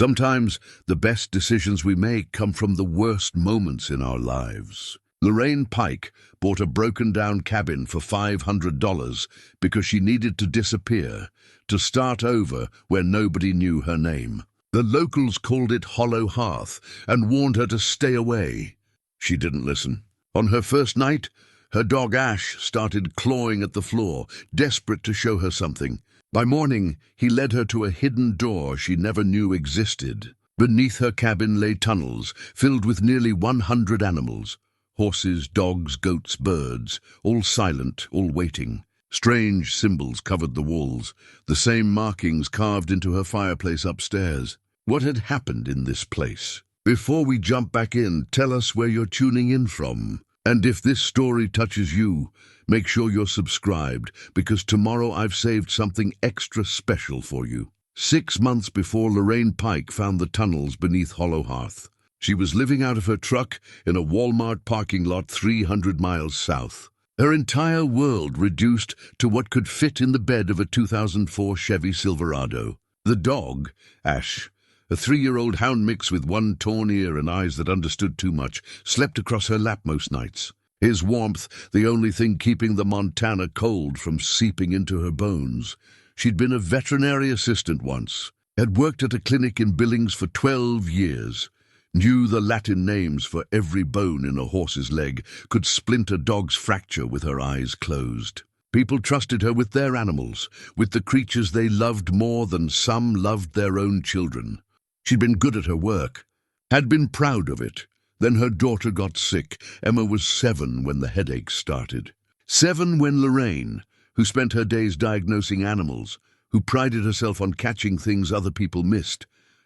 Sometimes the best decisions we make come from the worst moments in our lives. Lorraine Pike bought a broken-down cabin for $500 because she needed to disappear, to start over where nobody knew her name. The locals called it Hollow Hearth and warned her to stay away. She didn't listen. On her first night, her dog Ash started clawing at the floor, desperate to show her something. By morning, he led her to a hidden door she never knew existed. Beneath her cabin lay tunnels filled with nearly 100 animals. Horses, dogs, goats, birds, all silent, all waiting. Strange symbols covered the walls, the same markings carved into her fireplace upstairs. What had happened in this place? Before we jump back in, tell us where you're tuning in from. And if this story touches you, make sure you're subscribed, because tomorrow I've saved something extra special for you. 6 months before Lorraine Pike found the tunnels beneath Hollow Hearth, she was living out of her truck in a Walmart parking lot 300 miles south. Her entire world reduced to what could fit in the bed of a 2004 Chevy Silverado. The dog, Ash, a 3-year-old hound mix with one torn ear and eyes that understood too much, slept across her lap most nights. His warmth, the only thing keeping the Montana cold from seeping into her bones. She'd been a veterinary assistant once, had worked at a clinic in Billings for 12 years, knew the Latin names for every bone in a horse's leg, could splint a dog's fracture with her eyes closed. People trusted her with their animals, with the creatures they loved more than some loved their own children. She'd been good at her work, had been proud of it. Then her daughter got sick. Emma was 7 when the headaches started. 7 when Lorraine, who spent her days diagnosing animals, who prided herself on catching things other people missed,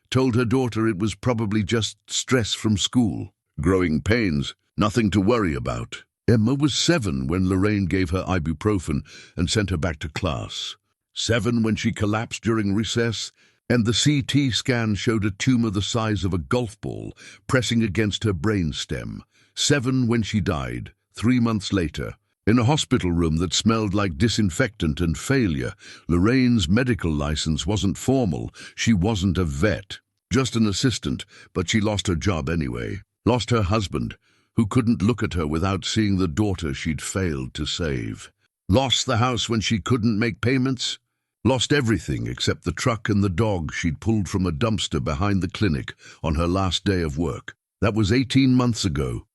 told her daughter it was probably just stress from school. Growing pains, nothing to worry about. Emma was 7 when Lorraine gave her ibuprofen and sent her back to class. 7 when she collapsed during recess, and the CT scan showed a tumor the size of a golf ball pressing against her brainstem. 7 when she died, 3 months later, in a hospital room that smelled like disinfectant and failure. Lorraine's medical license wasn't formal. She wasn't a vet, just an assistant, but she lost her job anyway. Lost her husband, who couldn't look at her without seeing the daughter she'd failed to save. Lost the house when she couldn't make payments. Lost everything except the truck and the dog she'd pulled from a dumpster behind the clinic on her last day of work. That was 18 months ago.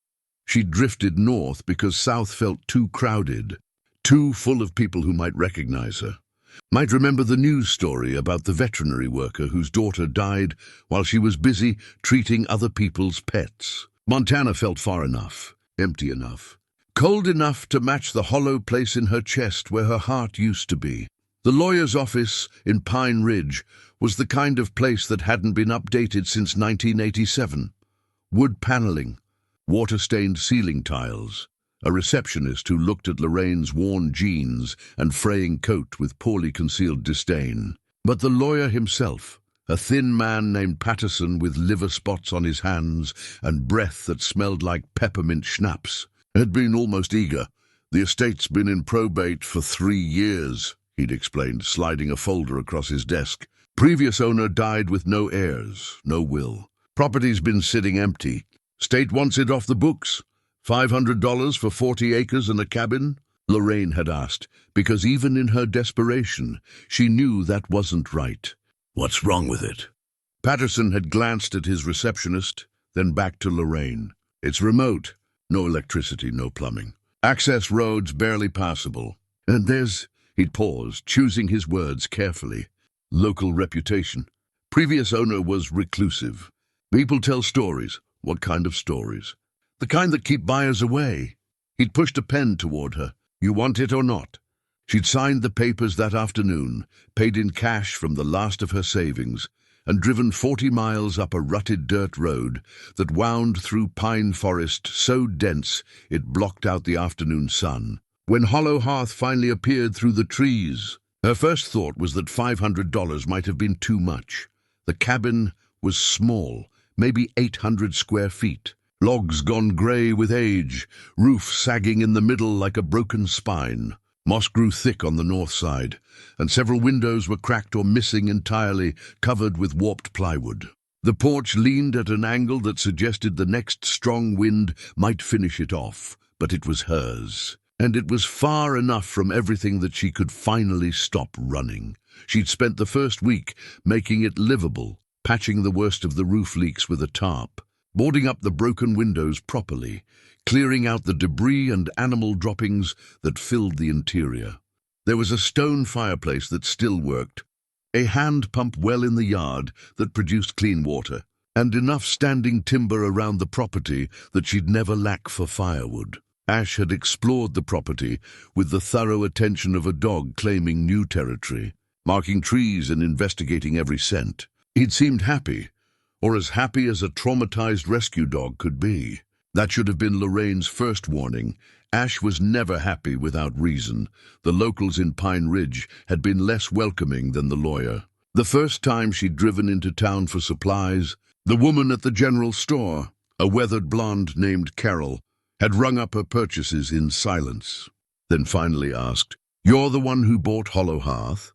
She drifted north because south felt too crowded, too full of people who might recognize her. Might remember the news story about the veterinary worker whose daughter died while she was busy treating other people's pets. Montana felt far enough, empty enough, cold enough to match the hollow place in her chest where her heart used to be. The lawyer's office in Pine Ridge was the kind of place that hadn't been updated since 1987. Wood paneling, water-stained ceiling tiles, a receptionist who looked at Lorraine's worn jeans and fraying coat with poorly concealed disdain. But the lawyer himself, a thin man named Patterson with liver spots on his hands and breath that smelled like peppermint schnapps, had been almost eager. "The estate's been in probate for 3 years, he'd explained, sliding a folder across his desk. Previous owner died with no heirs, no will. Property's been sitting empty. State wants it off the books. $500 for 40 acres and a cabin? Lorraine had asked, because even in her desperation, she knew that wasn't right. What's wrong with it? Patterson had glanced at his receptionist, then back to Lorraine. It's remote. No electricity, no plumbing. Access roads barely passable. And there's... He'd paused, choosing his words carefully. Local reputation. Previous owner was reclusive. People tell stories. What kind of stories? The kind that keep buyers away. He'd pushed a pen toward her. You want it or not? She'd signed the papers that afternoon, paid in cash from the last of her savings, and driven 40 miles up a rutted dirt road that wound through pine forest so dense it blocked out the afternoon sun. When Hollow Hearth finally appeared through the trees, her first thought was that $500 might have been too much. The cabin was small, maybe 800 square feet. Logs gone grey with age, roof sagging in the middle like a broken spine. Moss grew thick on the north side, and several windows were cracked or missing entirely, covered with warped plywood. The porch leaned at an angle that suggested the next strong wind might finish it off, but it was hers. And it was far enough from everything that she could finally stop running. She'd spent the first week making it livable, patching the worst of the roof leaks with a tarp, boarding up the broken windows properly, clearing out the debris and animal droppings that filled the interior. There was a stone fireplace that still worked, a hand pump well in the yard that produced clean water, and enough standing timber around the property that she'd never lack for firewood. Ash had explored the property with the thorough attention of a dog claiming new territory, marking trees and investigating every scent. He'd seemed happy, or as happy as a traumatized rescue dog could be. That should have been Lorraine's first warning. Ash was never happy without reason. The locals in Pine Ridge had been less welcoming than the lawyer. The first time she'd driven into town for supplies, the woman at the general store, a weathered blonde named Carol, had rung up her purchases in silence, then finally asked, "You're the one who bought Hollow Hearth?"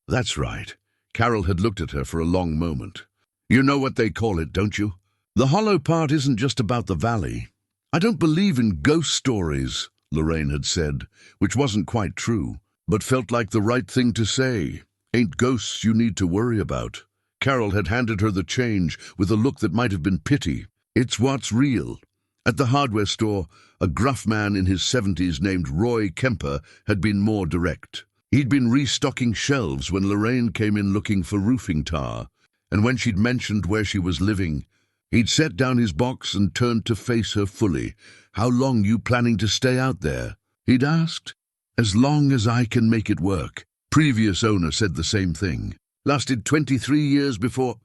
"That's right." Carol had looked at her for a long moment. "You know what they call it, don't you? The hollow part isn't just about the valley." "I don't believe in ghost stories," Lorraine had said, which wasn't quite true, but felt like the right thing to say. "Ain't ghosts you need to worry about." Carol had handed her the change with a look that might have been pity. "It's what's real." At the hardware store, a gruff man in his 70s named Roy Kemper had been more direct. He'd been restocking shelves when Lorraine came in looking for roofing tar, and when she'd mentioned where she was living, he'd set down his box and turned to face her fully. "How long you planning to stay out there?" he'd asked. "As long as I can make it work." Previous owner said the same thing. "Lasted 23 years before—"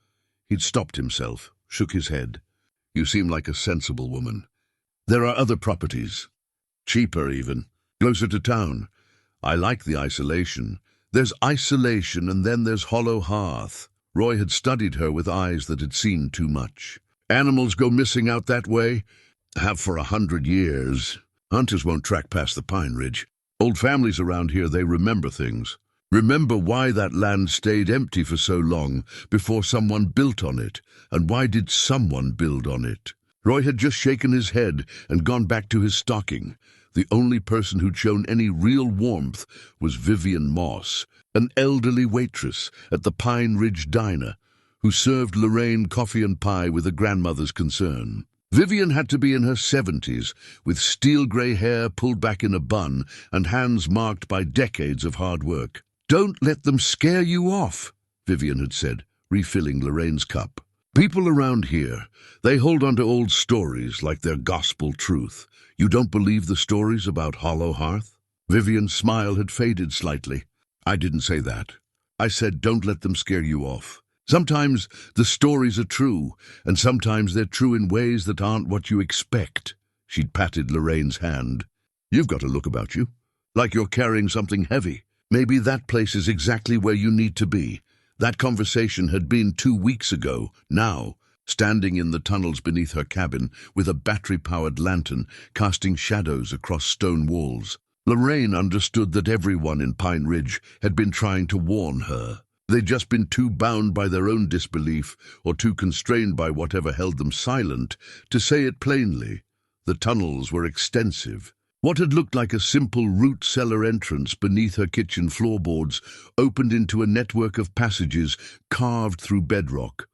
He'd stopped himself, shook his head. "You seem like a sensible woman. There are other properties. Cheaper even. Closer to town. I like the isolation. There's isolation and then there's Hollow Hearth." Roy had studied her with eyes that had seen too much. "Animals go missing out that way? Have for 100 years. Hunters won't track past the Pine Ridge. Old families around here, they remember things. Remember why that land stayed empty for so long before someone built on it, and why did someone build on it?" Roy had just shaken his head and gone back to his stocking. The only person who'd shown any real warmth was Vivian Moss, an elderly waitress at the Pine Ridge Diner, who served Lorraine coffee and pie with a grandmother's concern. Vivian had to be in her 70s, with steel-grey hair pulled back in a bun and hands marked by decades of hard work. "Don't let them scare you off," Vivian had said, refilling Lorraine's cup. "People around here, they hold on to old stories like they're gospel truth. You don't believe the stories about Hollow Hearth?" Vivian's smile had faded slightly. "I didn't say that. I said don't let them scare you off. Sometimes the stories are true, and sometimes they're true in ways that aren't what you expect." She'd patted Lorraine's hand. "You've got a look about you, like you're carrying something heavy. Maybe that place is exactly where you need to be." That conversation had been 2 weeks ago. Now, standing in the tunnels beneath her cabin with a battery-powered lantern casting shadows across stone walls, Lorraine understood that everyone in Pine Ridge had been trying to warn her. They'd just been too bound by their own disbelief or too constrained by whatever held them silent to say it plainly. The tunnels were extensive. What had looked like a simple root cellar entrance beneath her kitchen floorboards opened into a network of passages carved through bedrock,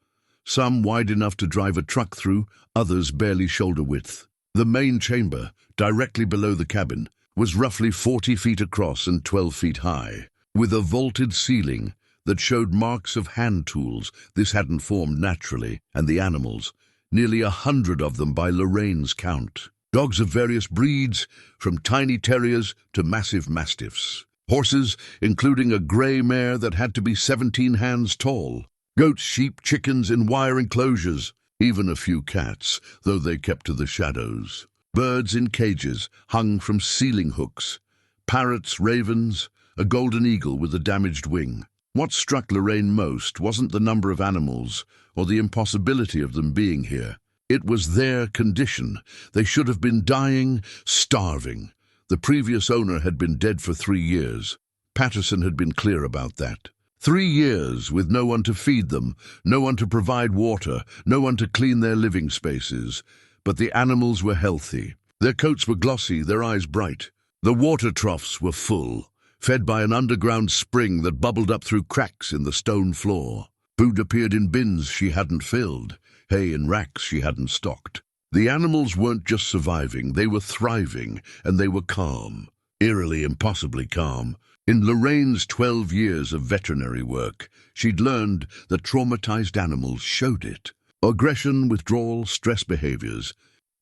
some wide enough to drive a truck through, others barely shoulder width. The main chamber, directly below the cabin, was roughly 40 feet across and 12 feet high, with a vaulted ceiling that showed marks of hand tools. This hadn't formed naturally, and the animals, nearly 100 of them by Lorraine's count. Dogs of various breeds, from tiny terriers to massive mastiffs. Horses, including a grey mare that had to be 17 hands tall. Goats, sheep, chickens in wire enclosures. Even a few cats, though they kept to the shadows. Birds in cages, hung from ceiling hooks. Parrots, ravens, a golden eagle with a damaged wing. What struck Lorraine most wasn't the number of animals or the impossibility of them being here. It was their condition. They should have been dying, starving. The previous owner had been dead for 3 years. Patterson had been clear about that. 3 years with no one to feed them, no one to provide water, no one to clean their living spaces. But the animals were healthy. Their coats were glossy, their eyes bright. The water troughs were full, fed by an underground spring that bubbled up through cracks in the stone floor. Food appeared in bins she hadn't filled, hay in racks she hadn't stocked. The animals weren't just surviving, they were thriving, and they were calm. Eerily, impossibly calm. In Lorraine's 12 years of veterinary work, she'd learned that traumatized animals showed it. Aggression, withdrawal, stress behaviors.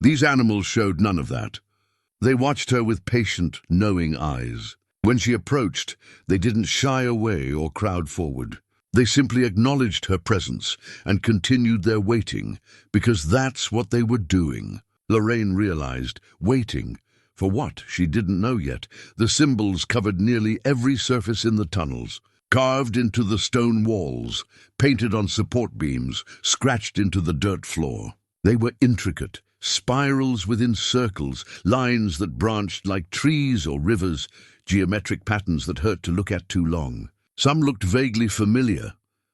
These animals showed none of that. They watched her with patient, knowing eyes. When she approached, they didn't shy away or crowd forward. They simply acknowledged her presence and continued their waiting, because that's what they were doing. Lorraine realized, waiting. For what? She didn't know yet. The symbols covered nearly every surface in the tunnels, carved into the stone walls, painted on support beams, scratched into the dirt floor. They were intricate, spirals within circles, lines that branched like trees or rivers, geometric patterns that hurt to look at too long. Some looked vaguely familiar,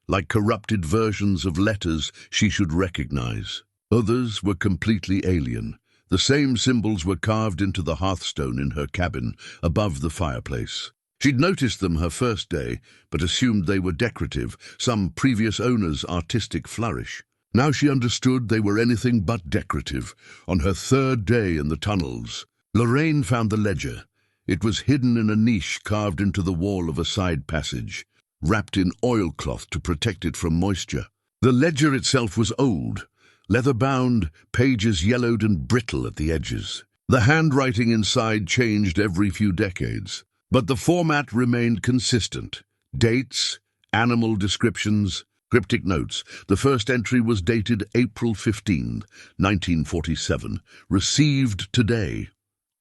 like corrupted versions of letters she should recognize. Others were completely alien. The same symbols were carved into the hearthstone in her cabin, above the fireplace. She'd noticed them her first day, but assumed they were decorative, some previous owner's artistic flourish. Now she understood they were anything but decorative. On her third day in the tunnels, Lorraine found the ledger. It was hidden in a niche carved into the wall of a side passage, wrapped in oilcloth to protect it from moisture. The ledger itself was old, leather-bound, pages yellowed and brittle at the edges. The handwriting inside changed every few decades, but the format remained consistent. Dates, animal descriptions, cryptic notes. The first entry was dated April 15, 1947. Received today.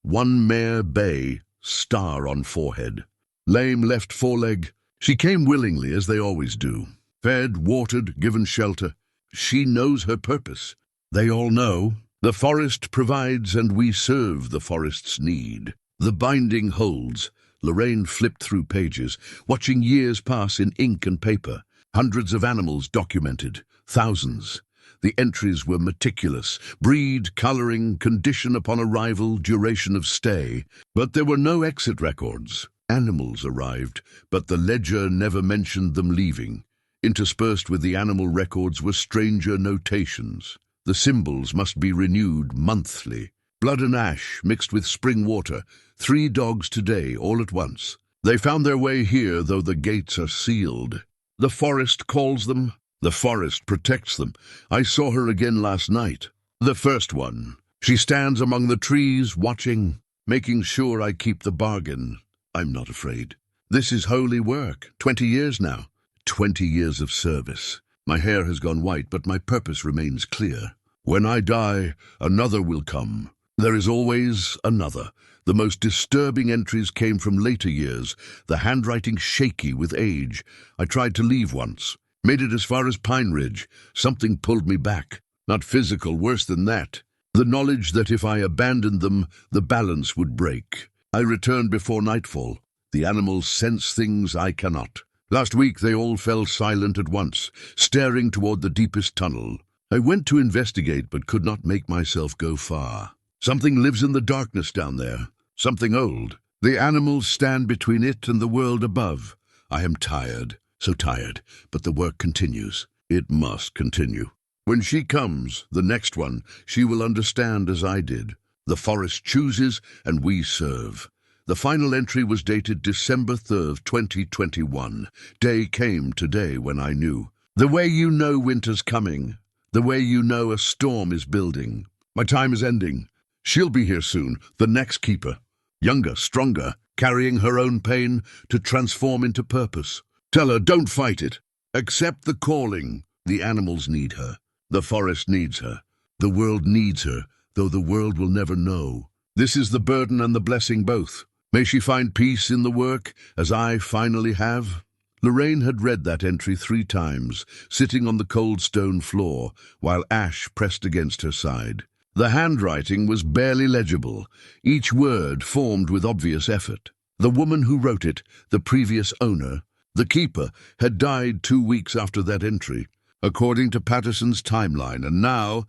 One mare bay, star on forehead. Lame left foreleg. She came willingly, as they always do. Fed, watered, given shelter. She knows her purpose. They all know. The forest provides and we serve the forest's need. The binding holds. Lorraine flipped through pages, watching years pass in ink and paper. Hundreds of animals documented. Thousands. The entries were meticulous. Breed, coloring, condition upon arrival, duration of stay. But there were no exit records. Animals arrived, but the ledger never mentioned them leaving. Interspersed with the animal records were stranger notations. The symbols must be renewed monthly. Blood and ash mixed with spring water. 3 dogs today, all at once. They found their way here, though the gates are sealed. The forest calls them. The forest protects them. I saw her again last night. The first one. She stands among the trees, watching, making sure I keep the bargain. I'm not afraid. This is holy work. 20 years now. 20 years of service. My hair has gone white, but my purpose remains clear. When I die, another will come. There is always another. The most disturbing entries came from later years, the handwriting shaky with age. I tried to leave once. Made it as far as Pine Ridge. Something pulled me back. Not physical, worse than that. The knowledge that if I abandoned them, the balance would break. I returned before nightfall. The animals sense things I cannot. Last week they all fell silent at once, staring toward the deepest tunnel. I went to investigate but could not make myself go far. Something lives in the darkness down there. Something old. The animals stand between it and the world above. I am tired, so tired, but the work continues. It must continue. When she comes, the next one, she will understand as I did. The forest chooses and we serve. The final entry was dated December 3rd, 2021. Day came today when I knew. The way you know winter's coming. The way you know a storm is building. My time is ending. She'll be here soon, the next keeper. Younger, stronger, carrying her own pain to transform into purpose. Tell her, don't fight it. Accept the calling. The animals need her. The forest needs her. The world needs her, though the world will never know. This is the burden and the blessing both. May she find peace in the work, as I finally have. Lorraine had read that entry 3 times, sitting on the cold stone floor, while ash pressed against her side. The handwriting was barely legible, each word formed with obvious effort. The woman who wrote it, the previous owner, The keeper had died 2 weeks after that entry, according to Patterson's timeline, and now,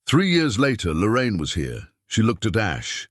3 years later, Lorraine was here. She looked at Ash,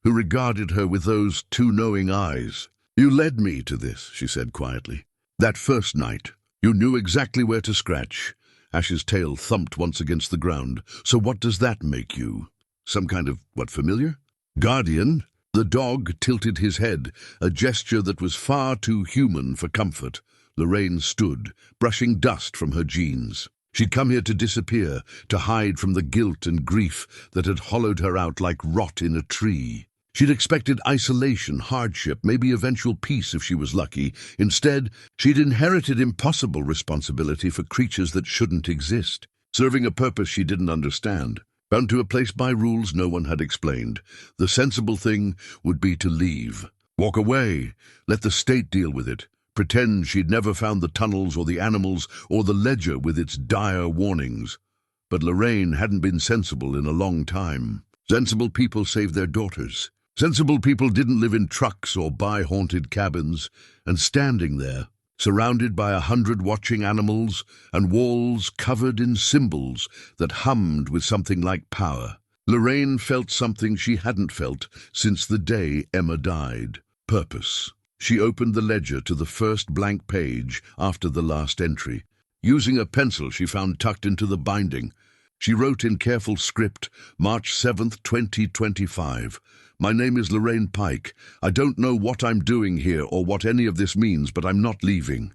who regarded her with those two knowing eyes. "You led me to this," she said quietly. "That first night, you knew exactly where to scratch." Ash's tail thumped once against the ground. "So what does that make you? Some kind of, familiar? Guardian?" The dog tilted his head, a gesture that was far too human for comfort. Lorraine stood, brushing dust from her jeans. She'd come here to disappear, to hide from the guilt and grief that had hollowed her out like rot in a tree. She'd expected isolation, hardship, maybe eventual peace if she was lucky. Instead, she'd inherited impossible responsibility for creatures that shouldn't exist, serving a purpose she didn't understand. Bound to a place by rules no one had explained. The sensible thing would be to leave. Walk away. Let the state deal with it. Pretend she'd never found the tunnels or the animals or the ledger with its dire warnings. But Lorraine hadn't been sensible in a long time. Sensible people saved their daughters. Sensible people didn't live in trucks or buy haunted cabins. And standing there, surrounded by 100 watching animals and walls covered in symbols that hummed with something like power, Lorraine felt something she hadn't felt since the day Emma died. Purpose. She opened the ledger to the first blank page after the last entry. Using a pencil she found tucked into the binding, she wrote in careful script, March 7th, 2025. "My name is Lorraine Pike. I don't know what I'm doing here or what any of this means, but I'm not leaving.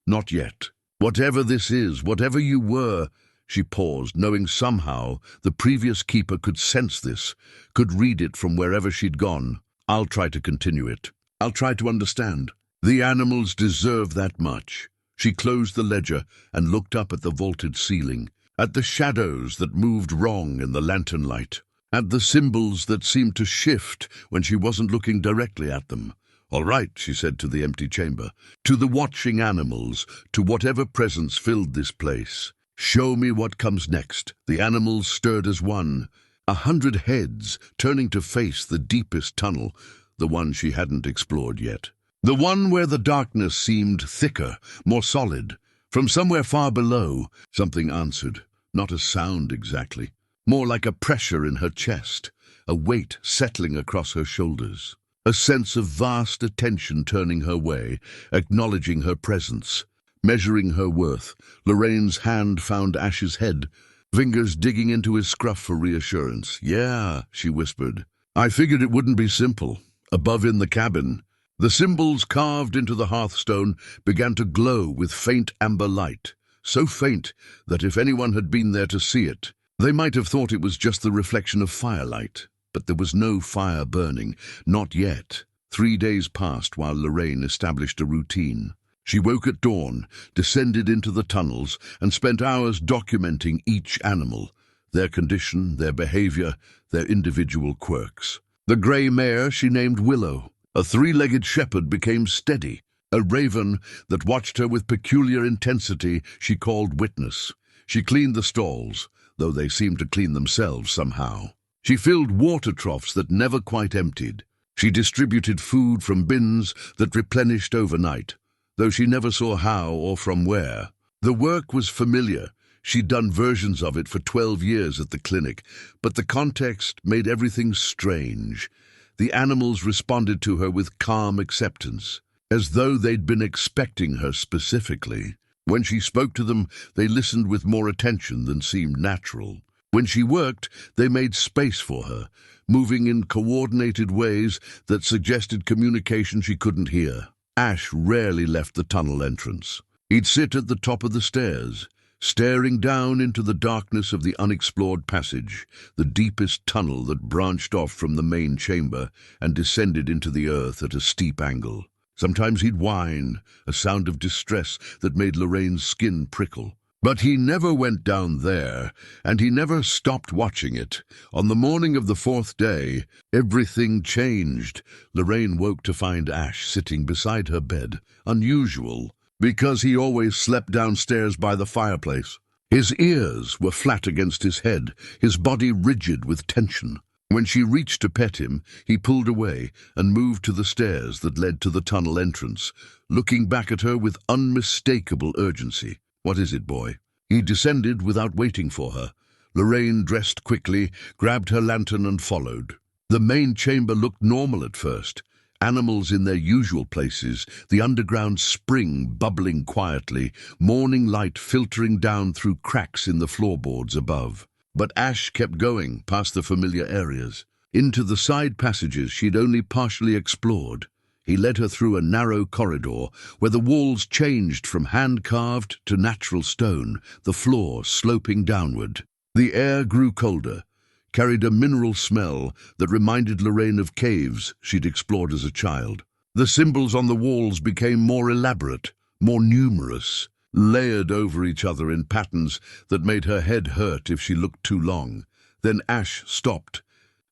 Not yet. Whatever this is, whatever you were." She paused, knowing somehow the previous keeper could sense this, could read it from wherever she'd gone. "I'll try to continue it. I'll try to understand. The animals deserve that much." She closed the ledger and looked up at the vaulted ceiling, at the shadows that moved wrong in the lantern light, at the symbols that seemed to shift when she wasn't looking directly at them. "All right," she said to the empty chamber, to the watching animals, to whatever presence filled this place. "Show me what comes next." The animals stirred as one, 100 heads turning to face the deepest tunnel, the one she hadn't explored yet. The one where the darkness seemed thicker, more solid. From somewhere far below, something answered. Not a sound exactly. More like a pressure in her chest, a weight settling across her shoulders. A sense of vast attention turning her way, acknowledging her presence, measuring her worth. Lorraine's hand found Ash's head, fingers digging into his scruff for reassurance. "Yeah," she whispered. "I figured it wouldn't be simple." Above in the cabin, the symbols carved into the hearthstone began to glow with faint amber light, so faint that if anyone had been there to see it, they might have thought it was just the reflection of firelight. But there was no fire burning, not yet. 3 days passed while Lorraine established a routine. She woke at dawn, descended into the tunnels, and spent hours documenting each animal, their condition, their behavior, their individual quirks. The grey mare she named Willow. A 3-legged shepherd became Steady. A raven that watched her with peculiar intensity she called Witness. She cleaned the stalls, though they seemed to clean themselves somehow. She filled water troughs that never quite emptied. She distributed food from bins that replenished overnight, though she never saw how or from where. The work was familiar. She'd done versions of it for 12 years at the clinic, but the context made everything strange. The animals responded to her with calm acceptance, as though they'd been expecting her specifically. When she spoke to them, they listened with more attention than seemed natural. When she worked, they made space for her, moving in coordinated ways that suggested communication she couldn't hear. Ash rarely left the tunnel entrance. He'd sit at the top of the stairs, staring down into the darkness of the unexplored passage, the deepest tunnel that branched off from the main chamber and descended into the earth at a steep angle. Sometimes he'd whine, a sound of distress that made Lorraine's skin prickle. But he never went down there, and he never stopped watching it. On the morning of the 4th day, everything changed. Lorraine woke to find Ash sitting beside her bed, unusual, because he always slept downstairs by the fireplace. His ears were flat against his head, his body rigid with tension. When she reached to pet him, he pulled away and moved to the stairs that led to the tunnel entrance, looking back at her with unmistakable urgency. "What is it, boy?" He descended without waiting for her. Lorraine dressed quickly, grabbed her lantern and followed. The main chamber looked normal at first. Animals in their usual places, the underground spring bubbling quietly, morning light filtering down through cracks in the floorboards above. But Ash kept going past the familiar areas, into the side passages she'd only partially explored. He led her through a narrow corridor where the walls changed from hand-carved to natural stone, the floor sloping downward. The air grew colder, carried a mineral smell that reminded Lorraine of caves she'd explored as a child. The symbols on the walls became more elaborate, more numerous, layered over each other in patterns that made her head hurt if she looked too long. Then Ash stopped,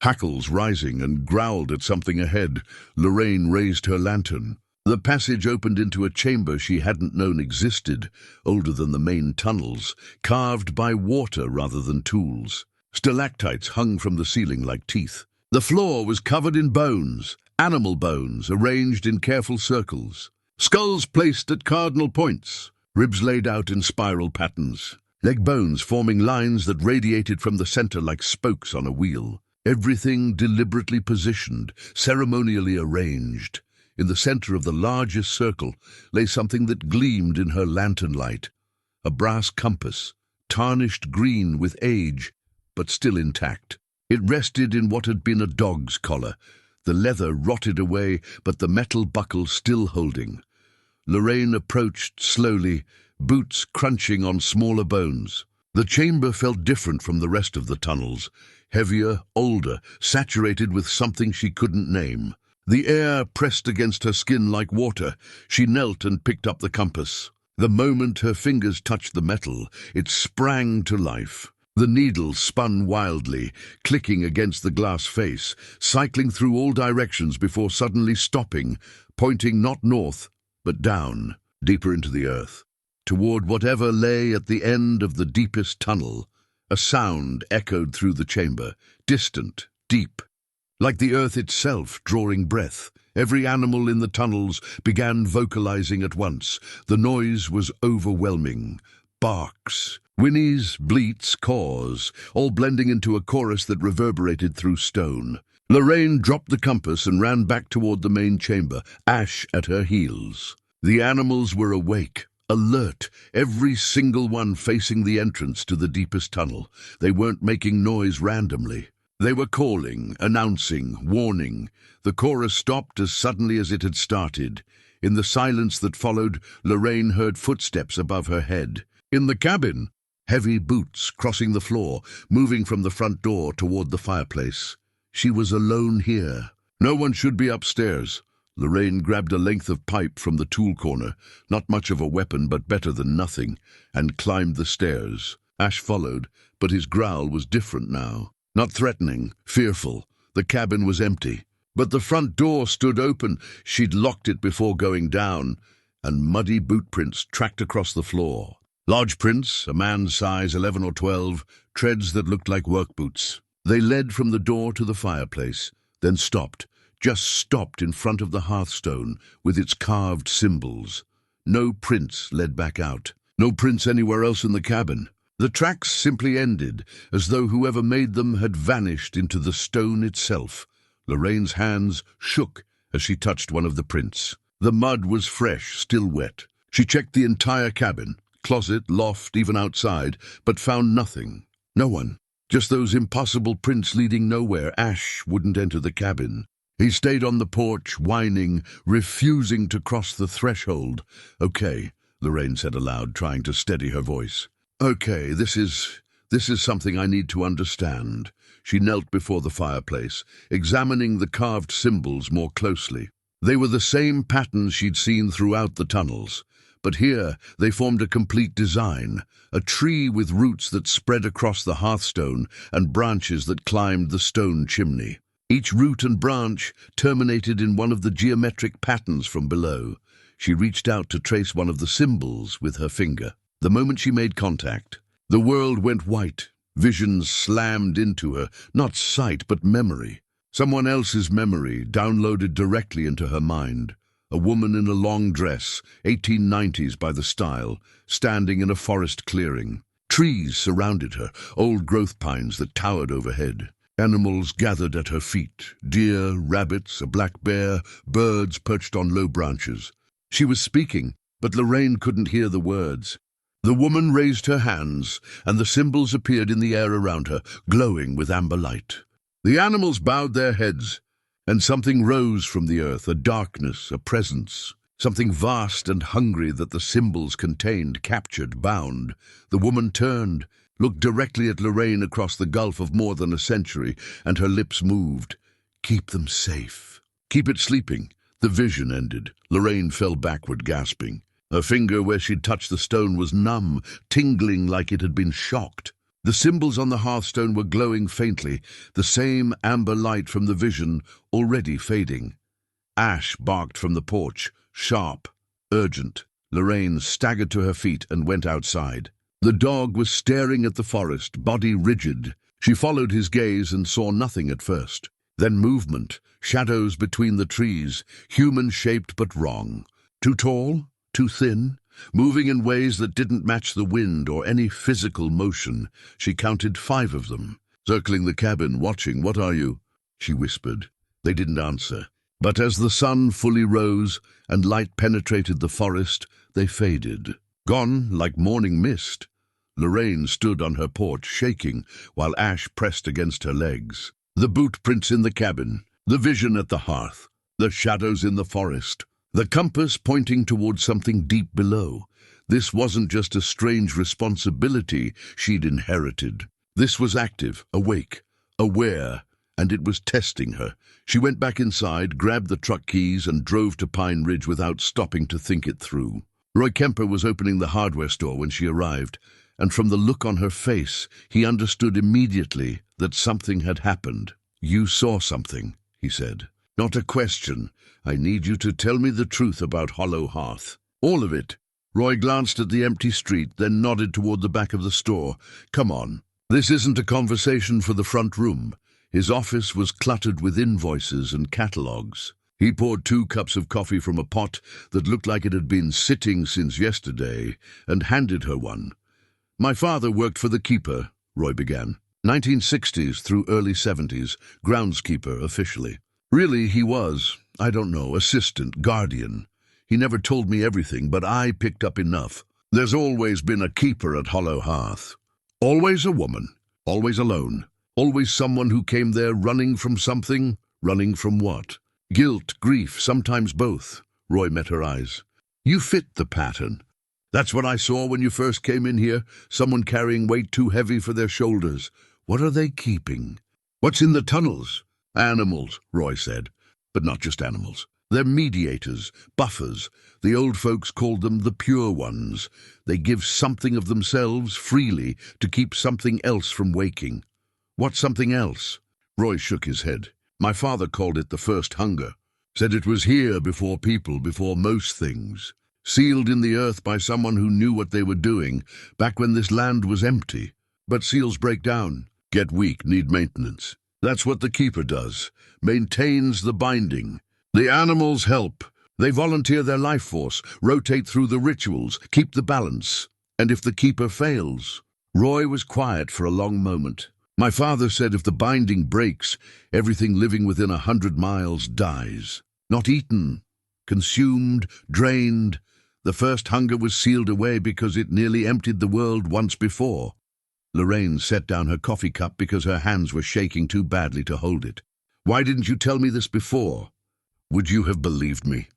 hackles rising, and growled at something ahead. Lorraine raised her lantern. The passage opened into a chamber she hadn't known existed, older than the main tunnels, carved by water rather than tools. Stalactites hung from the ceiling like teeth. The floor was covered in bones, animal bones arranged in careful circles. Skulls placed at cardinal points, ribs laid out in spiral patterns. Leg bones forming lines that radiated from the center like spokes on a wheel. Everything deliberately positioned, ceremonially arranged. In the center of the largest circle lay something that gleamed in her lantern light. A brass compass, tarnished green with age, but still intact. It rested in what had been a dog's collar, the leather rotted away, but the metal buckle still holding. Lorraine approached slowly, boots crunching on smaller bones. The chamber felt different from the rest of the tunnels, heavier, older, saturated with something she couldn't name. The air pressed against her skin like water. She knelt and picked up the compass. The moment her fingers touched the metal, it sprang to life. The needle spun wildly, clicking against the glass face, cycling through all directions before suddenly stopping, pointing not north, but down, deeper into the earth, toward whatever lay at the end of the deepest tunnel. A sound echoed through the chamber, distant, deep, like the earth itself drawing breath. Every animal in the tunnels began vocalizing at once. The noise was overwhelming. Barks, whinnies, bleats, caws, all blending into a chorus that reverberated through stone. Lorraine dropped the compass and ran back toward the main chamber, Ash at her heels. The animals were awake, alert, every single one facing the entrance to the deepest tunnel. They weren't making noise randomly. They were calling, announcing, warning. The chorus stopped as suddenly as it had started. In the silence that followed, Lorraine heard footsteps above her head. In the cabin, heavy boots crossing the floor, moving from the front door toward the fireplace. She was alone here. No one should be upstairs. Lorraine grabbed a length of pipe from the tool corner, not much of a weapon but better than nothing, and climbed the stairs. Ash followed, but his growl was different now. Not threatening, fearful. The cabin was empty. But the front door stood open. She'd locked it before going down, and muddy boot prints tracked across the floor. Large prints, a man's size 11 or 12, treads that looked like work boots. They led from the door to the fireplace, then stopped, just stopped in front of the hearthstone with its carved symbols. No prints led back out. No prints anywhere else in the cabin. The tracks simply ended, as though whoever made them had vanished into the stone itself. Lorraine's hands shook as she touched one of the prints. The mud was fresh, still wet. She checked the entire cabin, closet, loft, even outside, but found nothing. No one. Just those impossible prints leading nowhere. Ash wouldn't enter the cabin. He stayed on the porch, whining, refusing to cross the threshold. "Okay," Lorraine said aloud, trying to steady her voice. "Okay, this is something I need to understand." She knelt before the fireplace, examining the carved symbols more closely. They were the same patterns she'd seen throughout the tunnels, but here they formed a complete design, a tree with roots that spread across the hearthstone and branches that climbed the stone chimney. Each root and branch terminated in one of the geometric patterns from below. She reached out to trace one of the symbols with her finger. The moment she made contact, the world went white, Visions slammed into her, not sight but memory. Someone else's memory downloaded directly into her mind. A woman in a long dress, 1890s by the style, standing in a forest clearing. Trees surrounded her, old growth pines that towered overhead. Animals gathered at her feet, deer, rabbits, a black bear, birds perched on low branches. She was speaking, but Lorraine couldn't hear the words. The woman raised her hands, and the symbols appeared in the air around her, glowing with amber light. The animals bowed their heads, and something rose from the earth, a darkness, a presence. Something vast and hungry that the symbols contained, captured, bound. The woman turned, looked directly at Lorraine across the gulf of more than a century, and her lips moved. Keep them safe. Keep it sleeping. The vision ended. Lorraine fell backward, gasping. Her finger where she'd touched the stone was numb, tingling like it had been shocked. The symbols on the hearthstone were glowing faintly, the same amber light from the vision, already fading. Ash barked from the porch, sharp, urgent. Lorraine staggered to her feet and went outside. The dog was staring at the forest, body rigid. She followed his gaze and saw nothing at first. Then movement, shadows between the trees, human-shaped but wrong. Too tall? Too thin? Moving in ways that didn't match the wind or any physical motion. She counted 5 of them. Circling the cabin, watching. "What are you?" she whispered. They didn't answer. But as the sun fully rose and light penetrated the forest, they faded. Gone like morning mist. Lorraine stood on her porch, shaking, while ash pressed against her legs. The boot prints in the cabin, the vision at the hearth, the shadows in the forest. The compass pointing towards something deep below. This wasn't just a strange responsibility she'd inherited. This was active, awake, aware, and it was testing her. She went back inside, grabbed the truck keys, and drove to Pine Ridge without stopping to think it through. Roy Kemper was opening the hardware store when she arrived, and from the look on her face, he understood immediately that something had happened. "You saw something," he said. "Not a question. I need you to tell me the truth about Hollow Hearth." "All of it." Roy glanced at the empty street, then nodded toward the back of the store. "Come on. This isn't a conversation for the front room." His office was cluttered with invoices and catalogues. He poured 2 cups of coffee from a pot that looked like it had been sitting since yesterday, and handed her one. "My father worked for the keeper," Roy began. 1960s through early 70s, groundskeeper officially. Really, he was, I don't know, assistant, guardian. He never told me everything, but I picked up enough. There's always been a keeper at Hollow Hearth. Always a woman, always alone, always someone who came there running from something. Running from what? Guilt, grief, sometimes both. Roy met her eyes. "You fit the pattern. That's what I saw when you first came in here, someone carrying weight too heavy for their shoulders. What are they keeping?" "What's in the tunnels?" "Animals," Roy said. "But not just animals. They're mediators, buffers. The old folks called them the pure ones. They give something of themselves freely to keep something else from waking." "What's something else?" Roy shook his head. "My father called it the first hunger. Said it was here before people, before most things. Sealed in the earth by someone who knew what they were doing, back when this land was empty. But seals break down, get weak, need maintenance. That's what the keeper does, maintains the binding. The animals help. They volunteer their life force, rotate through the rituals, keep the balance. And if the keeper fails..." Roy was quiet for a long moment. "My father said if the binding breaks, everything living within 100 miles dies. Not eaten, consumed, drained. The first hunger was sealed away because it nearly emptied the world once before." Lorraine set down her coffee cup because her hands were shaking too badly to hold it. "Why didn't you tell me this before? Would you have believed me?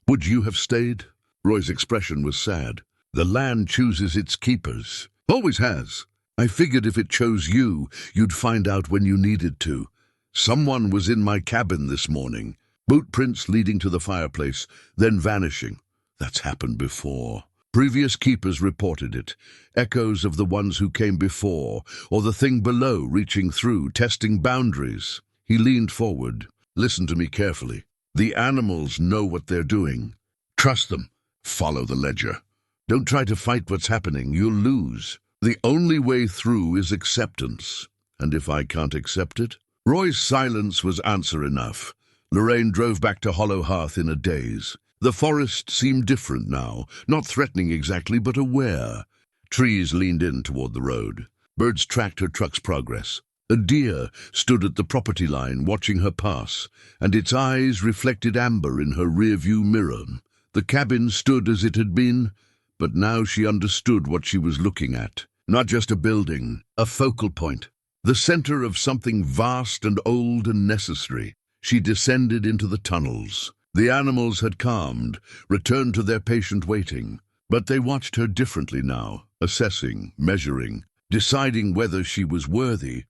Would you have stayed?" Roy's expression was sad. "The land chooses its keepers. Always has. I figured if it chose you, you'd find out when you needed to. Someone was in my cabin this morning. Boot prints leading to the fireplace, then vanishing. That's happened before. Previous keepers reported it. Echoes of the ones who came before, or the thing below reaching through, testing boundaries." He leaned forward. "Listen to me carefully. The animals know what they're doing. Trust them. Follow the ledger. Don't try to fight what's happening. You'll lose. The only way through is acceptance. And if I can't accept it? Roy's silence was answer enough. Lorraine drove back to Hollow Hearth in a daze. The forest seemed different now, not threatening exactly, but aware. Trees leaned in toward the road. Birds tracked her truck's progress. A deer stood at the property line watching her pass, and its eyes reflected amber in her rearview mirror. The cabin stood as it had been, but now she understood what she was looking at. Not just a building, a focal point. The center of something vast and old and necessary. She descended into the tunnels. The animals had calmed, returned to their patient waiting. But they watched her differently now, assessing, measuring, deciding whether she was worthy.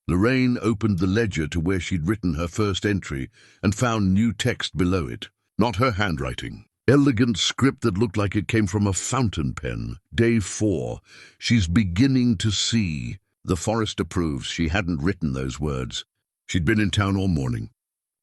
Lorraine opened the ledger to where she'd written her first entry and found new text below it. Not her handwriting. Elegant script that looked like it came from a fountain pen. Day 4. She's beginning to see. The forest approves she hadn't written those words. She'd been in town all morning.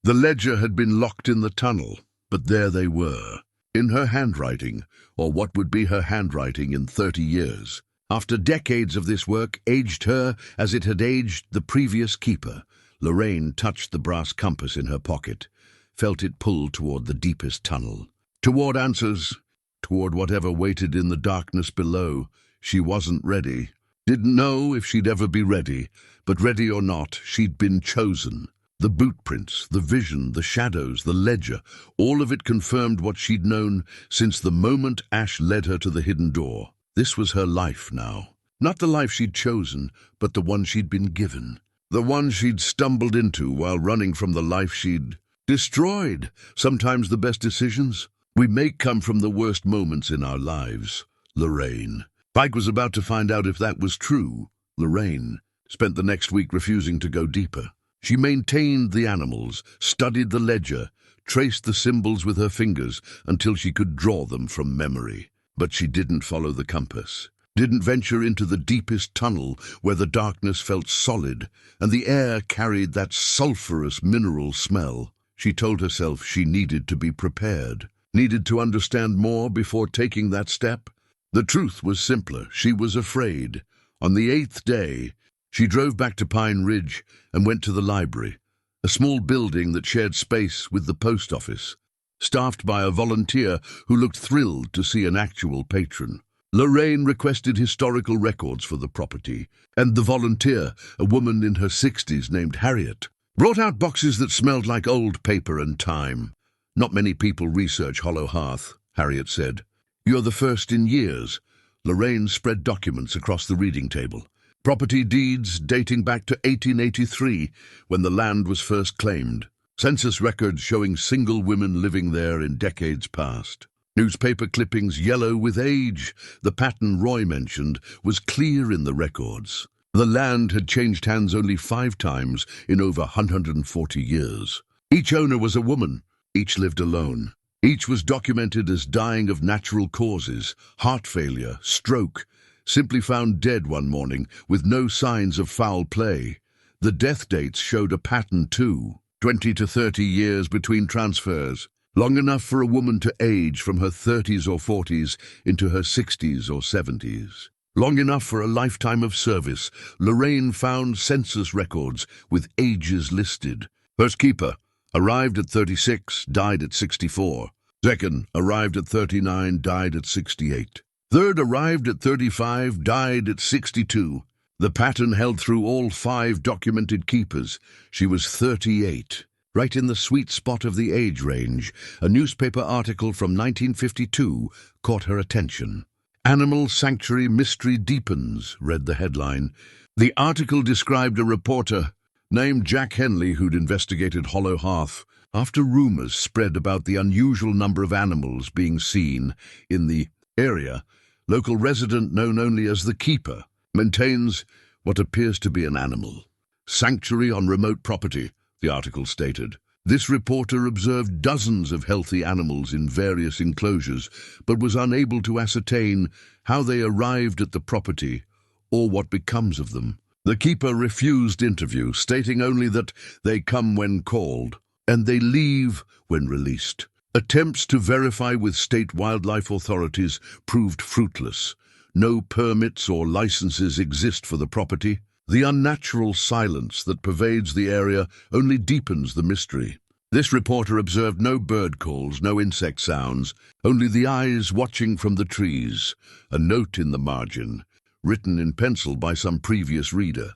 The ledger had been locked in the tunnel, but there they were. In her handwriting, or what would be her handwriting in 30 years. After decades of this work aged her as it had aged the previous keeper, Lorraine touched the brass compass in her pocket, felt it pull toward the deepest tunnel. Toward answers, toward whatever waited in the darkness below. She wasn't ready. Didn't know if she'd ever be ready, but ready or not, she'd been chosen. The boot prints, the vision, the shadows, the ledger, all of it confirmed what she'd known since the moment Ash led her to the hidden door. This was her life now. Not the life she'd chosen, but the one she'd been given. The one she'd stumbled into while running from the life she'd destroyed. Sometimes the best decisions we make come from the worst moments in our lives. Lorraine. Pike was about to find out if that was true. Lorraine spent the next week refusing to go deeper. She maintained the animals, studied the ledger, traced the symbols with her fingers until she could draw them from memory. But she didn't follow the compass, didn't venture into the deepest tunnel where the darkness felt solid and the air carried that sulphurous mineral smell. She told herself she needed to be prepared, needed to understand more before taking that step. The truth was simpler. She was afraid. On the 8th day, she drove back to Pine Ridge and went to the library, a small building that shared space with the post office, staffed by a volunteer who looked thrilled to see an actual patron. Lorraine requested historical records for the property, and the volunteer, a woman in her 60s named Harriet, brought out boxes that smelled like old paper and time. "Not many people research Hollow Hearth," Harriet said. "You're the first in years." Lorraine spread documents across the reading table. Property deeds dating back to 1883, when the land was first claimed. Census records showing single women living there in decades past. Newspaper clippings yellow with age. The pattern Roy mentioned was clear in the records. The land had changed hands only 5 times in over 140 years. Each owner was a woman. Each lived alone. Each was documented as dying of natural causes, heart failure, stroke, simply found dead one morning with no signs of foul play. The death dates showed a pattern too, 20 to 30 years between transfers, long enough for a woman to age from her 30s or 40s into her 60s or 70s. Long enough for a lifetime of service. Lorraine found census records with ages listed. First keeper arrived at 36, died at 64. Second arrived at 39, died at 68. Third arrived at 35, died at 62. The pattern held through all 5 documented keepers. She was 38, right in the sweet spot of the age range. A newspaper article from 1952 caught her attention. "Animal Sanctuary Mystery Deepens," read the headline. The article described a reporter named Jack Henley who'd investigated Hollow Hearth after rumors spread about the unusual number of animals being seen in the area. Local resident known only as the Keeper maintains what appears to be an animal sanctuary on remote property, the article stated. This reporter observed dozens of healthy animals in various enclosures, but was unable to ascertain how they arrived at the property or what becomes of them. The Keeper refused interview, stating only that they come when called and they leave when released. Attempts to verify with state wildlife authorities proved fruitless. No permits or licenses exist for the property. The unnatural silence that pervades the area only deepens the mystery. This reporter observed no bird calls, no insect sounds, only the eyes watching from the trees. A note in the margin, written in pencil by some previous reader.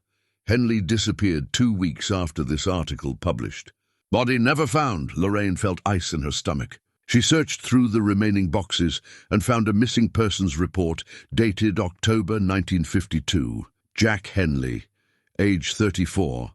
Henley disappeared 2 weeks after this article published. Body never found. Lorraine felt ice in her stomach. She searched through the remaining boxes and found a missing persons report dated October 1952. Jack Henley, age 34,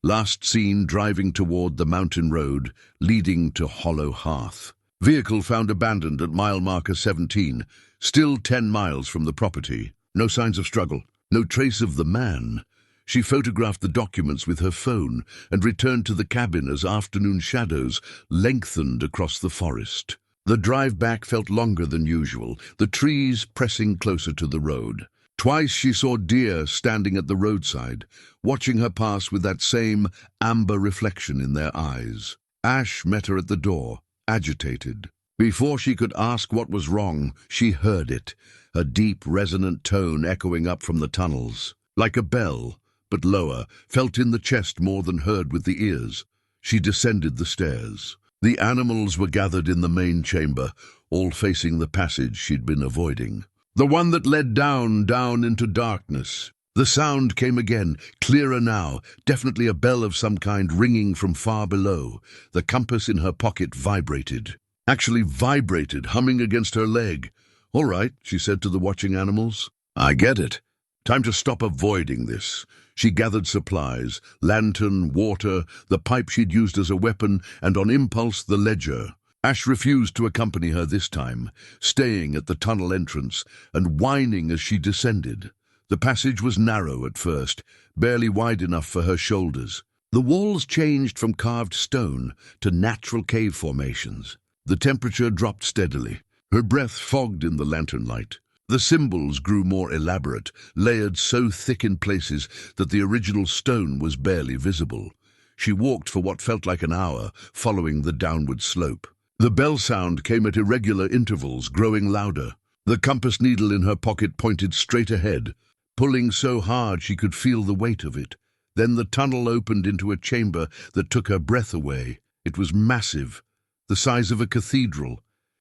last seen driving toward the mountain road leading to Hollow Hearth. Vehicle found abandoned at mile marker 17, still 10 miles from the property. No signs of struggle, no trace of the man. She photographed the documents with her phone and returned to the cabin as afternoon shadows lengthened across the forest. The drive back felt longer than usual, the trees pressing closer to the road. Twice she saw deer standing at the roadside, watching her pass with that same amber reflection in their eyes. Ash met her at the door, agitated. Before she could ask what was wrong, she heard it, a deep, resonant tone echoing up from the tunnels. Like a bell, but lower, felt in the chest more than heard with the ears. She descended the stairs. The animals were gathered in the main chamber, all facing the passage she'd been avoiding. The one that led down into darkness. The sound came again, clearer now, definitely a bell of some kind ringing from far below. The compass in her pocket vibrated. Actually vibrated, humming against her leg. "All right," she said to the watching animals. "I get it. Time to stop avoiding this." She gathered supplies, lantern, water, the pipe she'd used as a weapon, and on impulse the ledger. Ash refused to accompany her this time, staying at the tunnel entrance and whining as she descended. The passage was narrow at first, barely wide enough for her shoulders. The walls changed from carved stone to natural cave formations. The temperature dropped steadily. Her breath fogged in the lantern light. The symbols grew more elaborate, layered so thick in places that the original stone was barely visible. She walked for what felt like an hour, following the downward slope. The bell sound came at irregular intervals, growing louder. The compass needle in her pocket pointed straight ahead, pulling so hard she could feel the weight of it. Then the tunnel opened into a chamber that took her breath away. It was massive, the size of a cathedral,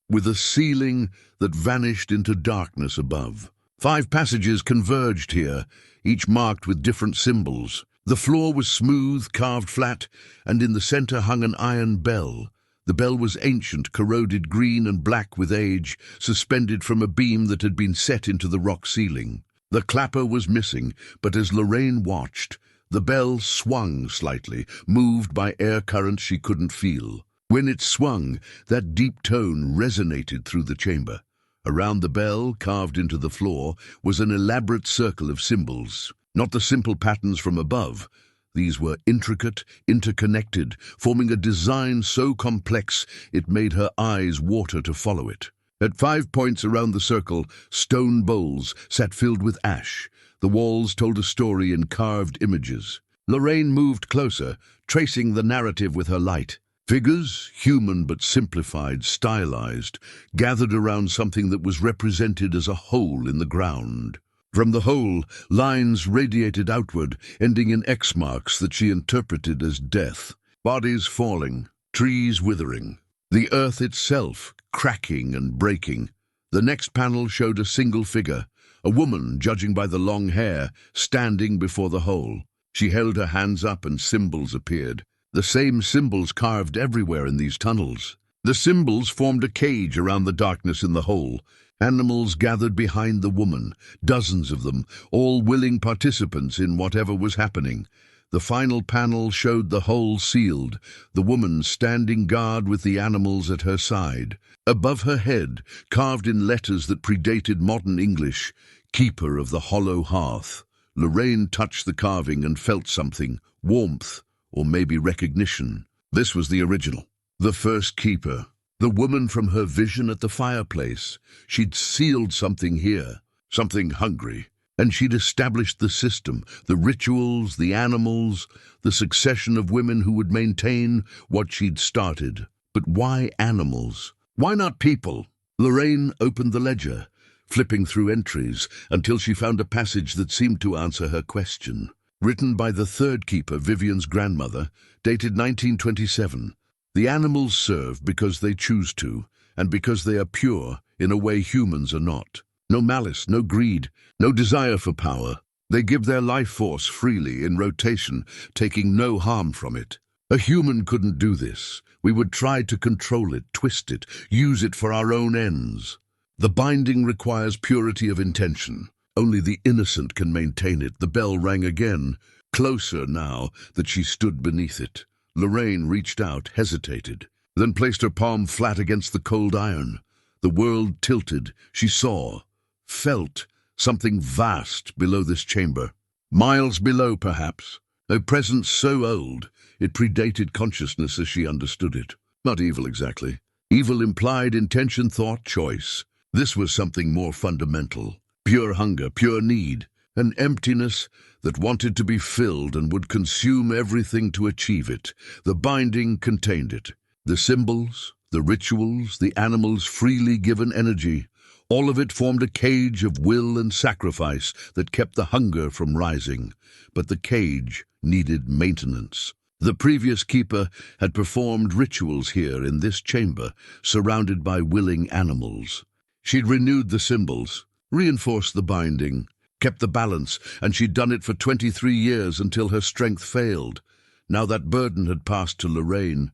with a ceiling that vanished into darkness above. 5 passages converged here, each marked with different symbols. The floor was smooth, carved flat, and in the center hung an iron bell. The bell was ancient, corroded green and black with age, suspended from a beam that had been set into the rock ceiling. The clapper was missing, but as Lorraine watched, the bell swung slightly, moved by air currents she couldn't feel. When it swung, that deep tone resonated through the chamber. Around the bell, carved into the floor, was an elaborate circle of symbols. Not the simple patterns from above. These were intricate, interconnected, forming a design so complex it made her eyes water to follow it. At 5 points around the circle, stone bowls sat filled with ash. The walls told a story in carved images. Lorraine moved closer, tracing the narrative with her light. Figures, human but simplified, stylized, gathered around something that was represented as a hole in the ground. From the hole, lines radiated outward, ending in X marks that she interpreted as death. Bodies falling, trees withering, the earth itself cracking and breaking. The next panel showed a single figure, a woman, judging by the long hair, standing before the hole. She held her hands up and symbols appeared. The same symbols carved everywhere in these tunnels. The symbols formed a cage around the darkness in the hole. Animals gathered behind the woman, dozens of them, all willing participants in whatever was happening. The final panel showed the hole sealed, the woman standing guard with the animals at her side. Above her head, carved in letters that predated modern English, "Keeper of the Hollow Hearth." Lorraine touched the carving and felt something, warmth, or maybe recognition. This was the original. The first keeper. The woman from her vision at the fireplace. She'd sealed something here, something hungry. And she'd established the system, the rituals, the animals, the succession of women who would maintain what she'd started. But why animals? Why not people? Lorraine opened the ledger. flipping through entries until she found a passage that seemed to answer her question. Written by the third keeper, Vivian's grandmother, dated 1927. The animals serve because they choose to, and because they are pure in a way humans are not. No malice, no greed, no desire for power. They give their life force freely in rotation, taking no harm from it. A human couldn't do this. We would try to control it, twist it, use it for our own ends. The binding requires purity of intention. Only the innocent can maintain it. The bell rang again, closer now that she stood beneath it. Lorraine reached out, hesitated, then placed her palm flat against the cold iron. The world tilted. She saw, felt, something vast below this chamber. Miles below, perhaps. A presence so old, it predated consciousness as she understood it. Not evil exactly. Evil implied intention, thought, choice. This was something more fundamental. Pure hunger, pure need, an emptiness that wanted to be filled and would consume everything to achieve it. The binding contained it. The symbols, the rituals, the animals' freely given energy, all of it formed a cage of will and sacrifice that kept the hunger from rising. But the cage needed maintenance. The previous keeper had performed rituals here in this chamber, surrounded by willing animals. She'd renewed the symbols, reinforced the binding, kept the balance, and she'd done it for 23 years until her strength failed. Now that burden had passed to Lorraine.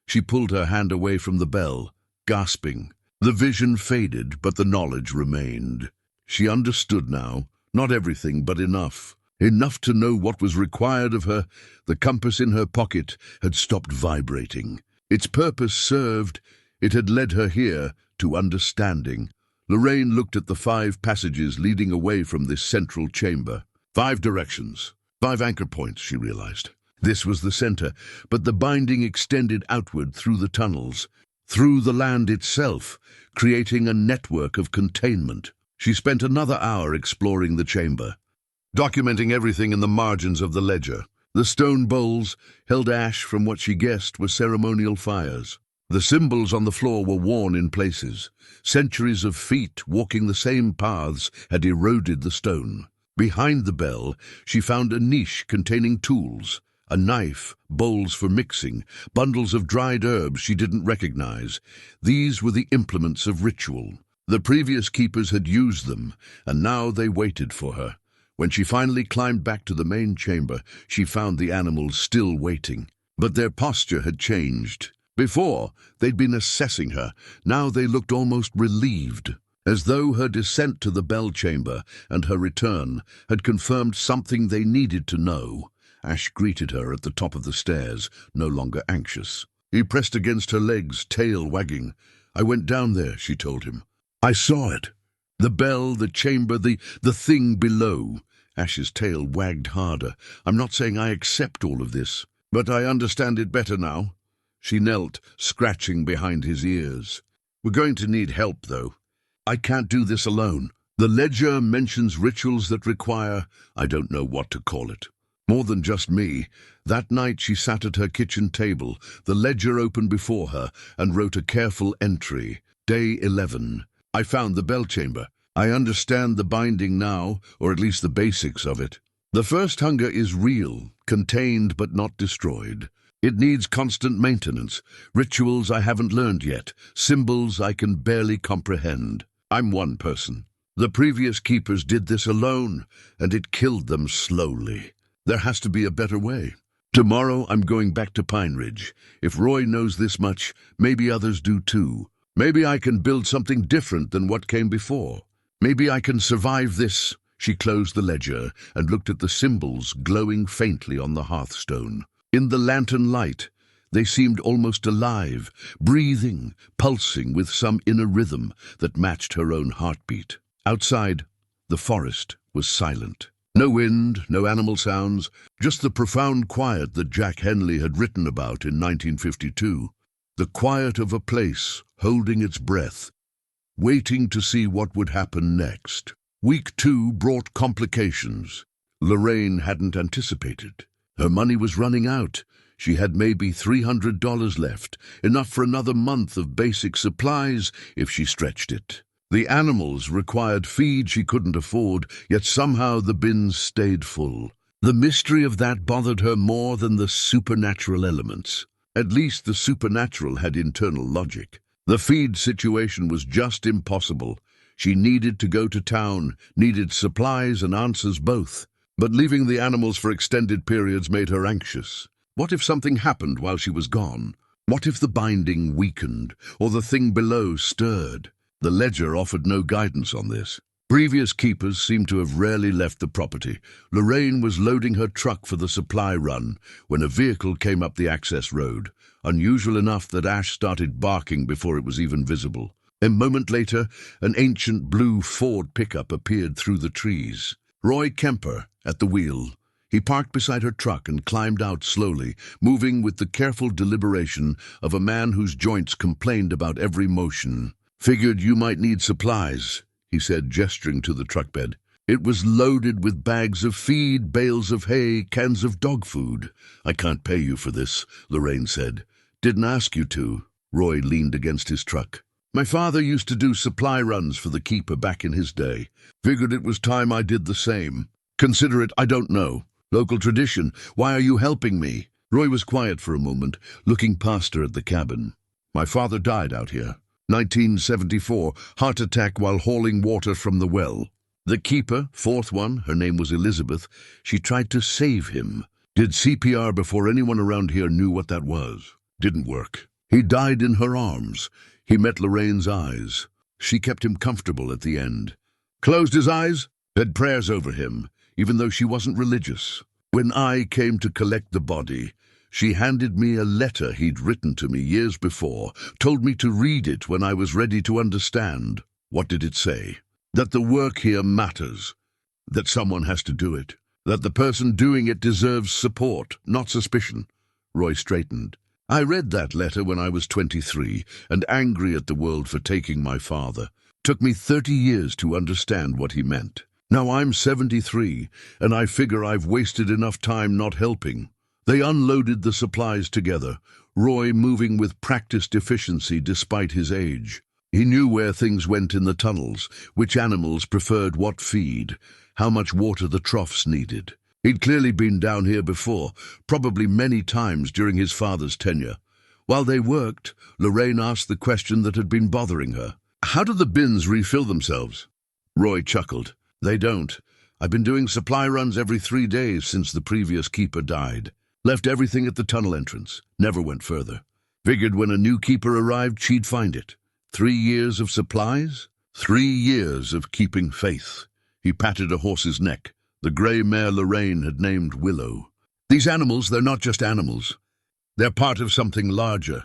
She pulled her hand away from the bell, gasping. The vision faded, but the knowledge remained. She understood now, not everything, but enough. Enough to know what was required of her. The compass in her pocket had stopped vibrating. Its purpose served. It had led her here, to understanding. Lorraine looked at the 5 passages leading away from this central chamber. 5 directions, 5 anchor points, she realized. This was the center, but the binding extended outward through the tunnels, through the land itself, creating a network of containment. She spent another hour exploring the chamber, documenting everything in the margins of the ledger. The stone bowls held ash from what she guessed were ceremonial fires. The symbols on the floor were worn in places. Centuries of feet walking the same paths had eroded the stone. Behind the bell, she found a niche containing tools, a knife, bowls for mixing, bundles of dried herbs she didn't recognize. These were the implements of ritual. The previous keepers had used them, and now they waited for her. When she finally climbed back to the main chamber, she found the animals still waiting. But their posture had changed. Before, they'd been assessing her. Now they looked almost relieved, as though her descent to the bell chamber and her return had confirmed something they needed to know. Ash greeted her at the top of the stairs, no longer anxious. He pressed against her legs, tail wagging. "I went down there," she told him. "I saw it. The bell, the chamber, the thing below." Ash's tail wagged harder. "I'm not saying I accept all of this, but I understand it better now." She knelt, scratching behind his ears. "We're going to need help, though. I can't do this alone. The ledger mentions rituals that require, I don't know what to call it. More than just me." That night she sat at her kitchen table, the ledger open before her, and wrote a careful entry. Day 11. "I found the bell chamber. I understand the binding now, or at least the basics of it. The first hunger is real, contained but not destroyed. It needs constant maintenance, rituals I haven't learned yet, symbols I can barely comprehend. I'm one person. The previous keepers did this alone, and it killed them slowly. There has to be a better way. Tomorrow I'm going back to Pine Ridge. If Roy knows this much, maybe others do too. Maybe I can build something different than what came before. Maybe I can survive this." She closed the ledger and looked at the symbols glowing faintly on the hearthstone. In the lantern light, they seemed almost alive, breathing, pulsing with some inner rhythm that matched her own heartbeat. Outside, the forest was silent. No wind, no animal sounds, just the profound quiet that Jack Henley had written about in 1952. The quiet of a place holding its breath, waiting to see what would happen next. Week 2 brought complications Lorraine hadn't anticipated. Her money was running out. She had maybe $300 left, enough for another month of basic supplies if she stretched it. The animals required feed she couldn't afford, yet somehow the bins stayed full. The mystery of that bothered her more than the supernatural elements. At least the supernatural had internal logic. The feed situation was just impossible. She needed to go to town, needed supplies and answers both. But leaving the animals for extended periods made her anxious. What if something happened while she was gone? What if the binding weakened, or the thing below stirred? The ledger offered no guidance on this. Previous keepers seemed to have rarely left the property. Lorraine was loading her truck for the supply run when a vehicle came up the access road, unusual enough that Ash started barking before it was even visible. A moment later, an ancient blue Ford pickup appeared through the trees. Roy Kemper at the wheel. He parked beside her truck and climbed out slowly, moving with the careful deliberation of a man whose joints complained about every motion. "Figured you might need supplies," he said, gesturing to the truck bed. It was loaded with bags of feed, bales of hay, cans of dog food. "I can't pay you for this," Lorraine said. "Didn't ask you to." Roy leaned against his truck. "My father used to do supply runs for the keeper back in his day. Figured it was time I did the same. Consider it, I don't know. Local tradition. Why are you helping me?" Roy was quiet for a moment, looking past her at the cabin. "My father died out here. 1974, heart attack while hauling water from the well. The keeper, fourth one, her name was Elizabeth, she tried to save him. Did CPR before anyone around here knew what that was. Didn't work. He died in her arms. He met Lorraine's eyes. She kept him comfortable at the end. Closed his eyes, said prayers over him, even though she wasn't religious. When I came to collect the body, she handed me a letter he'd written to me years before, told me to read it when I was ready to understand. What did it say? That the work here matters, that someone has to do it, that the person doing it deserves support, not suspicion. Roy straightened. I read that letter when I was 23 and angry at the world for taking my father. Took me 30 years to understand what he meant. Now I'm 73 and I figure I've wasted enough time not helping. They unloaded the supplies together, Roy moving with practiced efficiency despite his age. He knew where things went in the tunnels, which animals preferred what feed, how much water the troughs needed. He'd clearly been down here before, probably many times during his father's tenure. While they worked, Lorraine asked the question that had been bothering her. How do the bins refill themselves? Roy chuckled. They don't. I've been doing supply runs every 3 days since the previous keeper died. Left everything at the tunnel entrance. Never went further. Figured when a new keeper arrived, she'd find it. 3 years of supplies? 3 years of keeping faith. He patted a horse's neck. The grey mare Lorraine had named Willow. These animals, they're not just animals. They're part of something larger.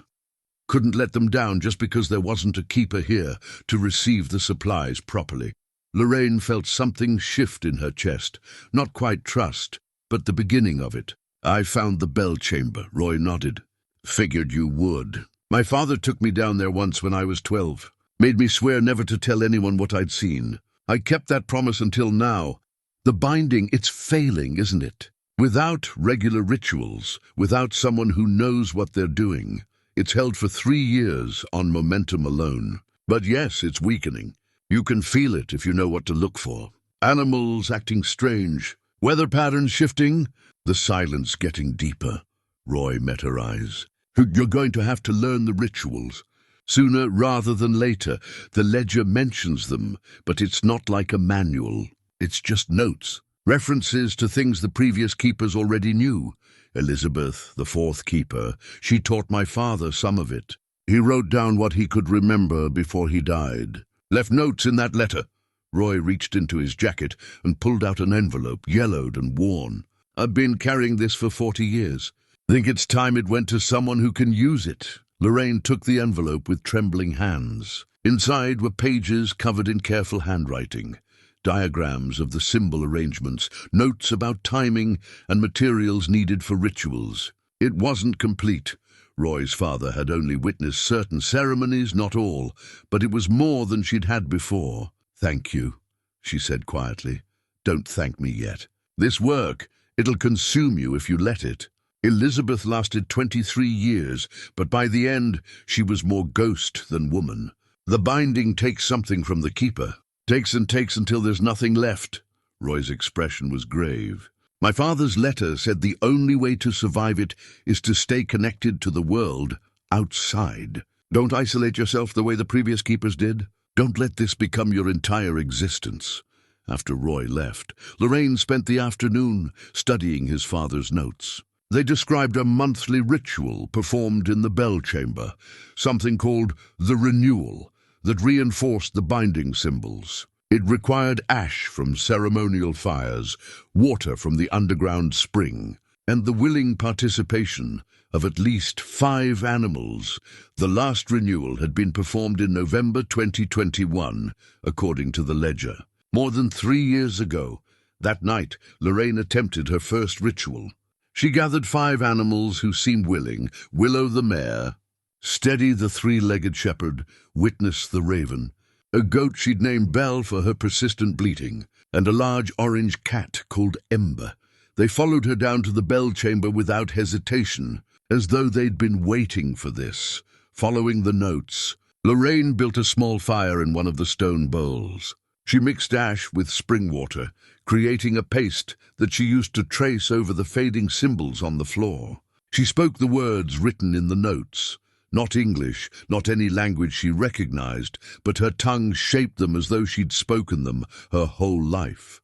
Couldn't let them down just because there wasn't a keeper here to receive the supplies properly. Lorraine felt something shift in her chest. Not quite trust, but the beginning of it. I found the bell chamber, Roy nodded. Figured you would. My father took me down there once when I was 12. Made me swear never to tell anyone what I'd seen. I kept that promise until now. The binding, it's failing, isn't it? Without regular rituals, without someone who knows what they're doing, it's held for 3 years on momentum alone. But yes, it's weakening. You can feel it if you know what to look for. Animals acting strange, weather patterns shifting, the silence getting deeper. Roy met her eyes. You're going to have to learn the rituals. Sooner rather than later. The ledger mentions them, but it's not like a manual. It's just notes, references to things the previous keepers already knew. Elizabeth, the 4th keeper, she taught my father some of it. He wrote down what he could remember before he died. Left notes in that letter. Roy reached into his jacket and pulled out an envelope, yellowed and worn. I've been carrying this for 40 years. Think it's time it went to someone who can use it. Lorraine took the envelope with trembling hands. Inside were pages covered in careful handwriting. Diagrams of the symbol arrangements, notes about timing and materials needed for rituals. It wasn't complete. Roy's father had only witnessed certain ceremonies, not all, but it was more than she'd had before. Thank you, she said quietly. Don't thank me yet. This work, it'll consume you if you let it. Elizabeth lasted 23 years, but by the end, she was more ghost than woman. The binding takes something from the keeper. Takes and takes until there's nothing left. Roy's expression was grave. My father's letter said the only way to survive it is to stay connected to the world outside. Don't isolate yourself the way the previous keepers did. Don't let this become your entire existence. After Roy left, Lorraine spent the afternoon studying his father's notes. They described a monthly ritual performed in the bell chamber, something called the renewal, that reinforced the binding symbols. It required ash from ceremonial fires, water from the underground spring, and the willing participation of at least 5 animals. The last renewal had been performed in November 2021, according to the ledger. More than 3 years ago, that night, Lorraine attempted her first ritual. She gathered 5 animals who seemed willing: Willow the mare, Steady the 3-legged shepherd, Witness the raven, a goat she'd named Belle for her persistent bleating, and a large orange cat called Ember. They followed her down to the bell chamber without hesitation, as though they'd been waiting for this. Following the notes, Lorraine built a small fire in one of the stone bowls. She mixed ash with spring water, creating a paste that she used to trace over the fading symbols on the floor. She spoke the words written in the notes. Not English, not any language she recognized, but her tongue shaped them as though she'd spoken them her whole life.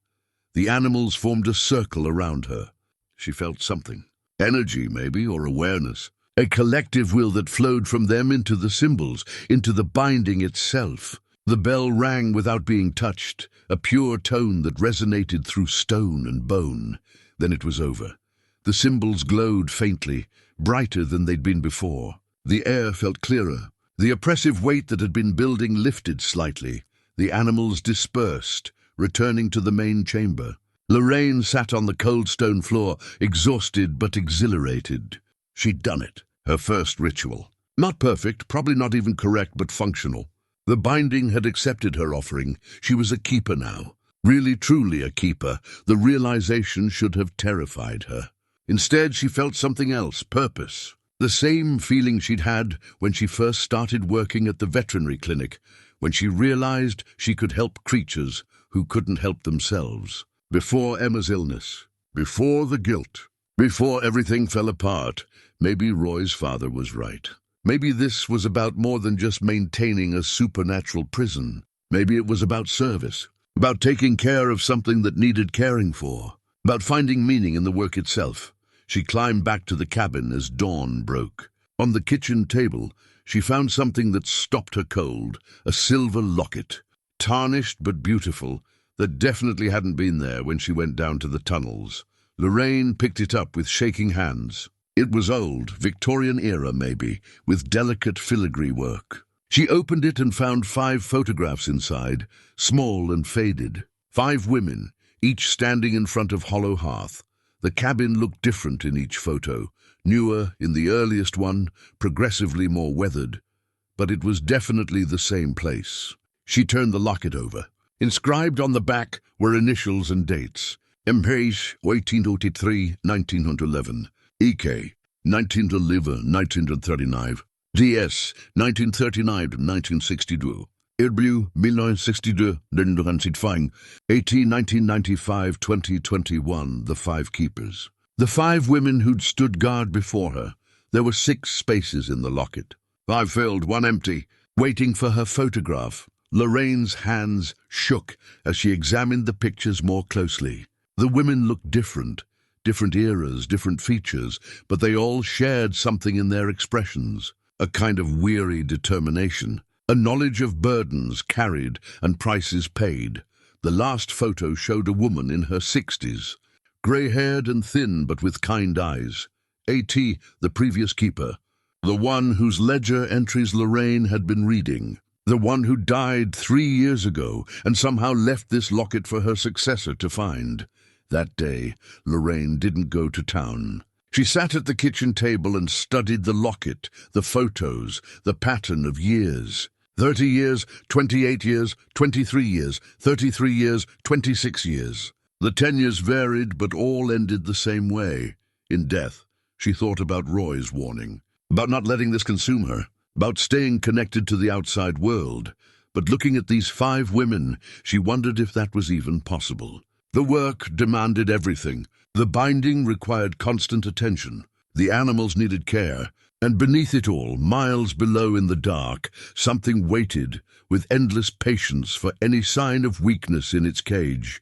The animals formed a circle around her. She felt something. Energy, maybe, or awareness. A collective will that flowed from them into the symbols, into the binding itself. The bell rang without being touched, a pure tone that resonated through stone and bone. Then it was over. The symbols glowed faintly, brighter than they'd been before. The air felt clearer. The oppressive weight that had been building lifted slightly. The animals dispersed, returning to the main chamber. Lorraine sat on the cold stone floor, exhausted but exhilarated. She'd done it. Her first ritual. Not perfect, probably not even correct, but functional. The binding had accepted her offering. She was a keeper now. Really, truly a keeper. The realization should have terrified her. Instead, she felt something else, purpose. The same feeling she'd had when she first started working at the veterinary clinic, when she realized she could help creatures who couldn't help themselves. Before Emma's illness, before the guilt, before everything fell apart, maybe Roy's father was right. Maybe this was about more than just maintaining a supernatural prison. Maybe it was about service, about taking care of something that needed caring for, about finding meaning in the work itself. She climbed back to the cabin as dawn broke. On the kitchen table, she found something that stopped her cold, a silver locket, tarnished but beautiful, that definitely hadn't been there when she went down to the tunnels. Lorraine picked it up with shaking hands. It was old, Victorian era maybe, with delicate filigree work. She opened it and found 5 photographs inside, small and faded. 5 women, each standing in front of Hollow Hearth. The cabin looked different in each photo, newer in the earliest one, progressively more weathered. But it was definitely the same place. She turned the locket over. Inscribed on the back were initials and dates. M.H. 1883-1911. E.K. 1911-1939. D.S. 1939-1962. Irbu 1962-1965. 1995-2021. The 5 keepers. The 5 women who'd stood guard before her. There were 6 spaces in the locket. 5 filled, 1 empty, waiting for her photograph. Lorraine's hands shook as she examined the pictures more closely. The women looked different eras, different features, but they all shared something in their expressions, a kind of weary determination, a knowledge of burdens carried and prices paid. The last photo showed a woman in her 60s, grey-haired and thin but with kind eyes. A.T., the previous keeper, the one whose ledger entries Lorraine had been reading. The one who died 3 years ago and somehow left this locket for her successor to find. That day, Lorraine didn't go to town. She sat at the kitchen table and studied the locket, the photos, the pattern of years. 30 years, 28 years, 23 years, 33 years, 26 years. The tenures varied, but all ended the same way. In death, she thought about Roy's warning, about not letting this consume her. about staying connected to the outside world. But looking at these 5 women, she wondered if that was even possible. The work demanded everything. The binding required constant attention. The animals needed care. And beneath it all, miles below in the dark, something waited with endless patience for any sign of weakness in its cage.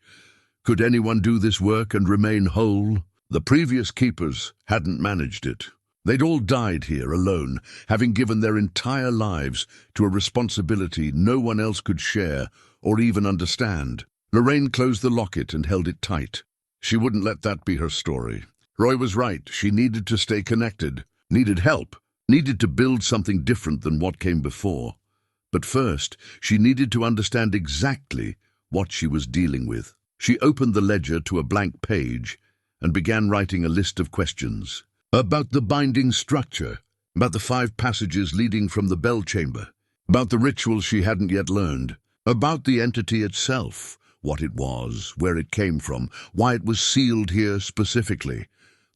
Could anyone do this work and remain whole? The previous keepers hadn't managed it. They'd all died here alone, having given their entire lives to a responsibility no one else could share or even understand. Lorraine closed the locket and held it tight. She wouldn't let that be her story. Roy was right. She needed to stay connected, needed help, needed to build something different than what came before. But first, she needed to understand exactly what she was dealing with. She opened the ledger to a blank page and began writing a list of questions. About the binding structure, about the 5 passages leading from the bell chamber, about the rituals she hadn't yet learned, about the entity itself, what it was, where it came from, why it was sealed here specifically.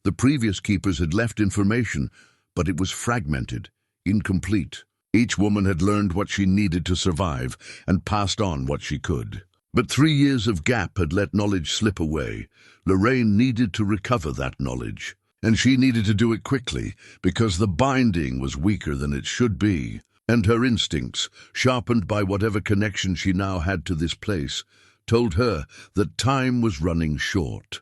The previous keepers had left information, but it was fragmented, incomplete. Each woman had learned what she needed to survive and passed on what she could. But 3 years of gap had let knowledge slip away. Lorraine needed to recover that knowledge. And she needed to do it quickly, because the binding was weaker than it should be, and her instincts, sharpened by whatever connection she now had to this place, told her that time was running short.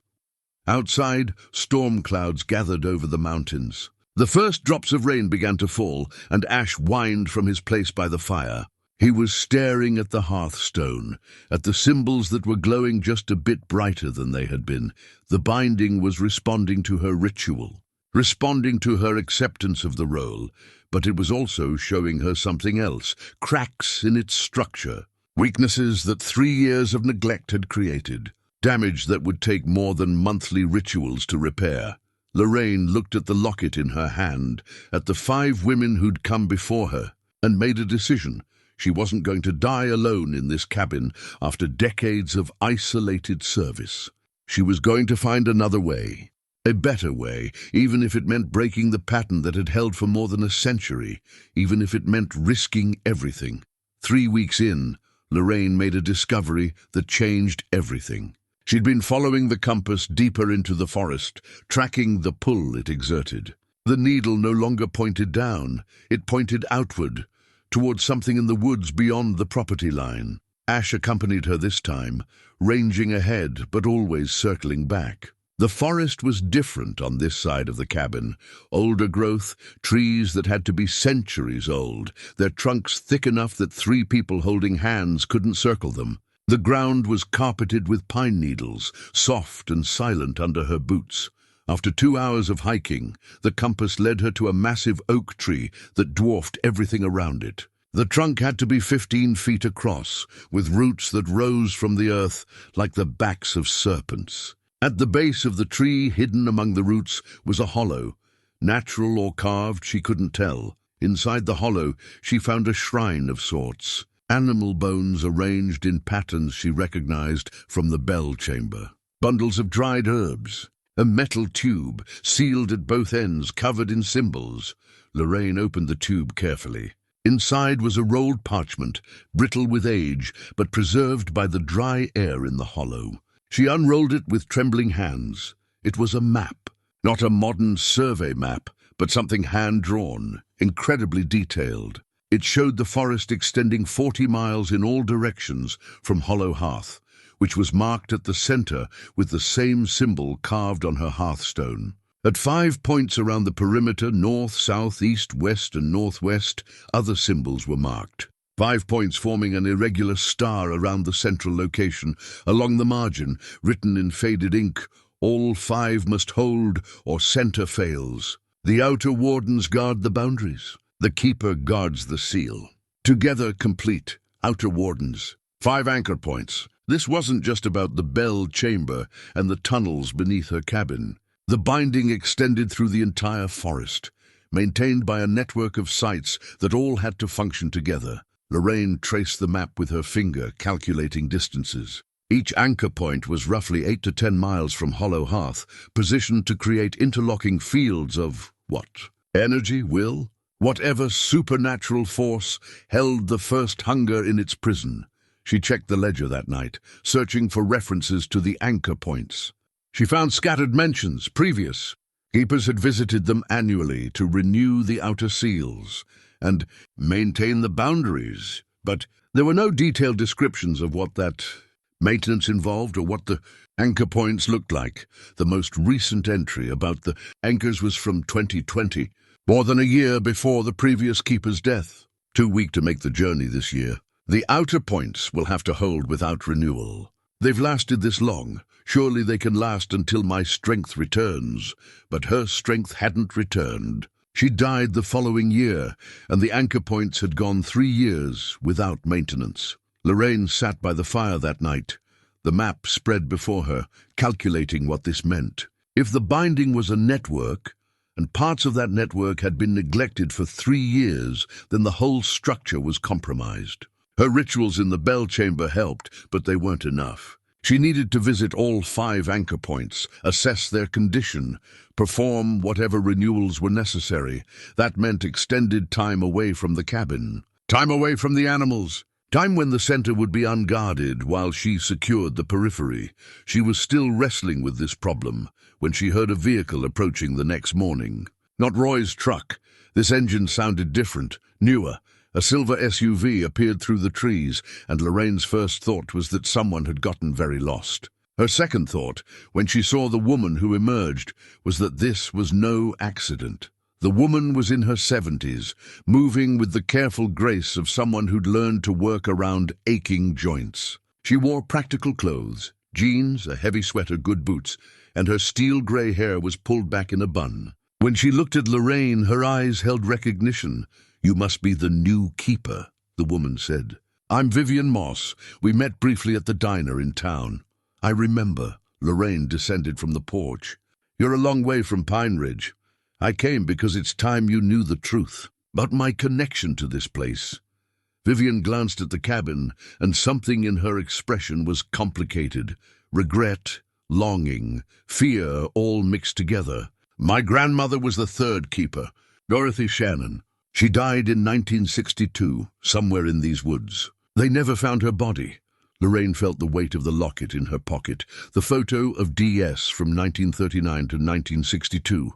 Outside, storm clouds gathered over the mountains. The first drops of rain began to fall, and Ash whined from his place by the fire. He was staring at the hearthstone, at the symbols that were glowing just a bit brighter than they had been. The binding was responding to her ritual, responding to her acceptance of the role, but it was also showing her something else, cracks in its structure, weaknesses that 3 years of neglect had created, damage that would take more than monthly rituals to repair. Lorraine looked at the locket in her hand, at the 5 women who'd come before her, and made a decision. She wasn't going to die alone in this cabin after decades of isolated service. She was going to find another way, a better way, even if it meant breaking the pattern that had held for more than a century, even if it meant risking everything. 3 weeks in, Lorraine made a discovery that changed everything. She'd been following the compass deeper into the forest, tracking the pull it exerted. The needle no longer pointed down, it pointed outward, towards something in the woods beyond the property line. Ash accompanied her this time, ranging ahead but always circling back. The forest was different on this side of the cabin. Older growth, trees that had to be centuries old, their trunks thick enough that 3 people holding hands couldn't circle them. The ground was carpeted with pine needles, soft and silent under her boots. After 2 hours of hiking, the compass led her to a massive oak tree that dwarfed everything around it. The trunk had to be 15 feet across, with roots that rose from the earth like the backs of serpents. At the base of the tree, hidden among the roots, was a hollow. Natural or carved, she couldn't tell. Inside the hollow, she found a shrine of sorts. Animal bones arranged in patterns she recognized from the bell chamber. Bundles of dried herbs. A metal tube, sealed at both ends, covered in symbols. Lorraine opened the tube carefully. Inside was a rolled parchment, brittle with age, but preserved by the dry air in the hollow. She unrolled it with trembling hands. It was a map, not a modern survey map, but something hand-drawn, incredibly detailed. It showed the forest extending 40 miles in all directions from Hollow Hearth, which was marked at the center with the same symbol carved on her hearthstone. At 5 points around the perimeter, north, south, east, west, and northwest, other symbols were marked. 5 points forming an irregular star around the central location. Along the margin, written in faded ink, all 5 must hold or center fails. The outer wardens guard the boundaries. The keeper guards the seal. Together complete, outer wardens. 5 anchor points. This wasn't just about the bell chamber and the tunnels beneath her cabin. The binding extended through the entire forest, maintained by a network of sites that all had to function together. Lorraine traced the map with her finger, calculating distances. Each anchor point was roughly 8 to 10 miles from Hollow Hearth, positioned to create interlocking fields of, what? Energy, will, Whatever supernatural force held the first hunger in its prison. She checked the ledger that night, searching for references to the anchor points. She found scattered mentions, previous. Keepers had visited them annually to renew the outer seals and maintain the boundaries, but there were no detailed descriptions of what that maintenance involved or what the anchor points looked like. The most recent entry about the anchors was from 2020, more than a year before the previous keeper's death. Too weak to make the journey this year. The outer points will have to hold without renewal. They've lasted this long. Surely they can last until my strength returns. But her strength hadn't returned. She died the following year, and the anchor points had gone 3 years without maintenance. Lorraine sat by the fire that night, the map spread before her, calculating what this meant. If the binding was a network, and parts of that network had been neglected for 3 years, then the whole structure was compromised. Her rituals in the bell chamber helped, but they weren't enough. She needed to visit all 5 anchor points, assess their condition, perform whatever renewals were necessary. That meant extended time away from the cabin, time away from the animals, time when the center would be unguarded while she secured the periphery. She was still wrestling with this problem when she heard a vehicle approaching the next morning. Not Roy's truck. This engine sounded different, newer. A silver SUV appeared through the trees, and Lorraine's first thought was that someone had gotten very lost. Her second thought, when she saw the woman who emerged, was that this was no accident. The woman was in her 70s, moving with the careful grace of someone who'd learned to work around aching joints. She wore practical clothes, jeans, a heavy sweater, good boots, and her steel-gray hair was pulled back in a bun. When she looked at Lorraine, her eyes held recognition. "You must be the new keeper," the woman said. "I'm Vivian Moss. We met briefly at the diner in town." "I remember." Lorraine descended from the porch. "You're a long way from Pine Ridge. I came because it's time you knew the truth about my connection to this place." Vivian glanced at the cabin, and something in her expression was complicated. Regret, longing, fear, all mixed together. "My grandmother was the 3rd keeper, Dorothy Shannon. She died in 1962, somewhere in these woods. They never found her body." Lorraine felt the weight of the locket in her pocket, the photo of DS from 1939 to 1962.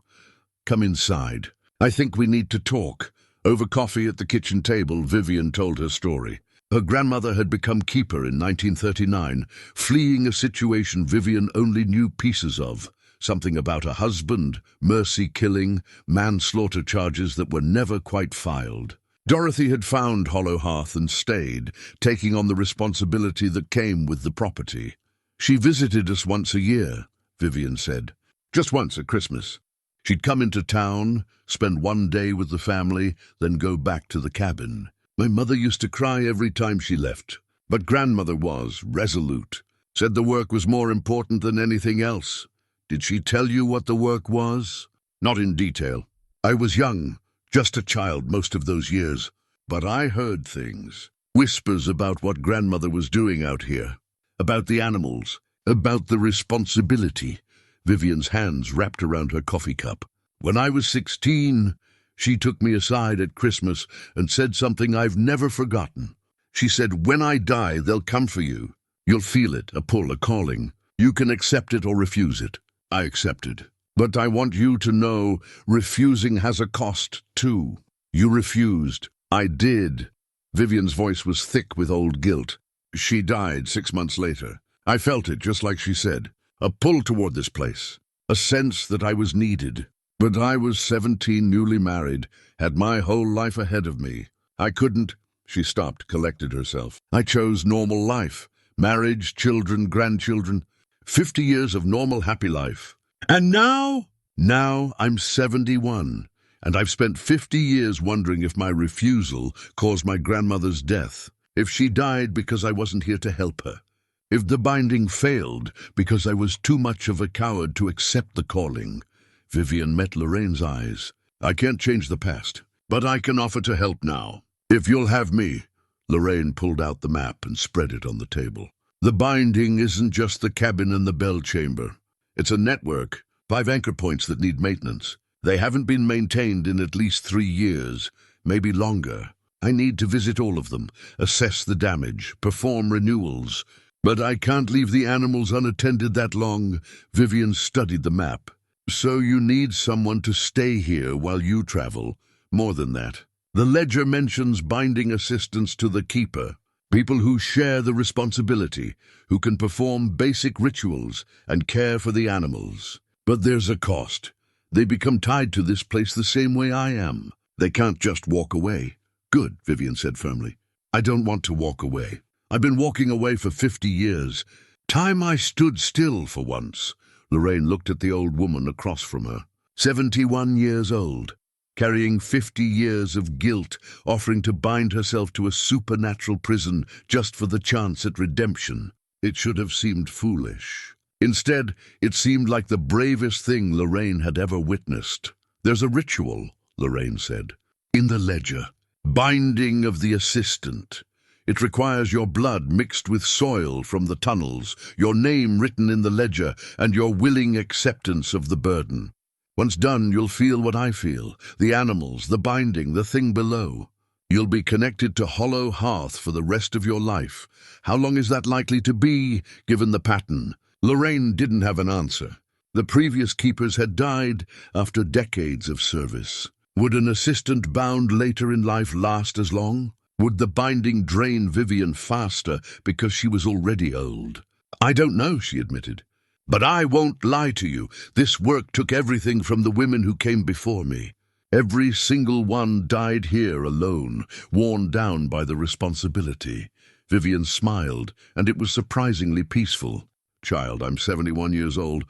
"Come inside. I think we need to talk." Over coffee at the kitchen table, Vivian told her story. Her grandmother had become keeper in 1939, fleeing a situation Vivian only knew pieces of. Something about a husband, mercy killing, manslaughter charges that were never quite filed. Dorothy had found Hollow Hearth and stayed, taking on the responsibility that came with the property. "She visited us once a year," Vivian said. "Just once at Christmas. She'd come into town, spend 1 day with the family, then go back to the cabin. My mother used to cry every time she left, but grandmother was resolute, said the work was more important than anything else." "Did she tell you what the work was?" "Not in detail. I was young, just a child most of those years. But I heard things. Whispers about what grandmother was doing out here. About the animals. About the responsibility." Vivian's hands wrapped around her coffee cup. "When I was 16, she took me aside at Christmas and said something I've never forgotten. She said, 'When I die, they'll come for you. You'll feel it, a pull, a calling. You can accept it or refuse it.' I accepted. But I want you to know, refusing has a cost, too." "You refused." "I did." Vivian's voice was thick with old guilt. "She died 6 months later. I felt it, just like she said. A pull toward this place. A sense that I was needed. But I was 17, newly married, had my whole life ahead of me. I couldn't—" She stopped, collected herself. "I chose normal life. Marriage, children, grandchildren. 50 years of normal, happy life. And now? Now I'm 71, and I've spent 50 years wondering if my refusal caused my grandmother's death. If she died because I wasn't here to help her. If the binding failed because I was too much of a coward to accept the calling." Vivian met Lorraine's eyes. "I can't change the past, but I can offer to help now. If you'll have me." Lorraine pulled out the map and spread it on the table. "The binding isn't just the cabin and the bell chamber. It's a network, 5 anchor points that need maintenance. They haven't been maintained in at least 3 years, maybe longer. I need to visit all of them, assess the damage, perform renewals. But I can't leave the animals unattended that long. Vivian studied the map. So you need someone to stay here while you travel. More than that. The ledger mentions binding assistants to the keeper, people who share the responsibility, who can perform basic rituals and care for the animals. But there's a cost. They become tied to this place the same way I am. They can't just walk away. Good, Vivian said firmly. I don't want to walk away. I've been walking away for 50 years. Time I stood still for once. Lorraine looked at the old woman across from her. 71 years old, carrying 50 years of guilt, offering to bind herself to a supernatural prison just for the chance at redemption. It should have seemed foolish. Instead, it seemed like the bravest thing Lorraine had ever witnessed. There's a ritual, Lorraine said, in the ledger. Binding of the assistant. It requires your blood mixed with soil from the tunnels, your name written in the ledger, and your willing acceptance of the burden. Once done, you'll feel what I feel, the animals, the binding, the thing below. You'll be connected to Hollow Hearth for the rest of your life. How long is that likely to be, given the pattern? Lorraine didn't have an answer. The previous keepers had died after decades of service. Would an assistant bound later in life last as long? Would the binding drain Vivian faster because she was already old? I don't know, she admitted. But I won't lie to you. This work took everything from the women who came before me. Every single one died here alone, worn down by the responsibility. Vivian smiled, and it was surprisingly peaceful. Child, I'm 71 years old.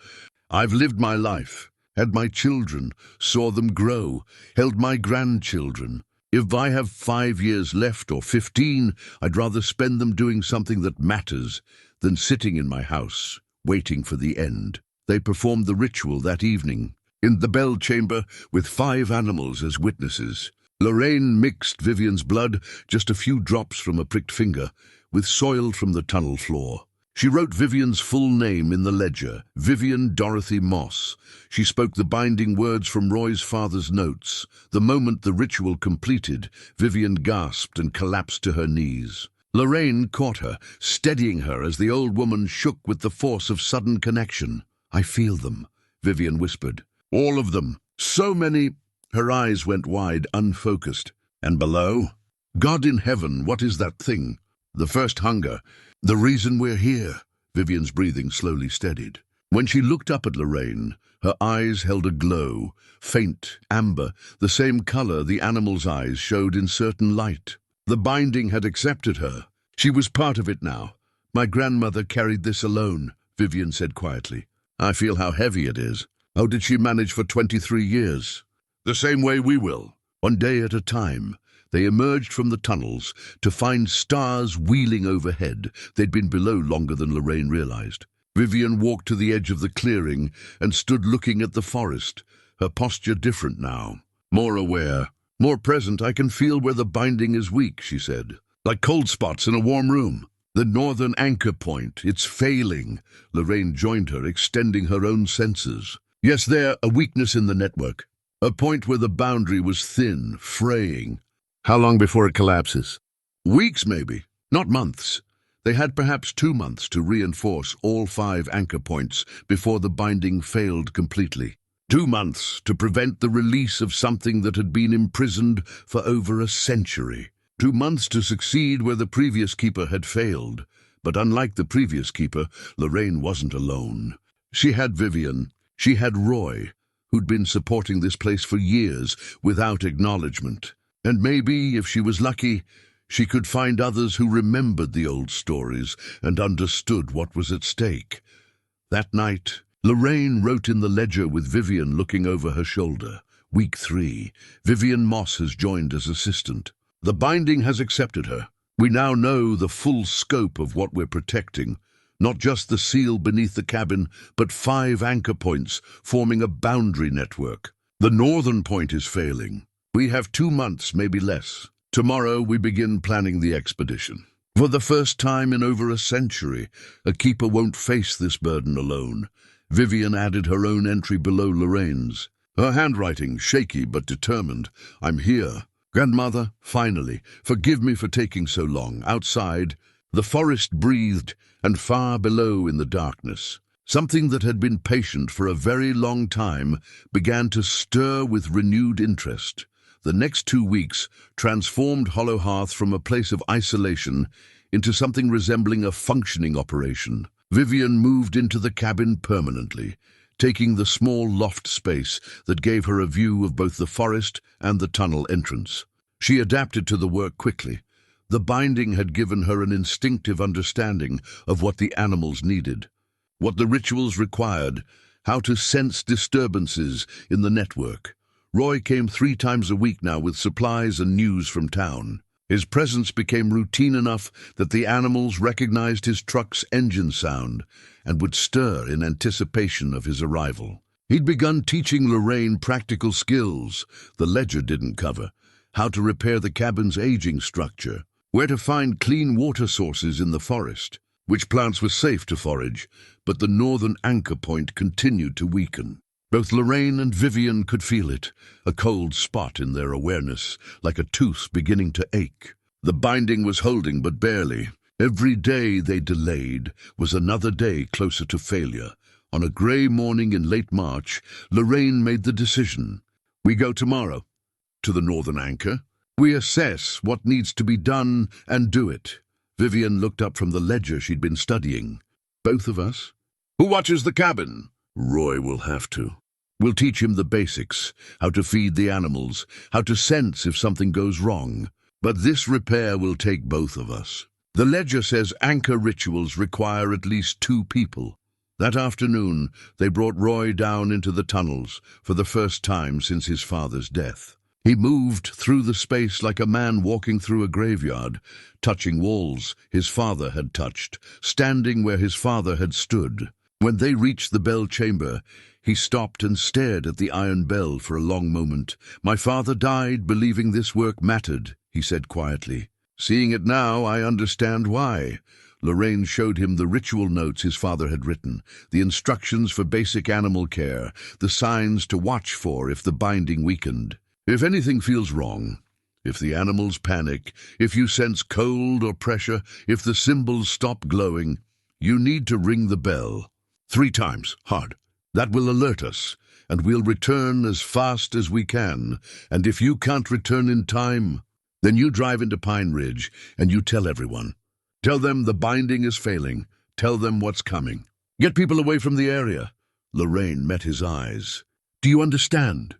I've lived my life, had my children, saw them grow, held my grandchildren. If I have 5 years left or 15, I'd rather spend them doing something that matters than sitting in my house, waiting for the end. They performed the ritual that evening, in the bell chamber, with 5 animals as witnesses. Lorraine mixed Vivian's blood, just a few drops from a pricked finger, with soil from the tunnel floor. She wrote Vivian's full name in the ledger, Vivian Dorothy Moss. She spoke the binding words from Roy's father's notes. The moment the ritual completed, Vivian gasped and collapsed to her knees. Lorraine caught her, steadying her as the old woman shook with the force of sudden connection. I feel them, Vivian whispered. All of them. So many. Her eyes went wide, unfocused. And below? God in heaven, what is that thing? The first hunger. The reason we're here. Vivian's breathing slowly steadied. When she looked up at Lorraine, her eyes held a glow, faint, amber, the same color the animal's eyes showed in certain light. The binding had accepted her. She was part of it now. My grandmother carried this alone, Vivian said quietly. I feel how heavy it is. How did she manage for 23 years? The same way we will, one day at a time. They emerged from the tunnels to find stars wheeling overhead. They'd been below longer than Lorraine realized. Vivian walked to the edge of the clearing and stood looking at the forest, her posture different now. More aware, more present. I can feel where the binding is weak, she said. Like cold spots in a warm room. The northern anchor point, it's failing. Lorraine joined her, extending her own senses. Yes, there, a weakness in the network. A point where the boundary was thin, fraying. How long before it collapses? Weeks, maybe, not months. They had perhaps 2 months to reinforce all 5 anchor points before the binding failed completely. 2 months to prevent the release of something that had been imprisoned for over a century. 2 months to succeed where the previous keeper had failed. But unlike the previous keeper, Lorraine wasn't alone. She had Vivian. She had Roy, who'd been supporting this place for years without acknowledgement. And maybe, if she was lucky, she could find others who remembered the old stories and understood what was at stake. That night, Lorraine wrote in the ledger with Vivian looking over her shoulder. Week 3. Vivian Moss has joined as assistant. The binding has accepted her. We now know the full scope of what we're protecting. Not just the seal beneath the cabin, but 5 anchor points forming a boundary network. The northern point is failing. We have 2 months, maybe less. Tomorrow we begin planning the expedition. For the first time in over a century, a keeper won't face this burden alone. Vivian added her own entry below Lorraine's. her handwriting shaky but determined. "I'm here. Grandmother, finally, forgive me for taking so long." Outside, the forest breathed, and far below in the darkness, something that had been patient for a very long time began to stir with renewed interest. The next 2 weeks transformed Hollow Hearth from a place of isolation into something resembling a functioning operation. Vivian moved into the cabin permanently, taking the small loft space that gave her a view of both the forest and the tunnel entrance. She adapted to the work quickly. The binding had given her an instinctive understanding of what the animals needed, what the rituals required, how to sense disturbances in the network. Roy came 3 times a week now with supplies and news from town. His presence became routine enough that the animals recognized his truck's engine sound and would stir in anticipation of his arrival. He'd begun teaching Lorraine practical skills the ledger didn't cover: how to repair the cabin's aging structure, where to find clean water sources in the forest, which plants were safe to forage, but the northern anchor point continued to weaken. Both Lorraine and Vivian could feel it, a cold spot in their awareness, like a tooth beginning to ache. The binding was holding, but barely. Every day they delayed was another day closer to failure. On a grey morning in late March, Lorraine made the decision. "We go tomorrow to the northern anchor. We assess what needs to be done and do it." Vivian looked up from the ledger she'd been studying. "Both of us? Who watches the cabin?" "Roy will have to. We'll teach him the basics, how to feed the animals, how to sense if something goes wrong. But this repair will take both of us. The ledger says anchor rituals require at least 2 people. That afternoon, they brought Roy down into the tunnels for the first time since his father's death. He moved through the space like a man walking through a graveyard, touching walls his father had touched, standing where his father had stood. When they reached the bell chamber, he stopped and stared at the iron bell for a long moment. "My father died believing this work mattered," he said quietly. "Seeing it now, I understand why." Lorraine showed him the ritual notes his father had written, the instructions for basic animal care, the signs to watch for if the binding weakened. "If anything feels wrong, if the animals panic, if you sense cold or pressure, if the symbols stop glowing, you need to ring the bell. 3 times, hard. That will alert us, and we'll return as fast as we can. And if you can't return in time, then you drive into Pine Ridge and you tell everyone. Tell them the binding is failing. Tell them what's coming. Get people away from the area." Lorraine met his eyes. "Do you understand?"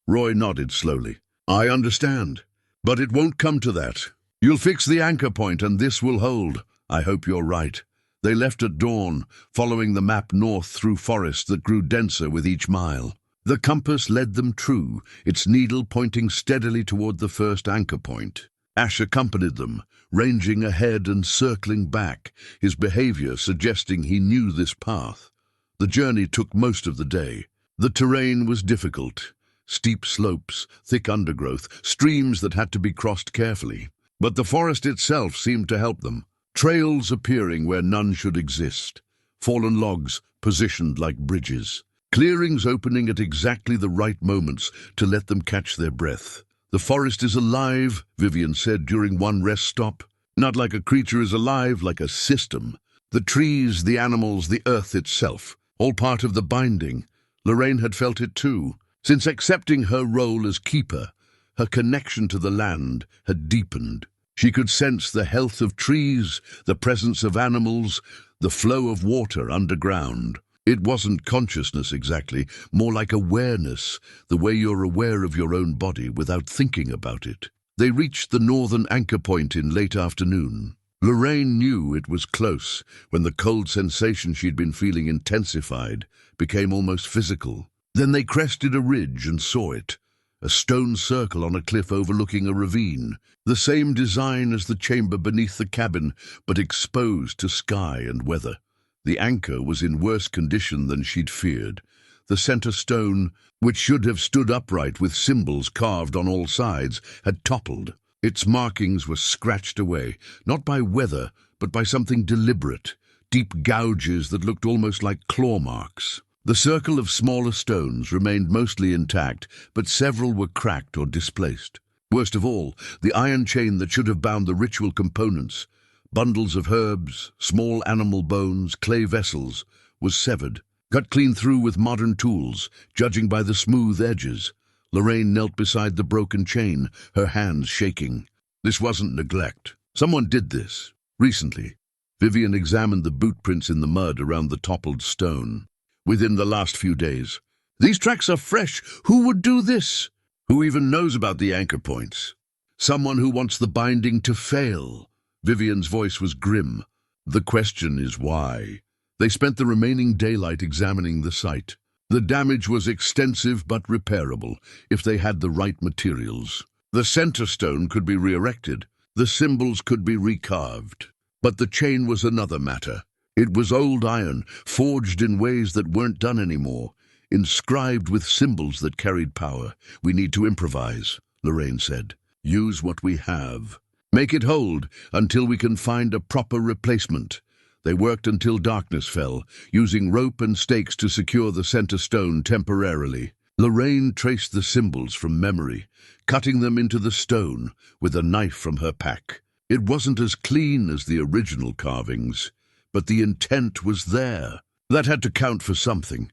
Roy nodded slowly. "I understand. But it won't come to that. You'll fix the anchor point and this will hold. I hope you're right." They left at dawn, following the map north through forest that grew denser with each mile. The compass led them true, its needle pointing steadily toward the first anchor point. Ash accompanied them, ranging ahead and circling back, his behavior suggesting he knew this path. The journey took most of the day. The terrain was difficult. Steep slopes, thick undergrowth, streams that had to be crossed carefully. But the forest itself seemed to help them. Trails appearing where none should exist, fallen logs positioned like bridges, clearings opening at exactly the right moments to let them catch their breath. "The forest is alive," Vivian said during one rest stop. "Not like a creature is alive, like a system. The trees, the animals, the earth itself, all part of the binding." Lorraine had felt it too. Since accepting her role as keeper, her connection to the land had deepened. She could sense the health of trees, the presence of animals, the flow of water underground. It wasn't consciousness exactly, more like awareness, the way you're aware of your own body without thinking about it. They reached the northern anchor point in late afternoon. Lorraine knew it was close when the cold sensation she'd been feeling intensified, became almost physical. Then they crested a ridge and saw it. A stone circle on a cliff overlooking a ravine, the same design as the chamber beneath the cabin, but exposed to sky and weather. The anchor was in worse condition than she'd feared. The center stone, which should have stood upright with symbols carved on all sides, had toppled. Its markings were scratched away, not by weather, but by something deliberate, deep gouges that looked almost like claw marks. The circle of smaller stones remained mostly intact, but several were cracked or displaced. Worst of all, the iron chain that should have bound the ritual components, bundles of herbs, small animal bones, clay vessels, was severed, cut clean through with modern tools, judging by the smooth edges. Lorraine knelt beside the broken chain, her hands shaking. This wasn't neglect. Someone did this. Recently. Vivian examined the boot prints in the mud around the toppled stone. Within the last few days. These tracks are fresh. Who would do this? Who even knows about the anchor points? Someone who wants the binding to fail. Vivian's voice was grim. The question is why. They spent the remaining daylight examining the site. The damage was extensive but repairable, if they had the right materials. The center stone could be re-erected. The symbols could be recarved. But the chain was another matter. It was old iron, forged in ways that weren't done anymore, inscribed with symbols that carried power. We need to improvise, Lorraine said. Use what we have. Make it hold until we can find a proper replacement. They worked until darkness fell, using rope and stakes to secure the center stone temporarily. Lorraine traced the symbols from memory, cutting them into the stone with a knife from her pack. It wasn't as clean as the original carvings, but the intent was there. That had to count for something.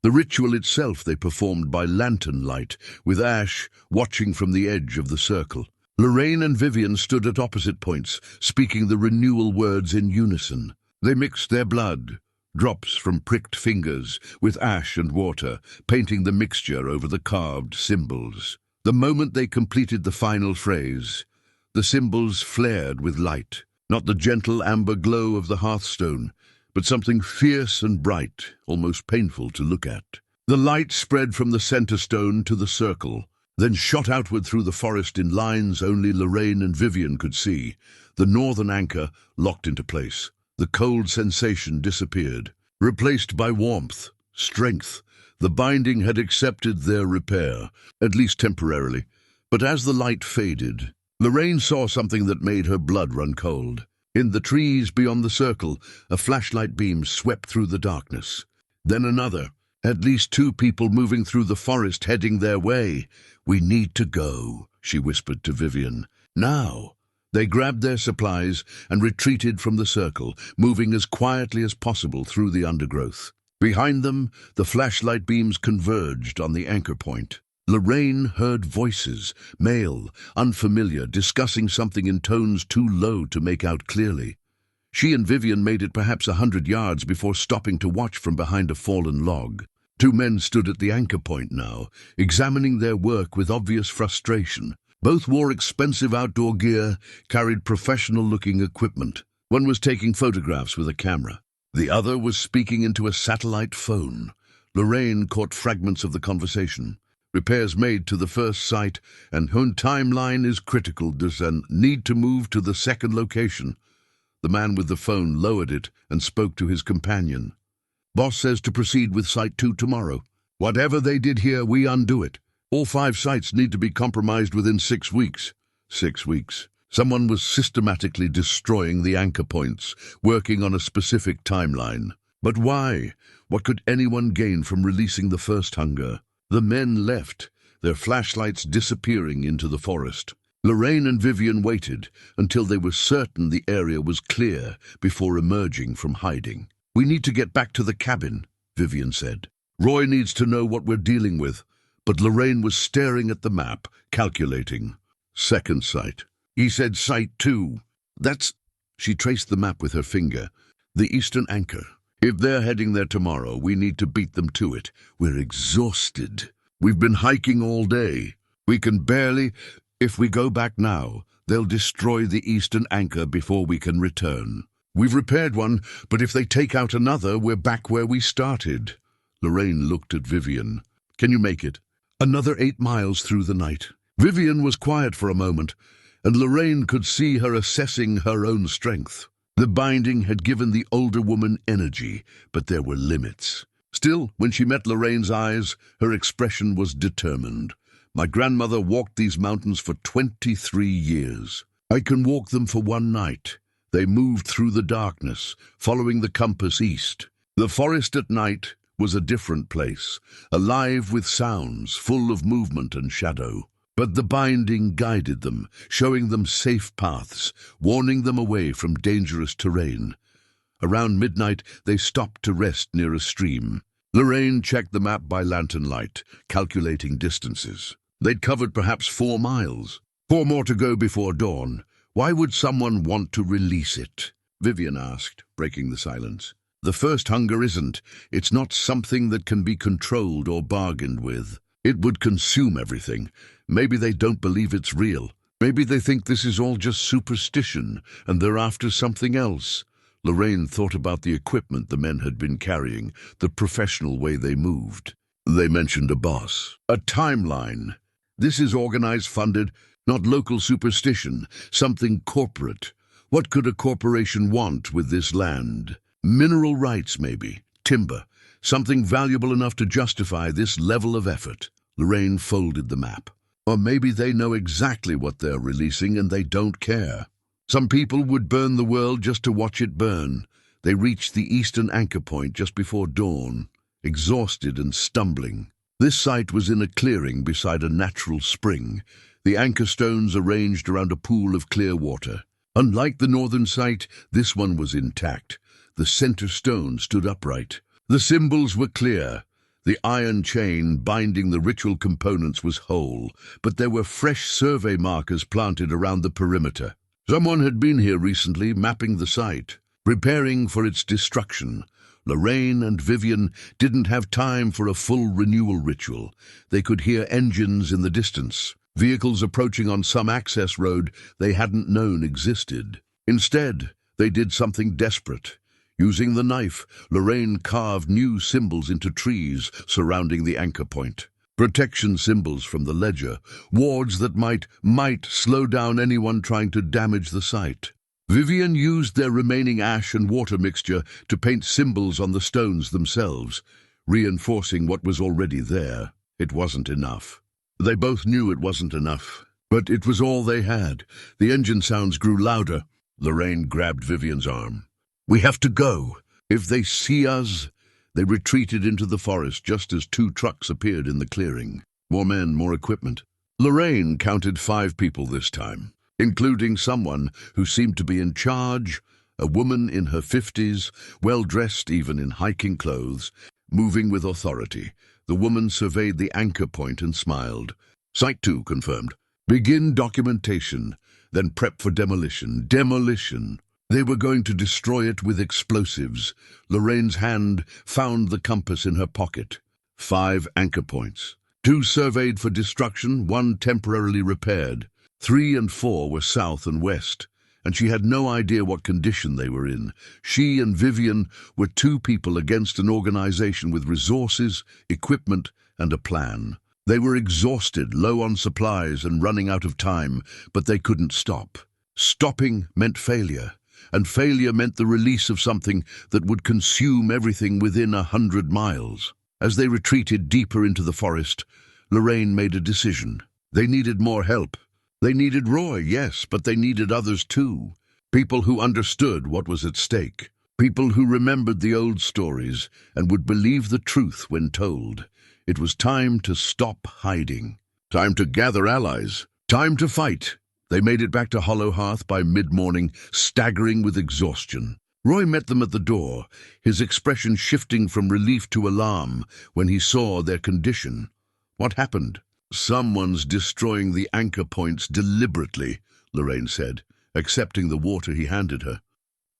The ritual itself they performed by lantern light, with Ash watching from the edge of the circle. Lorraine and Vivian stood at opposite points, speaking the renewal words in unison. They mixed their blood, drops from pricked fingers, with ash and water, painting the mixture over the carved symbols. The moment they completed the final phrase, the symbols flared with light, not the gentle amber glow of the hearthstone, but something fierce and bright, almost painful to look at. The light spread from the center stone to the circle, then shot outward through the forest in lines only Lorraine and Vivian could see. The northern anchor locked into place. The cold sensation disappeared, replaced by warmth, strength. The binding had accepted their repair, at least temporarily. But as the light faded, Lorraine saw something that made her blood run cold. In the trees beyond the circle, a flashlight beam swept through the darkness. Then another, at least two people moving through the forest heading their way. We need to go, she whispered to Vivian. Now. They grabbed their supplies and retreated from the circle, moving as quietly as possible through the undergrowth. Behind them, the flashlight beams converged on the anchor point. Lorraine heard voices, male, unfamiliar, discussing something in tones too low to make out clearly. She and Vivian made it perhaps 100 yards before stopping to watch from behind a fallen log. Two men stood at the anchor point now, examining their work with obvious frustration. Both wore expensive outdoor gear, carried professional-looking equipment. One was taking photographs with a camera. The other was speaking into a satellite phone. Lorraine caught fragments of the conversation. Repairs made to the first site, and her timeline is critical. There's a need to move to the second location. The man with the phone lowered it and spoke to his companion. Boss says to proceed with Site 2 tomorrow. Whatever they did here, we undo it. All 5 sites need to be compromised within 6 weeks. 6 weeks. Someone was systematically destroying the anchor points, working on a specific timeline. But why? What could anyone gain from releasing the first hunger? The men left, their flashlights disappearing into the forest. Lorraine and Vivian waited until they were certain the area was clear before emerging from hiding. We need to get back to the cabin, Vivian said. Roy needs to know what we're dealing with. But Lorraine was staring at the map, calculating. Second site. He said Site 2. That's... She traced the map with her finger. The eastern anchor. If they're heading there tomorrow, we need to beat them to it. We're exhausted. We've been hiking all day. We can barely... If we go back now, they'll destroy the eastern anchor before we can return. We've repaired one, but if they take out another, we're back where we started. Lorraine looked at Vivian. Can you make it? Another 8 miles through the night. Vivian was quiet for a moment, and Lorraine could see her assessing her own strength. The binding had given the older woman energy, but there were limits. Still, when she met Lorraine's eyes, her expression was determined. My grandmother walked these mountains for 23 years. I can walk them for one night. They moved through the darkness, following the compass east. The forest at night was a different place, alive with sounds, full of movement and shadow. But the binding guided them, showing them safe paths, warning them away from dangerous terrain. Around midnight, they stopped to rest near a stream. Lorraine checked the map by lantern light, calculating distances. They'd covered perhaps 4 miles. 4 more to go before dawn. Why would someone want to release it? Vivian asked, breaking the silence. The first hunger isn't. It's not something that can be controlled or bargained with. It would consume everything. Maybe they don't believe it's real. Maybe they think this is all just superstition, and they're after something else. Lorraine thought about the equipment the men had been carrying, the professional way they moved. They mentioned a boss, a timeline. This is organized, funded, not local superstition, something corporate. What could a corporation want with this land? Mineral rights, maybe. Timber. Something valuable enough to justify this level of effort. Lorraine folded the map. Or maybe they know exactly what they're releasing and they don't care. Some people would burn the world just to watch it burn. They reached the eastern anchor point just before dawn, exhausted and stumbling. This site was in a clearing beside a natural spring, the anchor stones arranged around a pool of clear water. Unlike the northern site, this one was intact. The center stone stood upright. The symbols were clear. The iron chain binding the ritual components was whole, but there were fresh survey markers planted around the perimeter. Someone had been here recently, mapping the site, preparing for its destruction. Lorraine and Vivian didn't have time for a full renewal ritual. They could hear engines in the distance, vehicles approaching on some access road they hadn't known existed. Instead, they did something desperate. Using the knife, Lorraine carved new symbols into trees surrounding the anchor point. Protection symbols from the ledger, wards that might slow down anyone trying to damage the site. Vivian used their remaining ash and water mixture to paint symbols on the stones themselves, reinforcing what was already there. It wasn't enough. They both knew it wasn't enough, but it was all they had. The engine sounds grew louder. Lorraine grabbed Vivian's arm. "We have to go. If they see us..." They retreated into the forest just as 2 trucks appeared in the clearing. More men, more equipment. Lorraine counted 5 people this time, including someone who seemed to be in charge, a woman in her 50s, well-dressed even in hiking clothes, moving with authority. The woman surveyed the anchor point and smiled. Site 2 confirmed. Begin documentation, then prep for demolition. Demolition. They were going to destroy it with explosives. Lorraine's hand found the compass in her pocket. 5 anchor points. 2 surveyed for destruction, 1 temporarily repaired. 3 and 4 were south and west, and she had no idea what condition they were in. She and Vivian were 2 people against an organization with resources, equipment, and a plan. They were exhausted, low on supplies, and running out of time, but they couldn't stop. Stopping meant failure. And failure meant the release of something that would consume everything within 100 miles. As they retreated deeper into the forest, Lorraine made a decision. They needed more help. They needed Roy, yes, but they needed others too. People who understood what was at stake. People who remembered the old stories and would believe the truth when told. It was time to stop hiding. Time to gather allies. Time to fight. They made it back to Hollow Hearth by mid-morning, staggering with exhaustion. Roy met them at the door, his expression shifting from relief to alarm when he saw their condition. What happened? "Someone's destroying the anchor points deliberately," Lorraine said, accepting the water he handed her.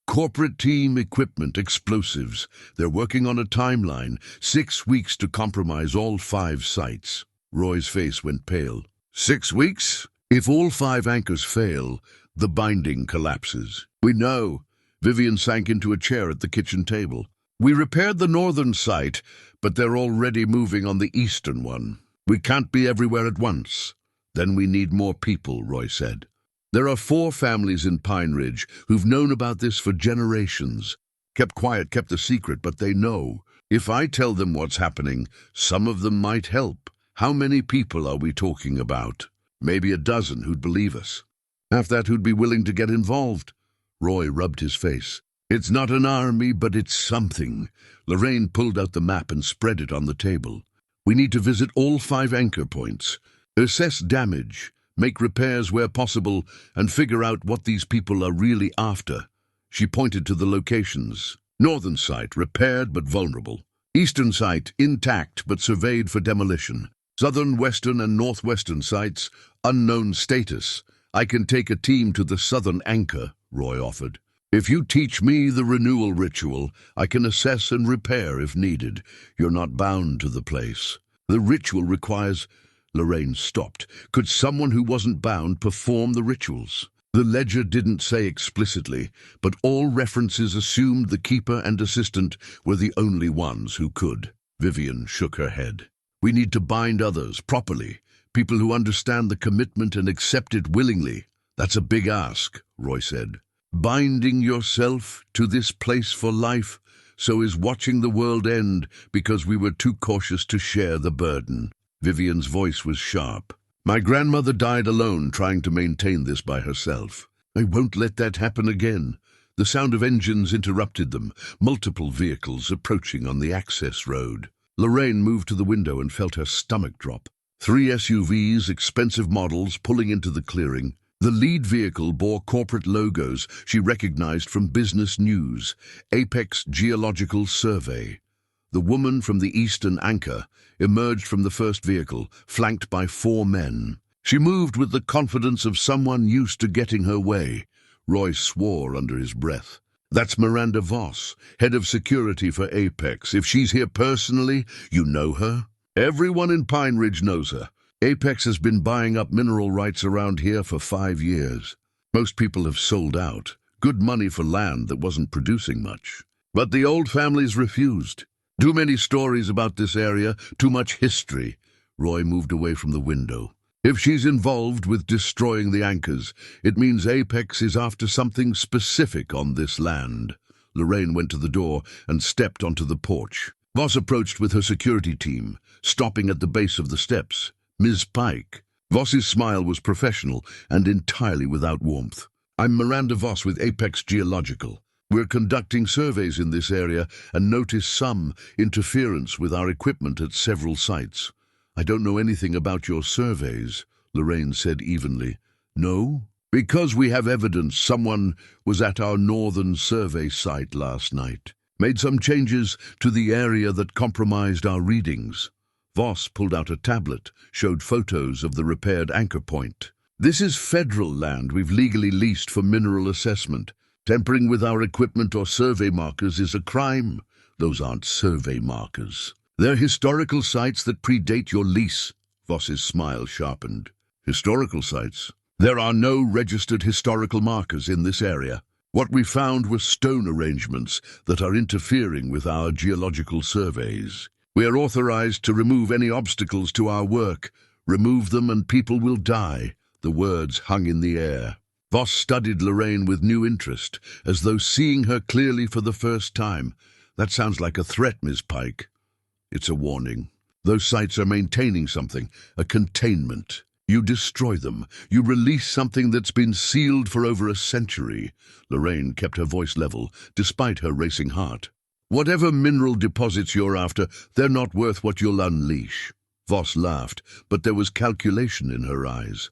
"Corporate team, equipment, explosives. They're working on a timeline, 6 weeks to compromise all 5 sites." Roy's face went pale. 6 weeks? If all 5 anchors fail, the binding collapses. "We know." Vivian sank into a chair at the kitchen table. "We repaired the northern site, but they're already moving on the eastern one. We can't be everywhere at once." "Then we need more people," Roy said. "There are 4 families in Pine Ridge who've known about this for generations. Kept quiet, kept the secret, but they know. If I tell them what's happening, some of them might help. How many people are we talking about? Maybe a dozen who'd believe us. Half that who'd be willing to get involved." Roy rubbed his face. It's not an army, but it's something. Lorraine pulled out the map and spread it on the table. We need to visit all 5 anchor points, assess damage, make repairs where possible, and figure out what these people are really after. She pointed to the locations. Northern site, repaired but vulnerable. Eastern site, intact but surveyed for demolition. Southern, western, and northwestern sites, unknown status. I can take a team to the southern anchor, Roy offered. If you teach me the renewal ritual, I can assess and repair if needed. You're not bound to the place. The ritual requires... Lorraine stopped. Could someone who wasn't bound perform the rituals? The ledger didn't say explicitly, but all references assumed the keeper and assistant were the only ones who could. Vivian shook her head. We need to bind others properly, people who understand the commitment and accept it willingly. That's a big ask, Roy said. Binding yourself to this place for life, so is watching the world end because we were too cautious to share the burden. Vivian's voice was sharp. My grandmother died alone trying to maintain this by herself. I won't let that happen again. The sound of engines interrupted them, multiple vehicles approaching on the access road. Lorraine moved to the window and felt her stomach drop. 3 SUVs, expensive models, pulling into the clearing. The lead vehicle bore corporate logos she recognized from business news, Apex Geological Survey. The woman from the eastern anchor emerged from the first vehicle, flanked by 4 men. She moved with the confidence of someone used to getting her way. Roy swore under his breath. That's Miranda Voss, head of security for Apex. If she's here personally, you know her? Everyone in Pine Ridge knows her. Apex has been buying up mineral rights around here for 5 years. Most people have sold out. Good money for land that wasn't producing much. But the old families refused. Too many stories about this area, too much history. Roy moved away from the window. If she's involved with destroying the anchors, it means Apex is after something specific on this land. Lorraine went to the door and stepped onto the porch. Voss approached with her security team, stopping at the base of the steps. Ms. Pike. Voss's smile was professional and entirely without warmth. I'm Miranda Voss with Apex Geological. We're conducting surveys in this area and notice some interference with our equipment at several sites. I don't know anything about your surveys, Lorraine said evenly. No? Because we have evidence someone was at our northern survey site last night. Made some changes to the area that compromised our readings. Voss pulled out a tablet, showed photos of the repaired anchor point. This is federal land we've legally leased for mineral assessment. Tampering with our equipment or survey markers is a crime. Those aren't survey markers. They're historical sites that predate your lease. Voss's smile sharpened. Historical sites? There are no registered historical markers in this area. What we found were stone arrangements that are interfering with our geological surveys. We are authorized to remove any obstacles to our work. Remove them and people will die. The words hung in the air. Voss studied Lorraine with new interest, as though seeing her clearly for the first time. That sounds like a threat, Ms. Pike. It's a warning. Those sites are maintaining something, a containment. You destroy them. You release something that's been sealed for over a century. Lorraine kept her voice level, despite her racing heart. Whatever mineral deposits you're after, they're not worth what you'll unleash. Voss laughed, but there was calculation in her eyes.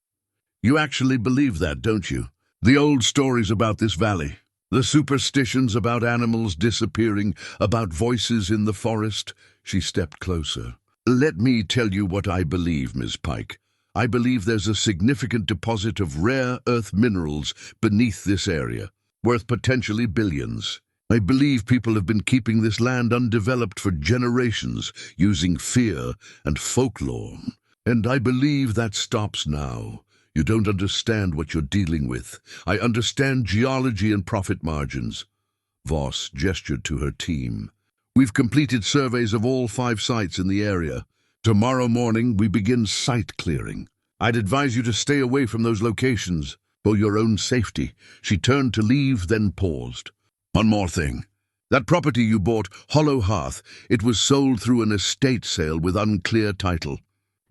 You actually believe that, don't you? The old stories about this valley. The superstitions about animals disappearing, about voices in the forest. She stepped closer. Let me tell you what I believe, Ms. Pike. I believe there's a significant deposit of rare earth minerals beneath this area, worth potentially billions. I believe people have been keeping this land undeveloped for generations, using fear and folklore. And I believe that stops now. You don't understand what you're dealing with. I understand geology and profit margins. Voss gestured to her team. We've completed surveys of all 5 sites in the area. Tomorrow morning, we begin site clearing. I'd advise you to stay away from those locations, for your own safety. She turned to leave, then paused. One more thing. That property you bought, Hollow Hearth, it was sold through an estate sale with unclear title.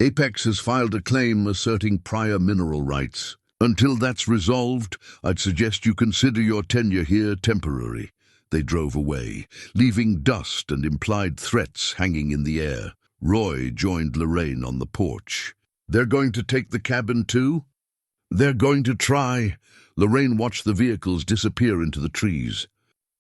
Apex has filed a claim asserting prior mineral rights. Until that's resolved, I'd suggest you consider your tenure here temporary. They drove away, leaving dust and implied threats hanging in the air. Roy joined Lorraine on the porch. "They're going to take the cabin too?" "They're going to try." Lorraine watched the vehicles disappear into the trees.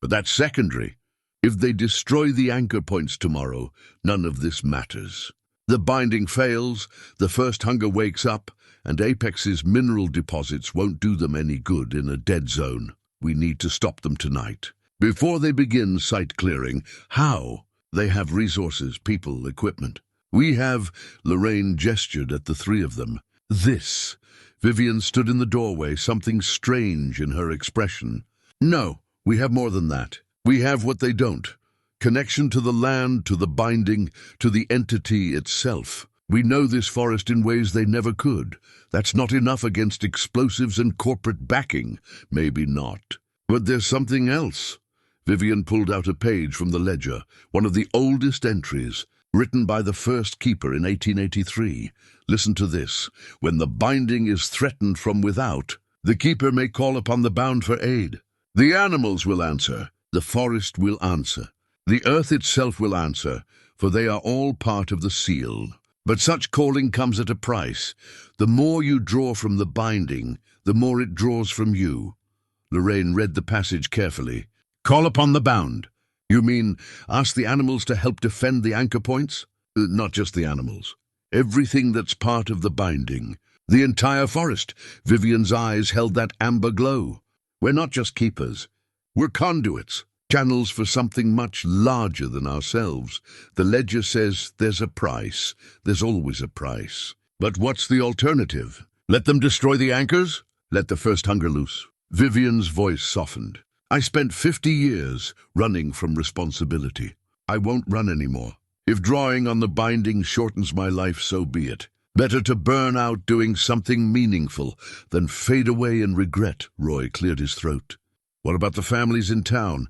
"But that's secondary. If they destroy the anchor points tomorrow, none of this matters. The binding fails, the first hunger wakes up, and Apex's mineral deposits won't do them any good in a dead zone. We need to stop them tonight. Before they begin site clearing." "How?" "They have resources, people, equipment. We have—" Lorraine gestured at the three of them. "This." Vivian stood in the doorway, something strange in her expression. "No, we have more than that. We have what they don't. Connection to the land, to the binding, to the entity itself. We know this forest in ways they never could. That's not enough against explosives and corporate backing. Maybe not. But there's something else." Vivian pulled out a page from the ledger, one of the oldest entries, written by the first keeper in 1883. Listen to this. "When the binding is threatened from without, the keeper may call upon the bound for aid. The animals will answer. The forest will answer. The earth itself will answer, for they are all part of the seal. But such calling comes at a price. The more you draw from the binding, the more it draws from you." Lorraine read the passage carefully. "Call upon the bound. You mean ask the animals to help defend the anchor points?" "Not just the animals. Everything that's part of the binding. The entire forest." Vivian's eyes held that amber glow. "We're not just keepers. We're conduits. Channels for something much larger than ourselves. The ledger says there's a price. There's always a price. But what's the alternative? Let them destroy the anchors? Let the first hunger loose." Vivian's voice softened. "I spent 50 years running from responsibility. I won't run anymore. If drawing on the binding shortens my life, so be it. Better to burn out doing something meaningful than fade away in regret." Roy cleared his throat. "What about the families in town?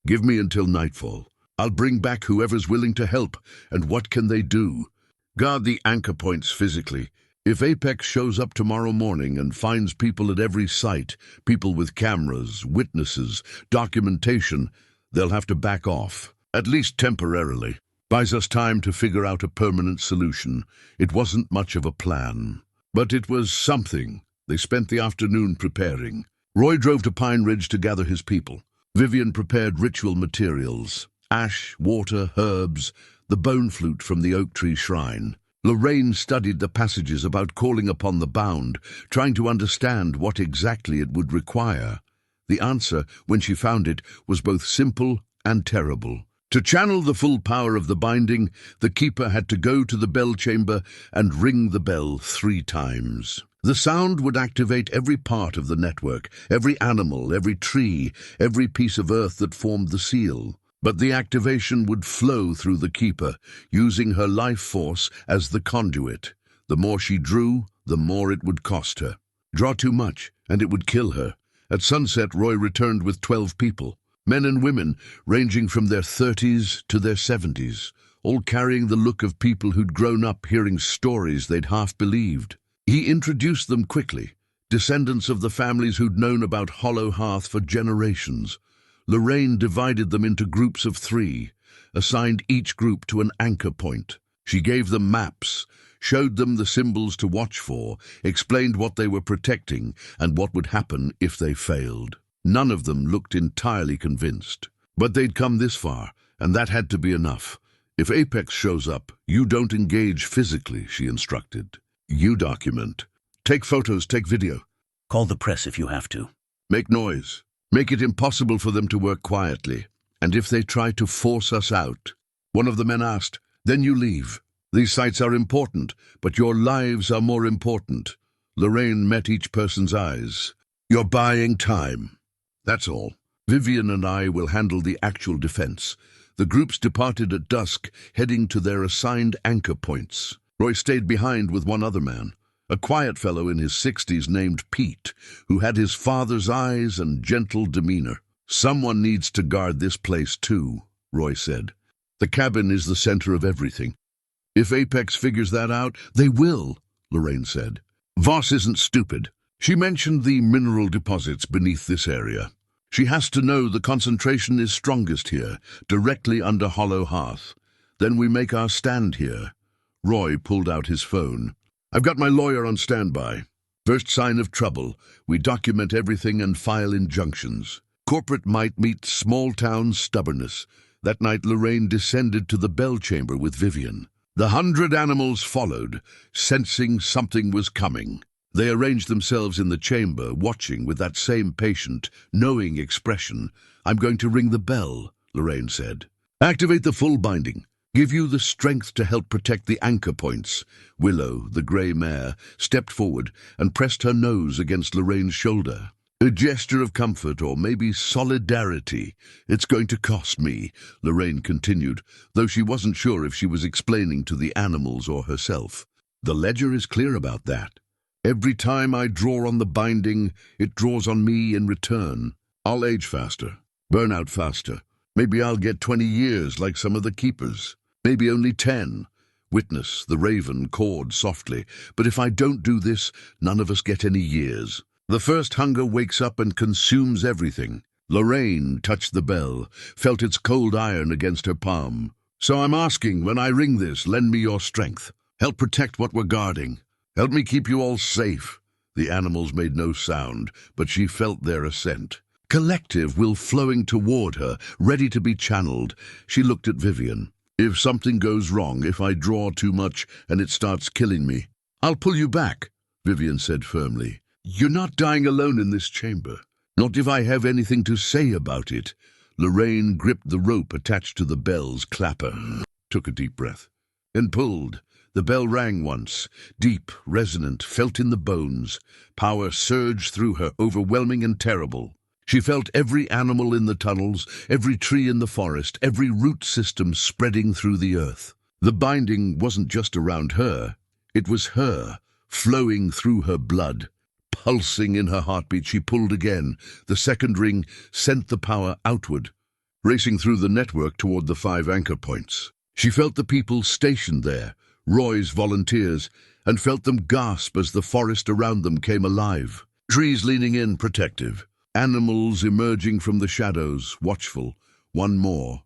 Give me until nightfall. I'll bring back whoever's willing to help. And what can they do?" "Guard the anchor points physically. If Apex shows up tomorrow morning and finds people at every site, people with cameras, witnesses, documentation, they'll have to back off, at least temporarily. Buys us time to figure out a permanent solution." It wasn't much of a plan, but it was something. They spent the afternoon preparing. Roy drove to Pine Ridge to gather his people. Vivian prepared ritual materials: ash, water, herbs, the bone flute from the oak tree shrine. Lorraine studied the passages about calling upon the bound, trying to understand what exactly it would require. The answer, when she found it, was both simple and terrible. To channel the full power of the binding, the keeper had to go to the bell chamber and ring the bell 3 times. The sound would activate every part of the network, every animal, every tree, every piece of earth that formed the seal. But the activation would flow through the keeper, using her life force as the conduit. The more she drew, the more it would cost her. Draw too much, and it would kill her. At sunset, Roy returned with 12 people, men and women ranging from their 30s to their 70s, all carrying the look of people who'd grown up hearing stories they'd half believed. He introduced them quickly, descendants of the families who'd known about Hollow Hearth for generations. Lorraine divided them into groups of 3, assigned each group to an anchor point. She gave them maps, showed them the symbols to watch for, explained what they were protecting and what would happen if they failed. None of them looked entirely convinced. But they'd come this far, and that had to be enough. "If Apex shows up, you don't engage physically," she instructed. "You document. Take photos, take video. Call the press if you have to. Make noise. Make it impossible for them to work quietly. And if they try to force us out," one of the men asked, "then you leave. These sites are important, but your lives are more important." Lorraine met each person's eyes. "You're buying time. That's all. Vivian and I will handle the actual defense." The groups departed at dusk, heading to their assigned anchor points. Roy stayed behind with one other man, a quiet fellow in his 60s named Pete, who had his father's eyes and gentle demeanor. "Someone needs to guard this place too," Roy said. "The cabin is the center of everything. If Apex figures that out, they will," Lorraine said. "Voss isn't stupid. She mentioned the mineral deposits beneath this area. She has to know the concentration is strongest here, directly under Hollow Hearth. Then we make our stand here. Roy pulled out his phone. I've got my lawyer on standby. First sign of trouble, we document everything and file injunctions. Corporate might meet small-town stubbornness. That night Lorraine descended to the bell chamber with Vivian. The 100 animals followed, sensing something was coming. They arranged themselves in the chamber, watching with that same patient, knowing expression. I'm going to ring the bell, Lorraine said. Activate the full binding. Give you the strength to help protect the anchor points. Willow, the grey mare, stepped forward and pressed her nose against Lorraine's shoulder. A gesture of comfort, or maybe solidarity. It's going to cost me, Lorraine continued, though she wasn't sure if she was explaining to the animals or herself. The ledger is clear about that. Every time I draw on the binding, it draws on me in return. I'll age faster, burn out faster. Maybe I'll get 20 years like some of the keepers. Maybe only 10. Witness, the raven cawed softly. But if I don't do this, none of us get any years. The first hunger wakes up and consumes everything. Lorraine touched the bell, felt its cold iron against her palm. So I'm asking, when I ring this, lend me your strength. Help protect what we're guarding. Help me keep you all safe. The animals made no sound, but she felt their assent. Collective will flowing toward her, ready to be channeled. She looked at Vivian. If something goes wrong, if I draw too much and it starts killing me, I'll pull you back, Vivian said firmly. You're not dying alone in this chamber. Not if I have anything to say about it. Lorraine gripped the rope attached to the bell's clapper, took a deep breath, and pulled. The bell rang once, deep, resonant, felt in the bones. Power surged through her, overwhelming and terrible. She felt every animal in the tunnels, every tree in the forest, every root system spreading through the earth. The binding wasn't just around her. It was her, flowing through her blood. Pulsing in her heartbeat, she pulled again. The second ring sent the power outward, racing through the network toward the 5 anchor points. She felt the people stationed there, Roy's volunteers, and felt them gasp as the forest around them came alive. Trees leaning in, protective. Animals emerging from the shadows, watchful. One more.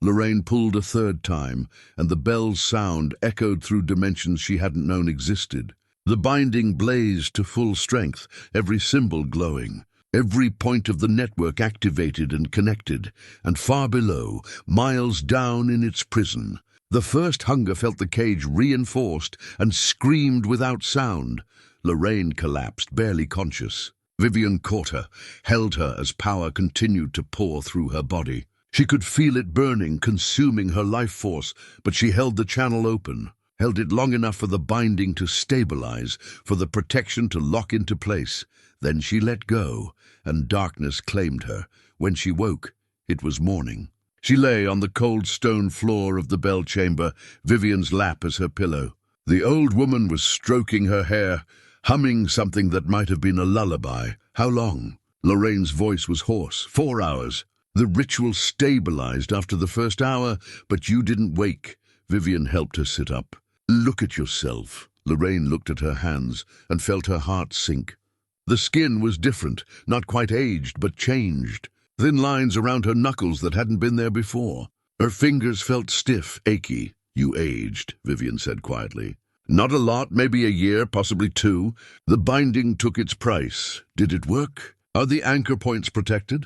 Lorraine pulled a third time, and the bell's sound echoed through dimensions she hadn't known existed. The binding blazed to full strength, every symbol glowing. Every point of the network activated and connected, and far below, miles down in its prison, the first hunger felt the cage reinforced and screamed without sound. Lorraine collapsed, barely conscious. Vivian caught her, held her as power continued to pour through her body. She could feel it burning, consuming her life force, but she held the channel open, held it long enough for the binding to stabilize, for the protection to lock into place. Then she let go, and darkness claimed her. When she woke, it was morning. She lay on the cold stone floor of the bell chamber, Vivian's lap as her pillow. The old woman was stroking her hair, humming something that might have been a lullaby. How long? Lorraine's voice was hoarse. 4 hours. The ritual stabilized after the first hour, but you didn't wake. Vivian helped her sit up. Look at yourself. Lorraine looked at her hands and felt her heart sink. The skin was different, not quite aged, but changed. Thin lines around her knuckles that hadn't been there before. Her fingers felt stiff, achy. You aged, Vivian said quietly. Not a lot, maybe a year, possibly 2. The binding took its price. Did it work? Are the anchor points protected?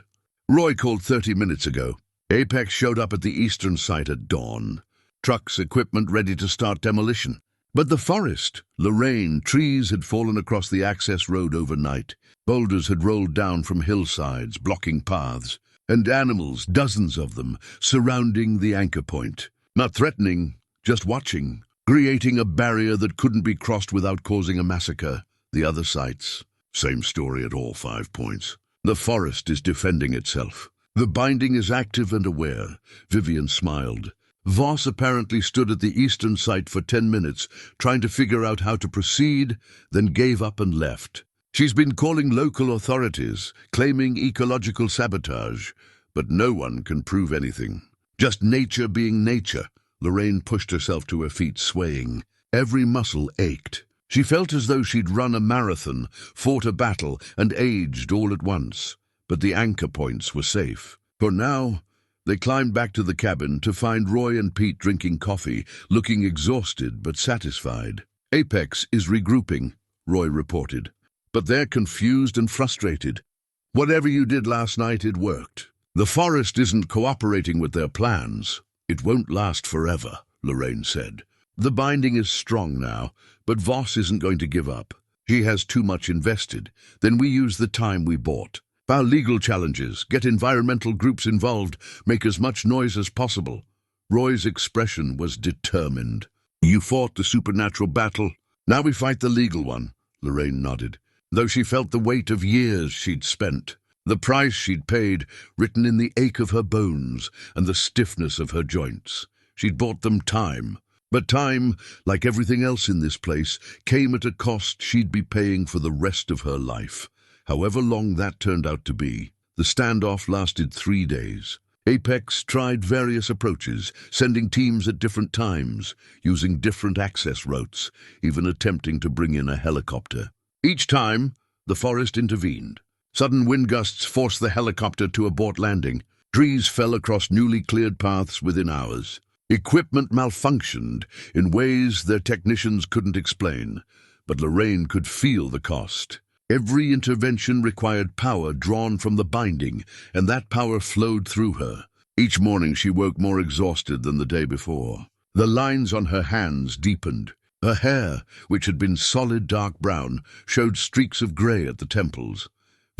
Roy called 30 minutes ago. Apex showed up at the eastern site at dawn. Trucks, equipment ready to start demolition. But the forest, Lorraine, trees had fallen across the access road overnight. Boulders had rolled down from hillsides, blocking paths. And animals, dozens of them, surrounding the anchor point. Not threatening, just watching. Creating a barrier that couldn't be crossed without causing a massacre. The other sites, same story at all 5 points. The forest is defending itself. The binding is active and aware. Vivian smiled. Voss apparently stood at the eastern site for 10 minutes, trying to figure out how to proceed, then gave up and left. She's been calling local authorities, claiming ecological sabotage, but no one can prove anything. Just nature being nature. Lorraine pushed herself to her feet, swaying. Every muscle ached. She felt as though she'd run a marathon, fought a battle, and aged all at once. but the anchor points were safe. For now, they climbed back to the cabin to find Roy and Pete drinking coffee, looking exhausted but satisfied. Apex is regrouping, Roy reported, but they're confused and frustrated. Whatever you did last night, it worked. The forest isn't cooperating with their plans. It won't last forever, Lorraine said. The binding is strong now, but Voss isn't going to give up. She has too much invested. Then we use the time we bought. File legal challenges, get environmental groups involved, make as much noise as possible. Roy's expression was determined. You fought the supernatural battle. Now we fight the legal one, Lorraine nodded, though she felt the weight of years she'd spent. The price she'd paid, written in the ache of her bones and the stiffness of her joints. She'd bought them time. But time, like everything else in this place, came at a cost she'd be paying for the rest of her life. However long that turned out to be. The standoff lasted 3 days. Apex tried various approaches, sending teams at different times, using different access routes, even attempting to bring in a helicopter. Each time, the forest intervened. Sudden wind gusts forced the helicopter to abort landing. Trees fell across newly cleared paths within hours. Equipment malfunctioned in ways their technicians couldn't explain, but Lorraine could feel the cost. Every intervention required power drawn from the binding, and that power flowed through her. Each morning she woke more exhausted than the day before. The lines on her hands deepened. Her hair, which had been solid dark brown, showed streaks of grey at the temples.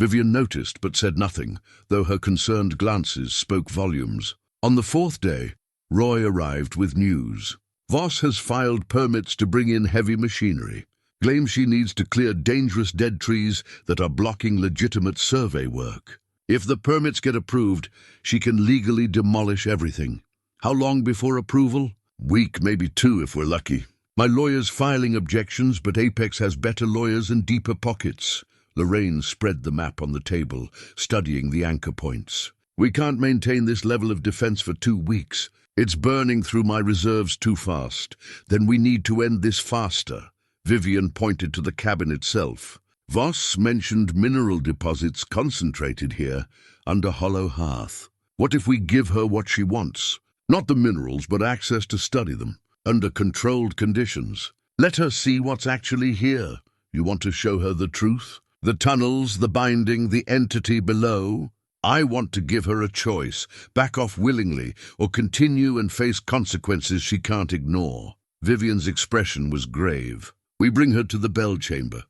Vivian noticed but said nothing, though her concerned glances spoke volumes. On the 4th day, Roy arrived with news. Voss has filed permits to bring in heavy machinery. Claims she needs to clear dangerous dead trees that are blocking legitimate survey work. If the permits get approved, she can legally demolish everything. How long before approval? Week, maybe 2 if we're lucky. My lawyer's filing objections, but Apex has better lawyers and deeper pockets. Lorraine spread the map on the table, studying the anchor points. We can't maintain this level of defense for 2 weeks. It's burning through my reserves too fast. Then we need to end this faster. Vivian pointed to the cabin itself. Voss mentioned mineral deposits concentrated here under Hollow Hearth. What if we give her what she wants? Not the minerals, but access to study them, under controlled conditions. Let her see what's actually here. You want to show her the truth? The tunnels, the binding, the entity below? I want to give her a choice, back off willingly, or continue and face consequences she can't ignore. Vivian's expression was grave. We bring her to the bell chamber.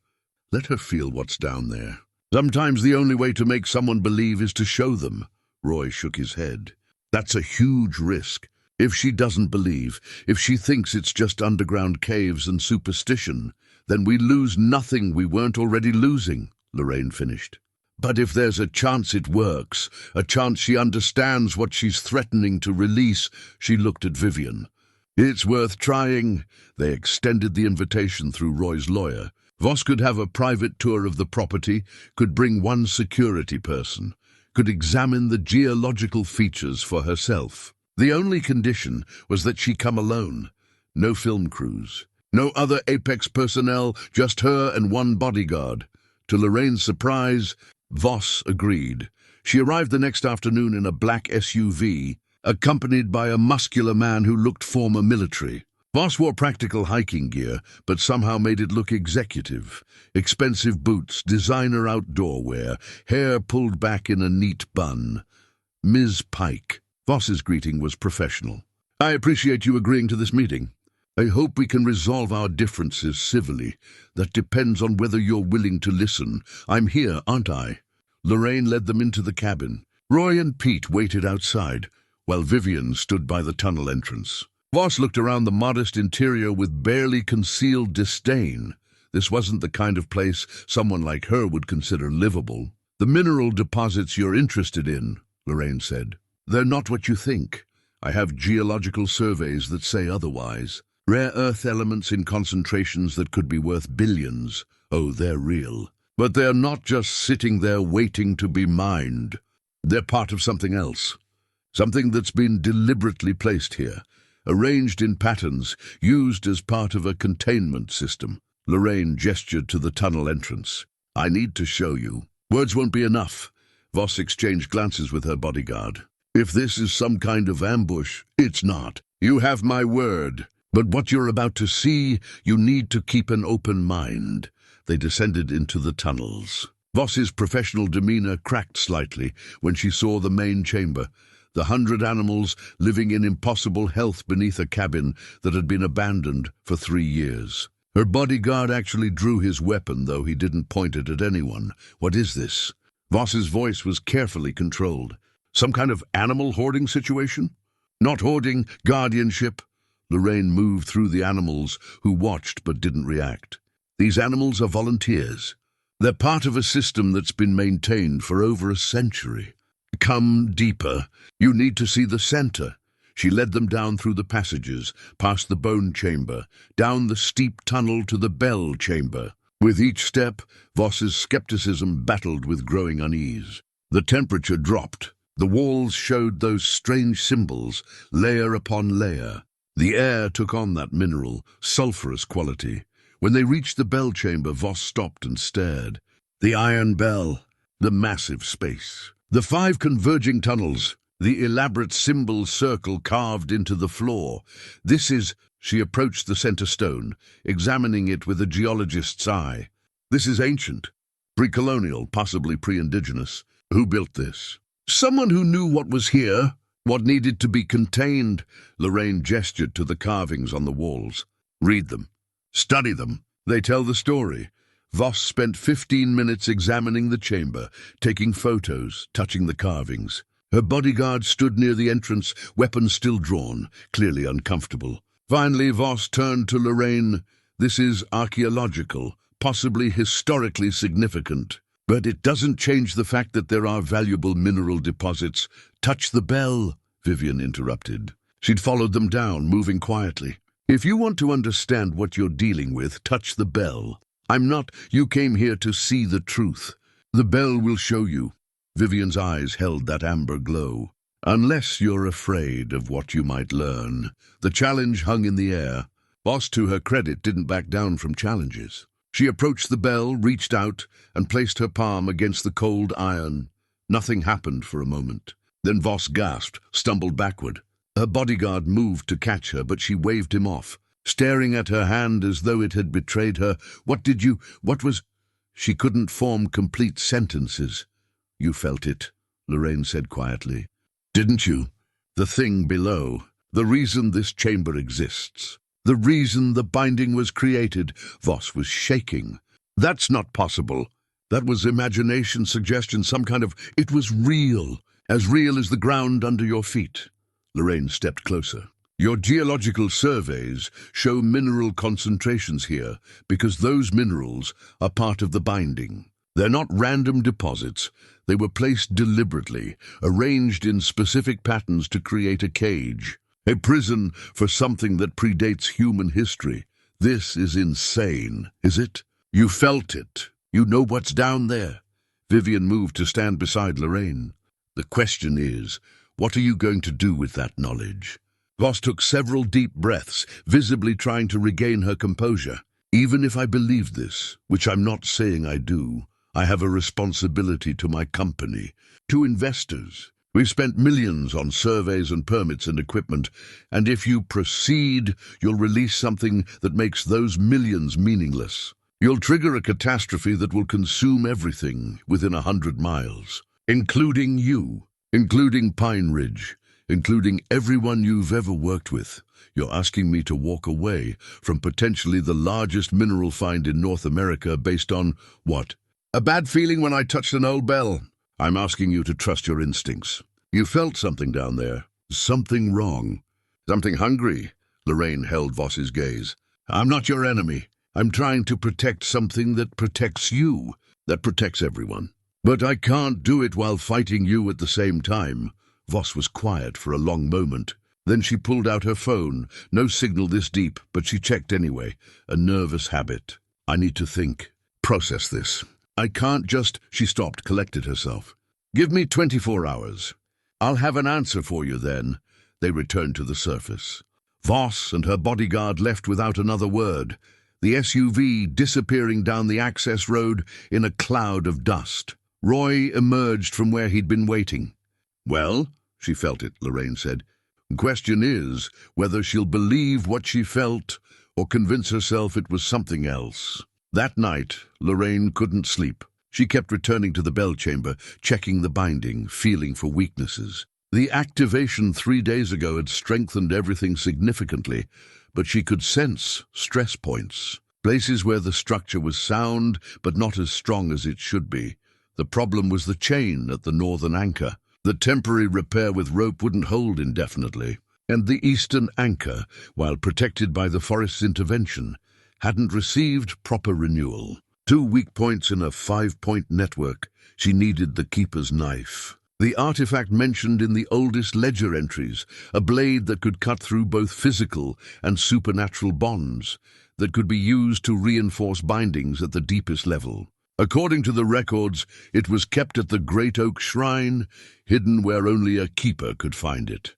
Let her feel what's down there. Sometimes the only way to make someone believe is to show them. Roy shook his head. That's a huge risk. If she doesn't believe, if she thinks it's just underground caves and superstition, then we lose nothing we weren't already losing, Lorraine finished. But if there's a chance it works, a chance she understands what she's threatening to release, she looked at Vivian. It's worth trying. They extended the invitation through Roy's lawyer. Voss could have a private tour of the property, could bring one security person, could examine the geological features for herself. The only condition was that she come alone. No film crews. No other Apex personnel, just her and one bodyguard. To Lorraine's surprise, Voss agreed. She arrived the next afternoon in a black SUV, accompanied by a muscular man who looked former military. Voss wore practical hiking gear, but somehow made it look executive. Expensive boots, designer outdoor wear, hair pulled back in a neat bun. Ms. Pike. Voss's greeting was professional. I appreciate you agreeing to this meeting. I hope we can resolve our differences civilly. That depends on whether you're willing to listen. I'm here, aren't I? Lorraine led them into the cabin. Roy and Pete waited outside, while Vivian stood by the tunnel entrance. Voss looked around the modest interior with barely concealed disdain. This wasn't the kind of place someone like her would consider livable. The mineral deposits you're interested in, Lorraine said. They're not what you think. I have geological surveys that say otherwise. Rare earth elements in concentrations that could be worth billions. Oh, they're real. But they're not just sitting there waiting to be mined. They're part of something else. Something that's been deliberately placed here, arranged in patterns, used as part of a containment system. Lorraine gestured to the tunnel entrance. I need to show you. Words won't be enough. Voss exchanged glances with her bodyguard. If this is some kind of ambush, it's not. You have my word. But what you're about to see, you need to keep an open mind. They descended into the tunnels. Voss's professional demeanor cracked slightly when she saw the main chamber, the 100 animals living in impossible health beneath a cabin that had been abandoned for 3 years. Her bodyguard actually drew his weapon, though he didn't point it at anyone. What is this? Voss's voice was carefully controlled. Some kind of animal hoarding situation? Not hoarding, guardianship. Lorraine moved through the animals, who watched but didn't react. These animals are volunteers. They're part of a system that's been maintained for over a century. Come deeper. You need to see the center. She led them down through the passages, past the bone chamber, down the steep tunnel to the bell chamber. With each step, Voss's skepticism battled with growing unease. The temperature dropped. The walls showed those strange symbols, layer upon layer. The air took on that mineral, sulphurous quality. When they reached the bell chamber, Voss stopped and stared. The iron bell, the massive space, the 5 converging tunnels, the elaborate symbol circle carved into the floor. This is... She approached the center stone, examining it with a geologist's eye. This is ancient, pre-colonial, possibly pre-indigenous. Who built this? Someone who knew what was here, what needed to be contained. Lorraine gestured to the carvings on the walls. Read them. Study them. They tell the story. Voss spent 15 minutes examining the chamber, taking photos, touching the carvings. Her bodyguard stood near the entrance, weapons still drawn, clearly uncomfortable. Finally, Voss turned to Lorraine. This is archaeological, possibly historically significant. But it doesn't change the fact that there are valuable mineral deposits. Touch the bell, Vivian interrupted. She'd followed them down, moving quietly. If you want to understand what you're dealing with, touch the bell. I'm not. You came here to see the truth. The bell will show you. Vivian's eyes held that amber glow. Unless you're afraid of what you might learn. The challenge hung in the air. Voss, to her credit, didn't back down from challenges. She approached the bell, reached out, and placed her palm against the cold iron. Nothing happened for a moment. Then Voss gasped, stumbled backward. Her bodyguard moved to catch her, but she waved him off, staring at her hand as though it had betrayed her. What was... She couldn't form complete sentences. You felt it, Lorraine said quietly. Didn't you? The thing below. The reason this chamber exists. The reason the binding was created. Voss was shaking. That's not possible. That was imagination, suggestion, some kind of... It was real. As real as the ground under your feet. Lorraine stepped closer. Your geological surveys show mineral concentrations here because those minerals are part of the binding. They're not random deposits. They were placed deliberately, arranged in specific patterns to create a cage, a prison for something that predates human history. This is insane, is it? You felt it. You know what's down there. Vivian moved to stand beside Lorraine. The question is, what are you going to do with that knowledge? Voss took several deep breaths, visibly trying to regain her composure. Even if I believe this, which I'm not saying I do, I have a responsibility to my company, to investors. We've spent millions on surveys and permits and equipment, and if you proceed, you'll release something that makes those millions meaningless. You'll trigger a catastrophe that will consume everything within 100 miles, including you, including Pine Ridge, including everyone you've ever worked with. You're asking me to walk away from potentially the largest mineral find in North America based on what? A bad feeling when I touched an old bell. I'm asking you to trust your instincts. You felt something down there. Something wrong. Something hungry. Lorraine held Voss's gaze. I'm not your enemy. I'm trying to protect something that protects you, that protects everyone. But I can't do it while fighting you at the same time. Voss was quiet for a long moment. Then she pulled out her phone. No signal this deep, but she checked anyway. A nervous habit. I need to think. Process this. I can't just... She stopped, collected herself. Give me 24 hours. I'll have an answer for you then. They returned to the surface. Voss and her bodyguard left without another word. The SUV disappearing down the access road in a cloud of dust. Roy emerged from where he'd been waiting. "Well, she felt it," Lorraine said. "Question is whether she'll believe what she felt or convince herself it was something else." That night, Lorraine couldn't sleep. She kept returning to the bell chamber, checking the binding, feeling for weaknesses. The activation 3 days ago had strengthened everything significantly, but she could sense stress points, places where the structure was sound but not as strong as it should be. The problem was the chain at the northern anchor. The temporary repair with rope wouldn't hold indefinitely, and the eastern anchor, while protected by the forest's intervention, hadn't received proper renewal. 2 weak points in a 5-point network. She needed the keeper's knife. The artifact mentioned in the oldest ledger entries, a blade that could cut through both physical and supernatural bonds, that could be used to reinforce bindings at the deepest level. According to the records, it was kept at the Great Oak Shrine, hidden where only a keeper could find it.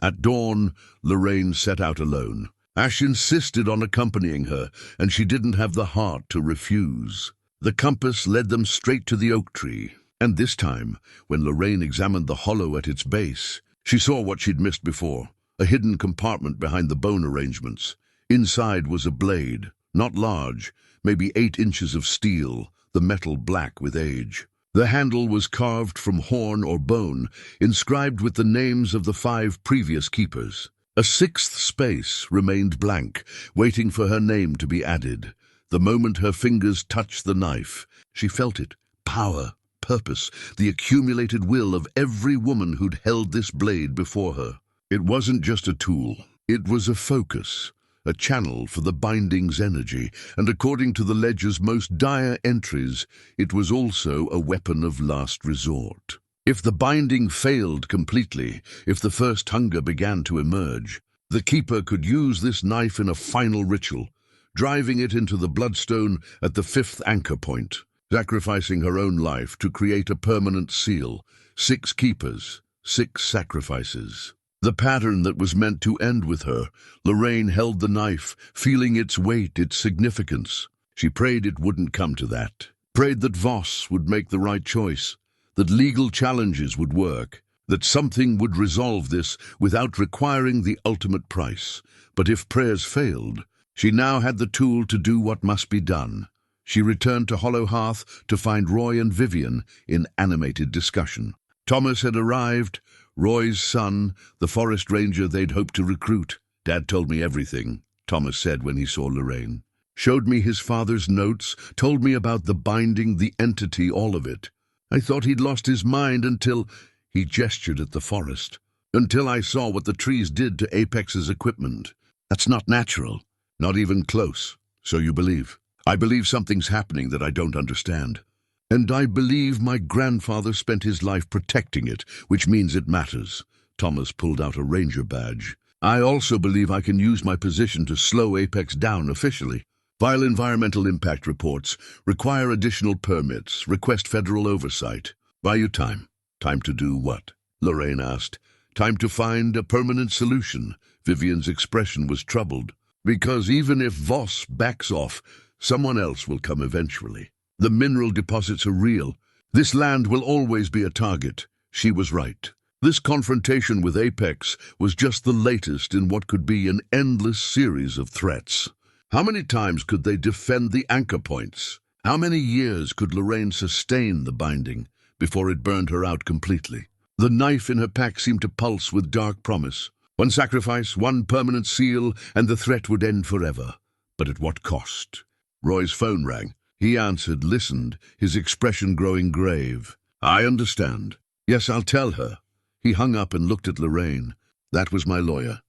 At dawn, Lorraine set out alone. Ash insisted on accompanying her, and she didn't have the heart to refuse. The compass led them straight to the oak tree, and this time, when Lorraine examined the hollow at its base, she saw what she'd missed before, a hidden compartment behind the bone arrangements. Inside was a blade, not large, maybe 8 inches of steel, the metal black with age. The handle was carved from horn or bone, inscribed with the names of the 5 previous keepers. A 6th space remained blank, waiting for her name to be added. The moment her fingers touched the knife, she felt it. Power, purpose, the accumulated will of every woman who'd held this blade before her. It wasn't just a tool. It was a focus, a channel for the binding's energy, and according to the ledger's most dire entries, it was also a weapon of last resort. If the binding failed completely, if the first hunger began to emerge, the keeper could use this knife in a final ritual, driving it into the bloodstone at the 5th anchor point, sacrificing her own life to create a permanent seal. 6 keepers, 6 sacrifices. The pattern that was meant to end with her. Lorraine held the knife, feeling its weight, its significance. She prayed it wouldn't come to that. Prayed that Voss would make the right choice, that legal challenges would work, that something would resolve this without requiring the ultimate price. But if prayers failed, she now had the tool to do what must be done. She returned to Hollow Hearth to find Roy and Vivian in animated discussion. Thomas had arrived, Roy's son, the forest ranger they'd hoped to recruit. "Dad told me everything," Thomas said when he saw Lorraine. "Showed me his father's notes, told me about the binding, the entity, all of it. I thought he'd lost his mind until—" he gestured at the forest. "Until I saw what the trees did to Apex's equipment. That's not natural, not even close. So you believe?" "I believe something's happening that I don't understand. And I believe my grandfather spent his life protecting it, which means it matters." Thomas pulled out a ranger badge. "I also believe I can use my position to slow Apex down officially. File environmental impact reports, require additional permits, request federal oversight. Buy you time." "Time to do what?" Lorraine asked. "Time to find a permanent solution." Vivian's expression was troubled. "Because even if Voss backs off, someone else will come eventually. The mineral deposits are real. This land will always be a target." She was right. This confrontation with Apex was just the latest in what could be an endless series of threats. How many times could they defend the anchor points? How many years could Lorraine sustain the binding before it burned her out completely? The knife in her pack seemed to pulse with dark promise. One sacrifice, one permanent seal, and the threat would end forever. But at what cost? Roy's phone rang. He answered, listened, his expression growing grave. "I understand. Yes, I'll tell her." He hung up and looked at Lorraine. "That was my lawyer.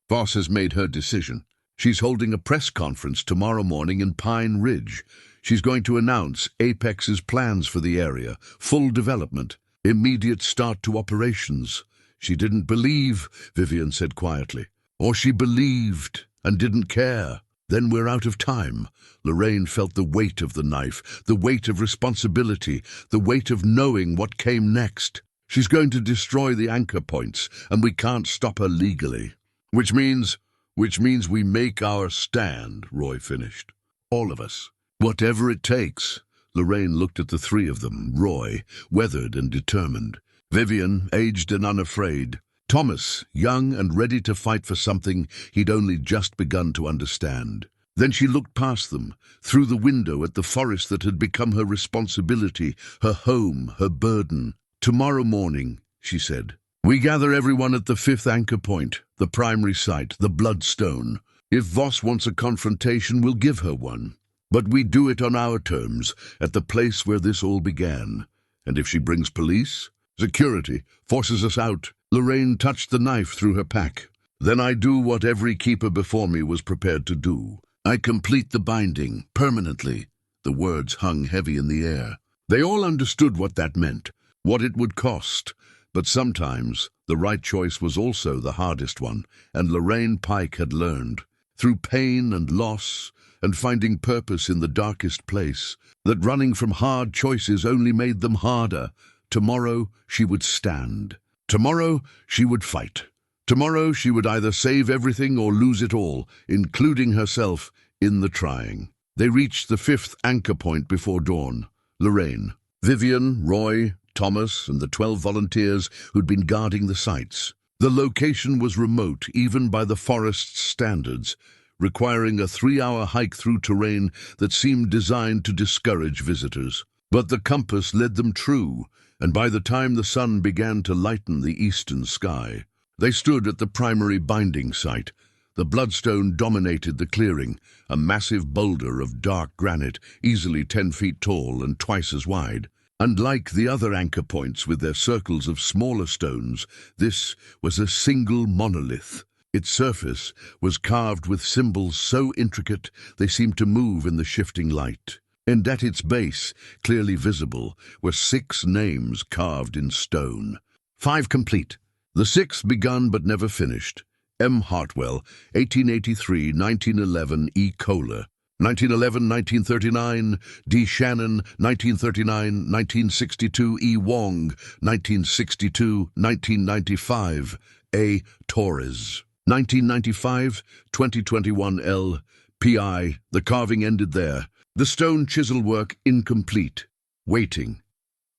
Voss has made her decision. She's holding a press conference tomorrow morning in Pine Ridge. She's going to announce Apex's plans for the area, full development, immediate start to operations." "She didn't believe," Vivian said quietly. "Or she believed and didn't care. Then we're out of time." Lorraine felt the weight of the knife, the weight of responsibility, the weight of knowing what came next. She's going to destroy the anchor points, and we can't stop her legally. Which means we make our stand," Roy finished. "All of us. Whatever it takes." Lorraine looked at the three of them, Roy, weathered and determined, Vivian, aged and unafraid, Thomas, young and ready to fight for something he'd only just begun to understand. Then she looked past them, through the window at the forest that had become her responsibility, her home, her burden. "Tomorrow morning," she said, "we gather everyone at the 5th anchor point, the primary site, the Bloodstone. If Voss wants a confrontation, we'll give her one. But we do it on our terms, at the place where this all began. And if she brings police, security, forces us out." Lorraine touched the knife through her pack. "Then I do what every keeper before me was prepared to do. I complete the binding, permanently." The words hung heavy in the air. They all understood what that meant, what it would cost. But sometimes the right choice was also the hardest one, and Lorraine Pike had learned, through pain and loss, and finding purpose in the darkest place, that running from hard choices only made them harder. Tomorrow she would stand. Tomorrow she would fight. Tomorrow she would either save everything or lose it all, including herself, in the trying. They reached the 5th anchor point before dawn. Lorraine, Vivian, Roy, Thomas, and the 12 volunteers who'd been guarding the sites. The location was remote, even by the forest's standards, requiring a 3-hour hike through terrain that seemed designed to discourage visitors. But the compass led them true, and by the time the sun began to lighten the eastern sky, they stood at the primary binding site. The Bloodstone dominated the clearing, a massive boulder of dark granite, easily 10 feet tall and twice as wide. Unlike the other anchor points with their circles of smaller stones, this was a single monolith. Its surface was carved with symbols so intricate they seemed to move in the shifting light. And at its base, clearly visible, were 6 names carved in stone. 5 complete. The 6th begun but never finished. M. Hartwell, 1883-1911, E. Kohler, 1911-1939, D. Shannon, 1939-1962, E. Wong, 1962-1995, A. Torres, 1995-2021 L. P.I. The carving ended there. The stone chisel work incomplete. Waiting.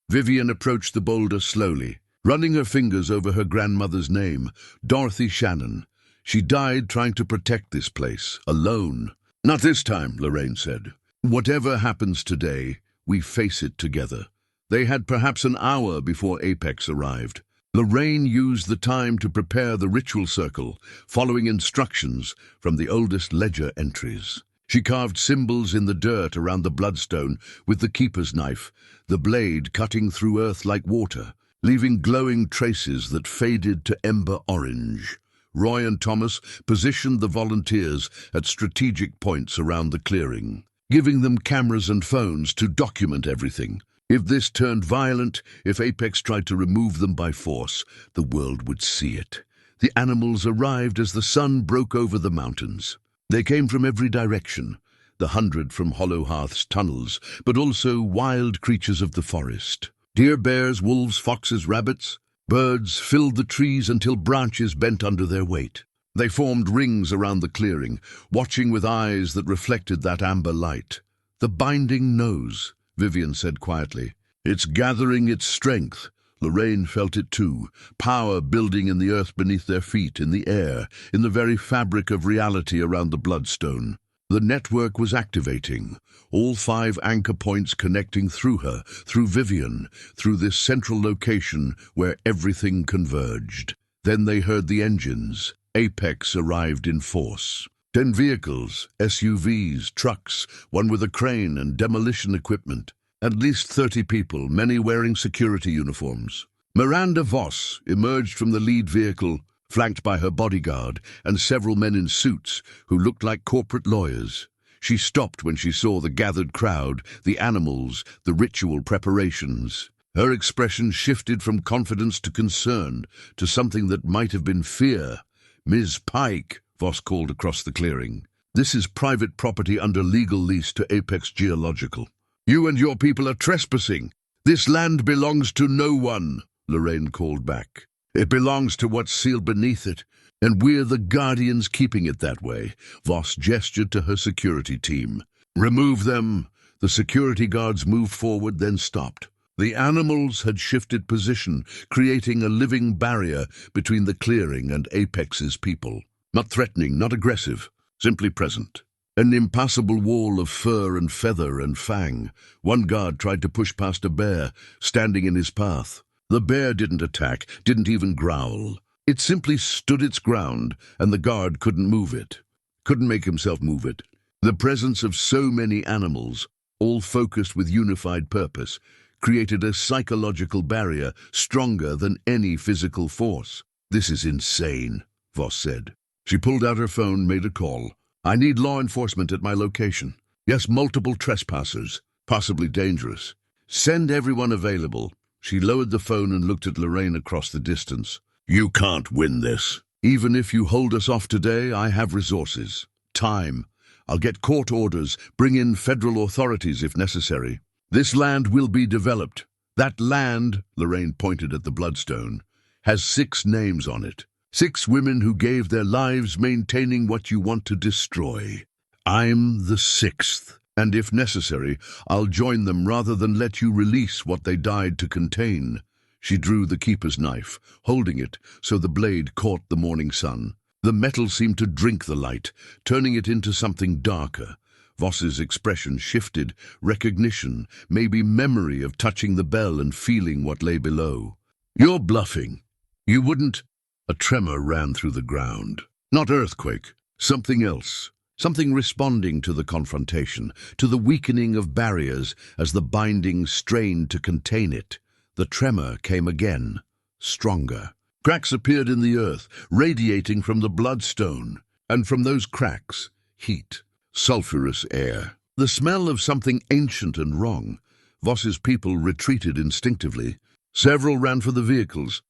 Vivian approached the boulder slowly, running her fingers over her grandmother's name, Dorothy Shannon. She died trying to protect this place, alone. "Not this time," Lorraine said. "Whatever happens today, we face it together." They had perhaps an hour before Apex arrived. Lorraine used the time to prepare the ritual circle, following instructions from the oldest ledger entries. She carved symbols in the dirt around the Bloodstone with the keeper's knife, the blade cutting through earth like water, leaving glowing traces that faded to ember orange. Roy and Thomas positioned the volunteers at strategic points around the clearing, giving them cameras and phones to document everything. If this turned violent, if Apex tried to remove them by force, the world would see it. The animals arrived as the sun broke over the mountains. They came from every direction, the 100 from Hollow Hearth's tunnels, but also wild creatures of the forest. Deer, bears, wolves, foxes, rabbits. Birds filled the trees until branches bent under their weight. They formed rings around the clearing, watching with eyes that reflected that amber light. "The binding knows," Vivian said quietly. "It's gathering its strength." Lorraine felt it too, power building in the earth beneath their feet, in the air, in the very fabric of reality around the Bloodstone. The network was activating, all 5 anchor points connecting through her, through Vivian, through this central location where everything converged. Then they heard the engines. Apex arrived in force. 10 vehicles, SUVs, trucks, one with a crane and demolition equipment. At least 30 people, many wearing security uniforms. Miranda Voss emerged from the lead vehicle, flanked by her bodyguard and several men in suits who looked like corporate lawyers. She stopped when she saw the gathered crowd, the animals, the ritual preparations. Her expression shifted from confidence to concern, to something that might have been fear. "Ms. Pike," Voss called across the clearing. "This is private property under legal lease to Apex Geological. You and your people are trespassing. This land belongs to no one," Lorraine called back. "It belongs to what's sealed beneath it, and we're the guardians keeping it that way." Voss gestured to her security team. "Remove them." The security guards moved forward, then stopped. The animals had shifted position, creating a living barrier between the clearing and Apex's people. Not threatening, not aggressive, simply present. An impassable wall of fur and feather and fang. One guard tried to push past a bear, standing in his path. The bear didn't attack, didn't even growl. It simply stood its ground, and the guard couldn't move it. Couldn't make himself move it. The presence of so many animals, all focused with unified purpose, created a psychological barrier stronger than any physical force. "This is insane," Voss said. She pulled out her phone, made a call. "I need law enforcement at my location. Yes, multiple trespassers, possibly dangerous. Send everyone available." She lowered the phone and looked at Lorraine across the distance. "You can't win this. Even if you hold us off today, I have resources. Time. I'll get court orders, bring in federal authorities if necessary. This land will be developed. That land," Lorraine pointed at the bloodstone, "has 6 names on it. 6 women who gave their lives maintaining what you want to destroy. I'm the 6th, and if necessary, I'll join them rather than let you release what they died to contain." She drew the keeper's knife, holding it so the blade caught the morning sun. The metal seemed to drink the light, turning it into something darker. Voss's expression shifted, recognition, maybe memory of touching the bell and feeling what lay below. "You're bluffing. You wouldn't—" A tremor ran through the ground. Not earthquake, something else. Something responding to the confrontation, to the weakening of barriers as the binding strained to contain it. The tremor came again, stronger. Cracks appeared in the earth, radiating from the bloodstone, and from those cracks, heat. Sulphurous air. The smell of something ancient and wrong. Voss's people retreated instinctively. Several ran for the vehicles.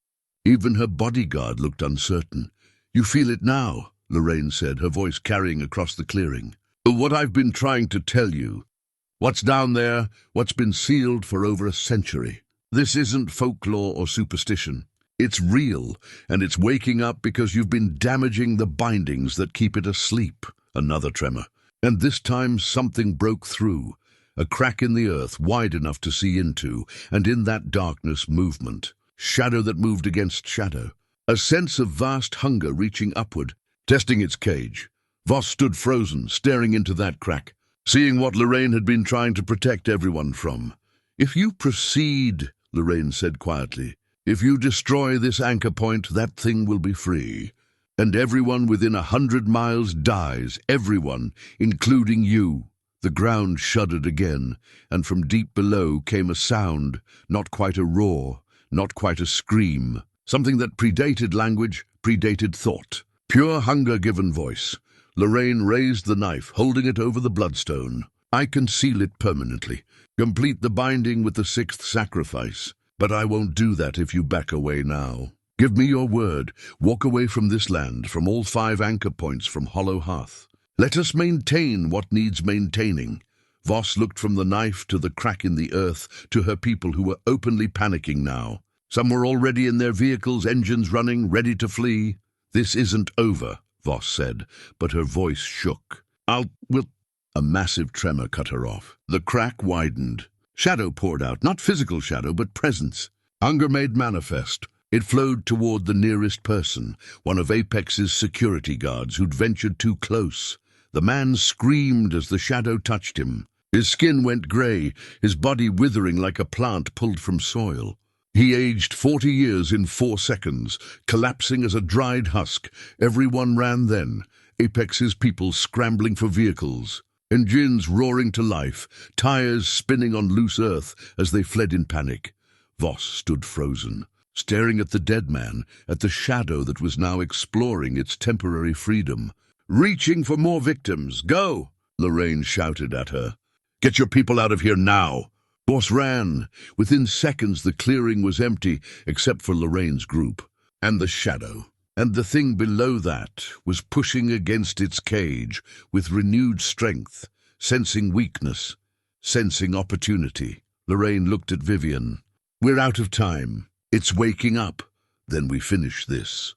Even her bodyguard looked uncertain. "You feel it now," Lorraine said, her voice carrying across the clearing. "What I've been trying to tell you. What's down there, what's been sealed for over a century. This isn't folklore or superstition. It's real, and it's waking up because you've been damaging the bindings that keep it asleep." Another tremor. And this time something broke through, a crack in the earth wide enough to see into, and in that darkness movement. Shadow that moved against shadow. A sense of vast hunger reaching upward, testing its cage. Voss stood frozen, staring into that crack, seeing what Lorraine had been trying to protect everyone from. "If you proceed," Lorraine said quietly, "if you destroy this anchor point, that thing will be free. And everyone within 100 miles dies, everyone, including you." The ground shuddered again, and from deep below came a sound, not quite a roar, not quite a scream, something that predated language, predated thought. Pure hunger given voice. Lorraine raised the knife, holding it over the bloodstone. "I can seal it permanently, complete the binding with the 6th sacrifice, but I won't do that if you back away now. Give me your word. Walk away from this land, from all 5 anchor points from Hollow Hearth. Let us maintain what needs maintaining." Voss looked from the knife to the crack in the earth to her people who were openly panicking now. Some were already in their vehicles, engines running, ready to flee. "This isn't over," Voss said, but her voice shook. "Will—" A massive tremor cut her off. The crack widened. Shadow poured out, not physical shadow, but presence. Hunger made manifest. It flowed toward the nearest person, one of Apex's security guards who'd ventured too close. The man screamed as the shadow touched him. His skin went gray, his body withering like a plant pulled from soil. He aged 40 years in 4 seconds, collapsing as a dried husk. Everyone ran then, Apex's people scrambling for vehicles. Engines roaring to life, tires spinning on loose earth as they fled in panic. Voss stood frozen, staring at the dead man, at the shadow that was now exploring its temporary freedom. "Reaching for more victims. Go!" Lorraine shouted at her. "Get your people out of here now!" Voss ran. Within seconds the clearing was empty, except for Lorraine's group. And the shadow. And the thing below that was pushing against its cage with renewed strength, sensing weakness, sensing opportunity. Lorraine looked at Vivian. "We're out of time. It's waking up. Then we finish this."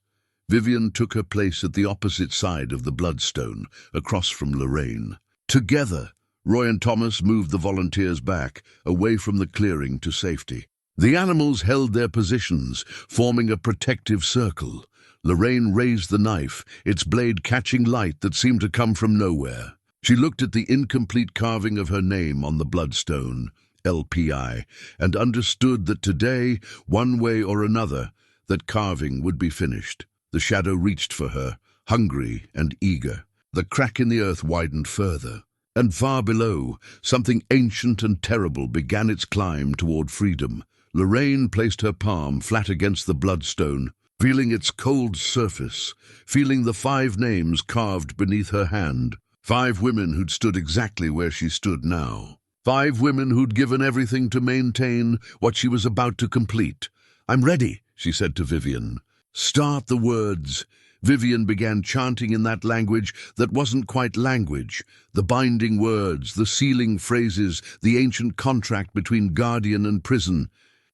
Vivian took her place at the opposite side of the bloodstone, across from Lorraine. Together, Roy and Thomas moved the volunteers back, away from the clearing to safety. The animals held their positions, forming a protective circle. Lorraine raised the knife, its blade catching light that seemed to come from nowhere. She looked at the incomplete carving of her name on the bloodstone, LPI, and understood that today, one way or another, that carving would be finished. The shadow reached for her, hungry and eager. The crack in the earth widened further, and far below, something ancient and terrible began its climb toward freedom. Lorraine placed her palm flat against the bloodstone, feeling its cold surface, feeling the 5 names carved beneath her hand. 5 women who'd stood exactly where she stood now. 5 women who'd given everything to maintain what she was about to complete. "I'm ready," she said to Vivian. "Start the words." Vivian began chanting in that language that wasn't quite language. The binding words, the sealing phrases, the ancient contract between guardian and prison.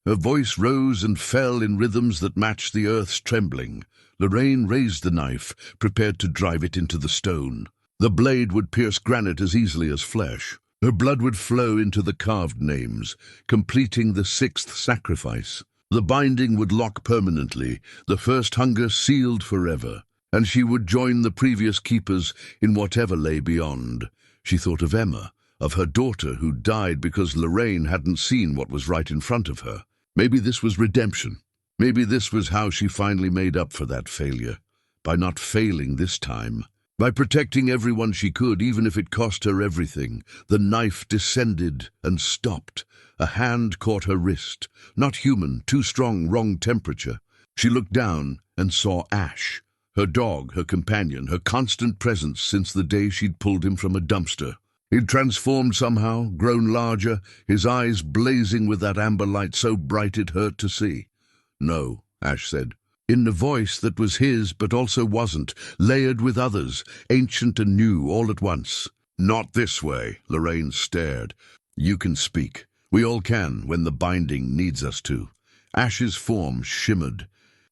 Her voice rose and fell in rhythms that matched the earth's trembling. Lorraine raised the knife, prepared to drive it into the stone. The blade would pierce granite as easily as flesh. Her blood would flow into the carved names, completing the 6th sacrifice. The binding would lock permanently, the first hunger sealed forever, and she would join the previous keepers in whatever lay beyond. She thought of Emma, of her daughter who died because Lorraine hadn't seen what was right in front of her. Maybe this was redemption. Maybe this was how she finally made up for that failure. By not failing this time. By protecting everyone she could, even if it cost her everything. The knife descended and stopped. A hand caught her wrist. Not human, too strong, wrong temperature. She looked down and saw Ash. Her dog, her companion, her constant presence since the day she'd pulled him from a dumpster. He'd transformed somehow, grown larger, his eyes blazing with that amber light so bright it hurt to see. "No," Ash said, in a voice that was his but also wasn't, layered with others, ancient and new all at once. "Not this way," Lorraine stared. "You can speak. We all can when the binding needs us to." Ash's form shimmered,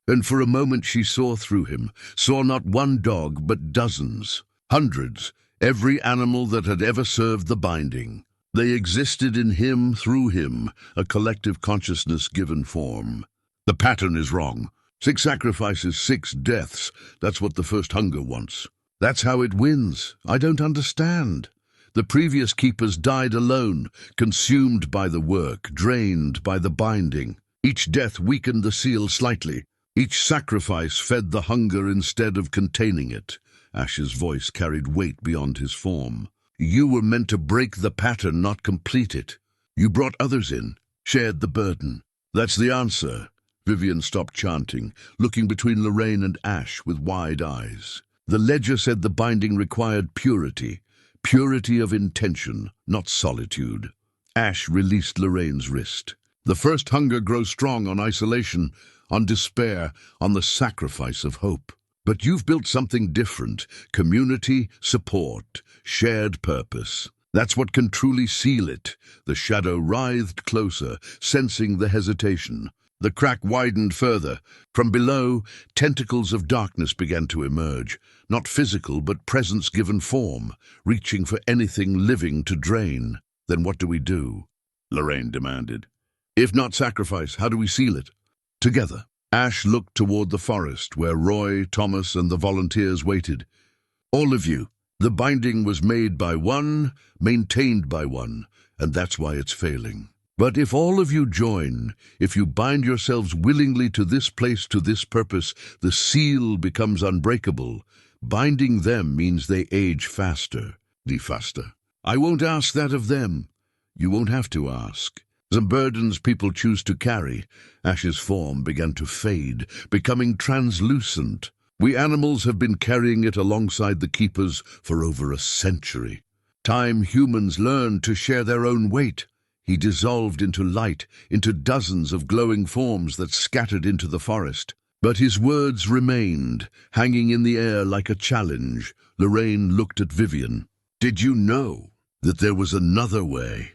and for a moment she saw through him, saw not one dog but dozens, hundreds, every animal that had ever served the binding. They existed in him, through him, a collective consciousness given form. "The pattern is wrong. 6 sacrifices, 6 deaths. That's what the first hunger wants. That's how it wins. I don't understand." The previous keepers died alone, consumed by the work, drained by the binding. Each death weakened the seal slightly. Each sacrifice fed the hunger instead of containing it. Ash's voice carried weight beyond his form. "You were meant to break the pattern, not complete it. You brought others in, shared the burden. That's the answer." Vivian stopped chanting, looking between Lorraine and Ash with wide eyes. The ledger said the binding required purity. Purity of intention, not solitude. Ash released Lorraine's wrist. "The first hunger grows strong on isolation, on despair, on the sacrifice of hope. But you've built something different. Community, support, shared purpose. That's what can truly seal it." The shadow writhed closer, sensing the hesitation. The crack widened further. From below, tentacles of darkness began to emerge. Not physical, but presence given form, reaching for anything living to drain. "Then what do we do?" Lorraine demanded. "If not sacrifice, how do we seal it?" "Together." Ash looked toward the forest, where Roy, Thomas, and the volunteers waited. "All of you. The binding was made by one, maintained by one, and that's why it's failing. But if all of you join, if you bind yourselves willingly to this place, to this purpose, the seal becomes unbreakable. Binding them means they age faster, faster. I won't ask that of them. You won't have to ask. Some burdens people choose to carry." Ash's form began to fade, becoming translucent. "We animals have been carrying it alongside the keepers for over a century. Time humans learned to share their own weight." He dissolved into light, into dozens of glowing forms that scattered into the forest. But his words remained, hanging in the air like a challenge. Lorraine looked at Vivian. "Did you know that there was another way?"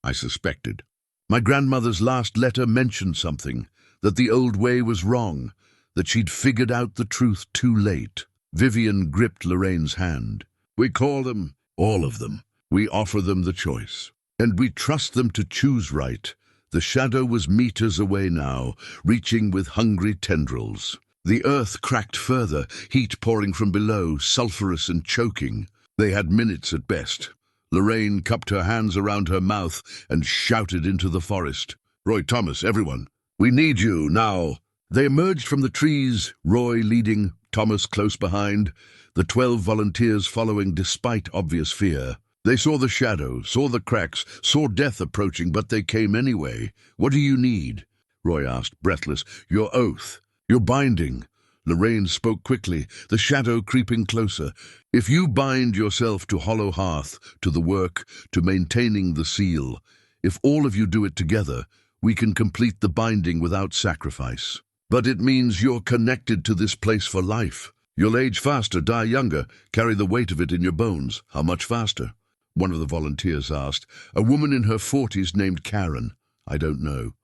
"I suspected. My grandmother's last letter mentioned something, that the old way was wrong, that she'd figured out the truth too late." Vivian gripped Lorraine's hand. "We call them, all of them, We offer them the choice, and we trust them to choose right. The shadow was meters away now, reaching with hungry tendrils. The earth cracked further, heat pouring from below, sulphurous and choking. They had minutes at best. Lorraine cupped her hands around her mouth and shouted into the forest. "Roy, Thomas, everyone, we need you now." They emerged from the trees, Roy leading, Thomas close behind, the 12 volunteers following despite obvious fear. They saw the shadow, saw the cracks, saw death approaching, but they came anyway. "What do you need?" Roy asked, breathless. "Your oath. Your binding." Lorraine spoke quickly, the shadow creeping closer. "If you bind yourself to Hollow Hearth, to the work, to maintaining the seal, if all of you do it together, we can complete the binding without sacrifice. But it means you're connected to this place for life. You'll age faster, die younger, carry the weight of it in your bones. How much faster?" One of the volunteers asked. "A woman in her 40s named Karen. I don't know.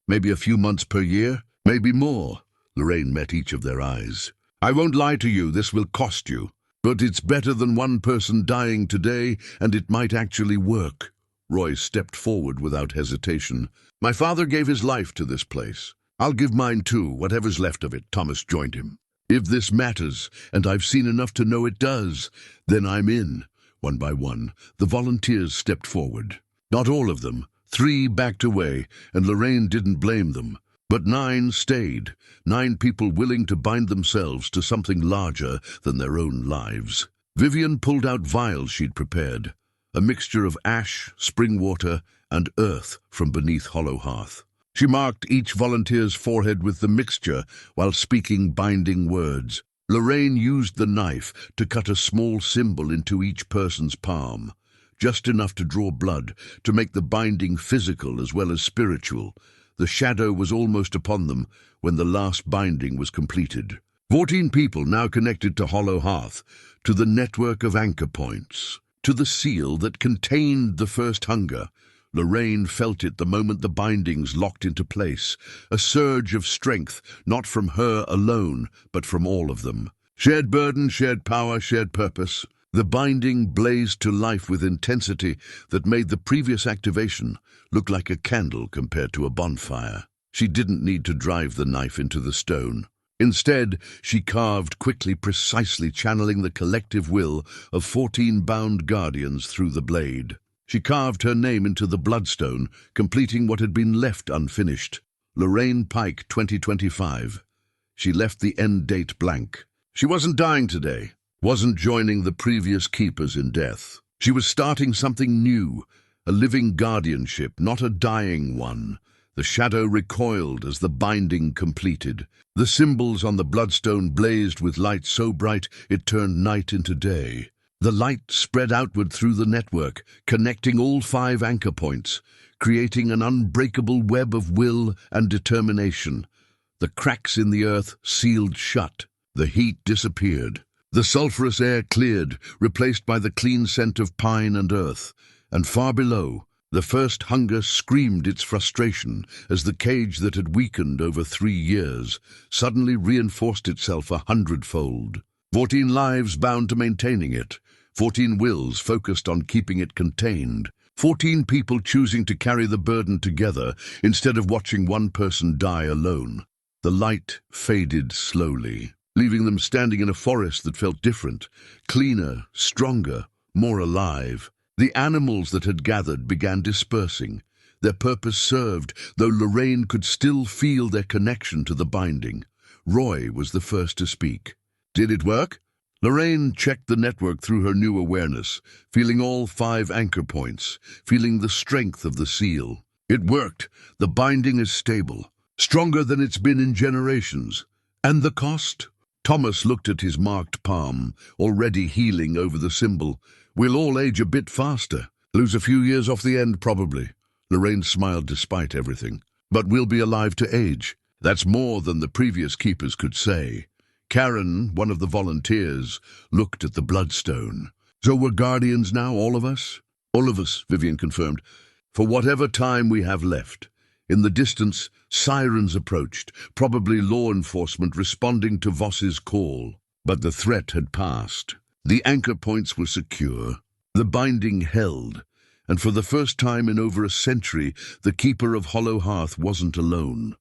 Maybe a few months per year? Maybe more." Lorraine met each of their eyes. "I won't lie to you, this will cost you. But it's better than one person dying today, and it might actually work." Roy stepped forward without hesitation. "My father gave his life to this place. I'll give mine too, whatever's left of it." Thomas joined him. "If this matters, and I've seen enough to know it does, then I'm in." One by one, the volunteers stepped forward. Not all of them. 3 backed away, and Lorraine didn't blame them. But 9 stayed. 9 people willing to bind themselves to something larger than their own lives. Vivian pulled out vials she'd prepared, a mixture of ash, spring water, and earth from beneath Hollow Hearth. She marked each volunteer's forehead with the mixture while speaking binding words. Lorraine used the knife to cut a small symbol into each person's palm, just enough to draw blood, to make the binding physical as well as spiritual. The shadow was almost upon them when the last binding was completed. 14 people now connected to Hollow Hearth, to the network of anchor points, to the seal that contained the first hunger. Lorraine felt it the moment the bindings locked into place, a surge of strength, not from her alone, but from all of them. Shared burden, shared power, shared purpose. The binding blazed to life with intensity that made the previous activation look like a candle compared to a bonfire. She didn't need to drive the knife into the stone. Instead, she carved quickly, precisely channeling the collective will of 14 bound guardians through the blade. She carved her name into the bloodstone, completing what had been left unfinished. Lorraine Pike, 2025. She left the end date blank. She wasn't dying today, wasn't joining the previous keepers in death. She was starting something new, a living guardianship, not a dying one. The shadow recoiled as the binding completed. The symbols on the bloodstone blazed with light so bright it turned night into day. The light spread outward through the network, connecting all 5 anchor points, creating an unbreakable web of will and determination. The cracks in the earth sealed shut. The heat disappeared. The sulphurous air cleared, replaced by the clean scent of pine and earth. And far below, the first hunger screamed its frustration as the cage that had weakened over 3 years suddenly reinforced itself 100-fold. 14 lives bound to maintaining it. 14 wills focused on keeping it contained. 14 people choosing to carry the burden together instead of watching one person die alone. The light faded slowly, leaving them standing in a forest that felt different, cleaner, stronger, more alive. The animals that had gathered began dispersing. Their purpose served, though Lorraine could still feel their connection to the binding. Roy was the first to speak. "Did it work?" Lorraine checked the network through her new awareness, feeling all 5 anchor points, feeling the strength of the seal. "It worked. The binding is stable, stronger than it's been in generations. And the cost?" Thomas looked at his marked palm, already healing over the symbol. "We'll all age a bit faster. Lose a few years off the end, probably." Lorraine smiled despite everything. "But we'll be alive to age. That's more than the previous keepers could say." Karen, one of the volunteers, looked at the bloodstone. "So we're guardians now, all of us?" "All of us," Vivian confirmed. "For whatever time we have left." In the distance, sirens approached, probably law enforcement responding to Voss's call. But the threat had passed. The anchor points were secure. The binding held, and for the first time in over a century, the keeper of Hollow Hearth wasn't alone.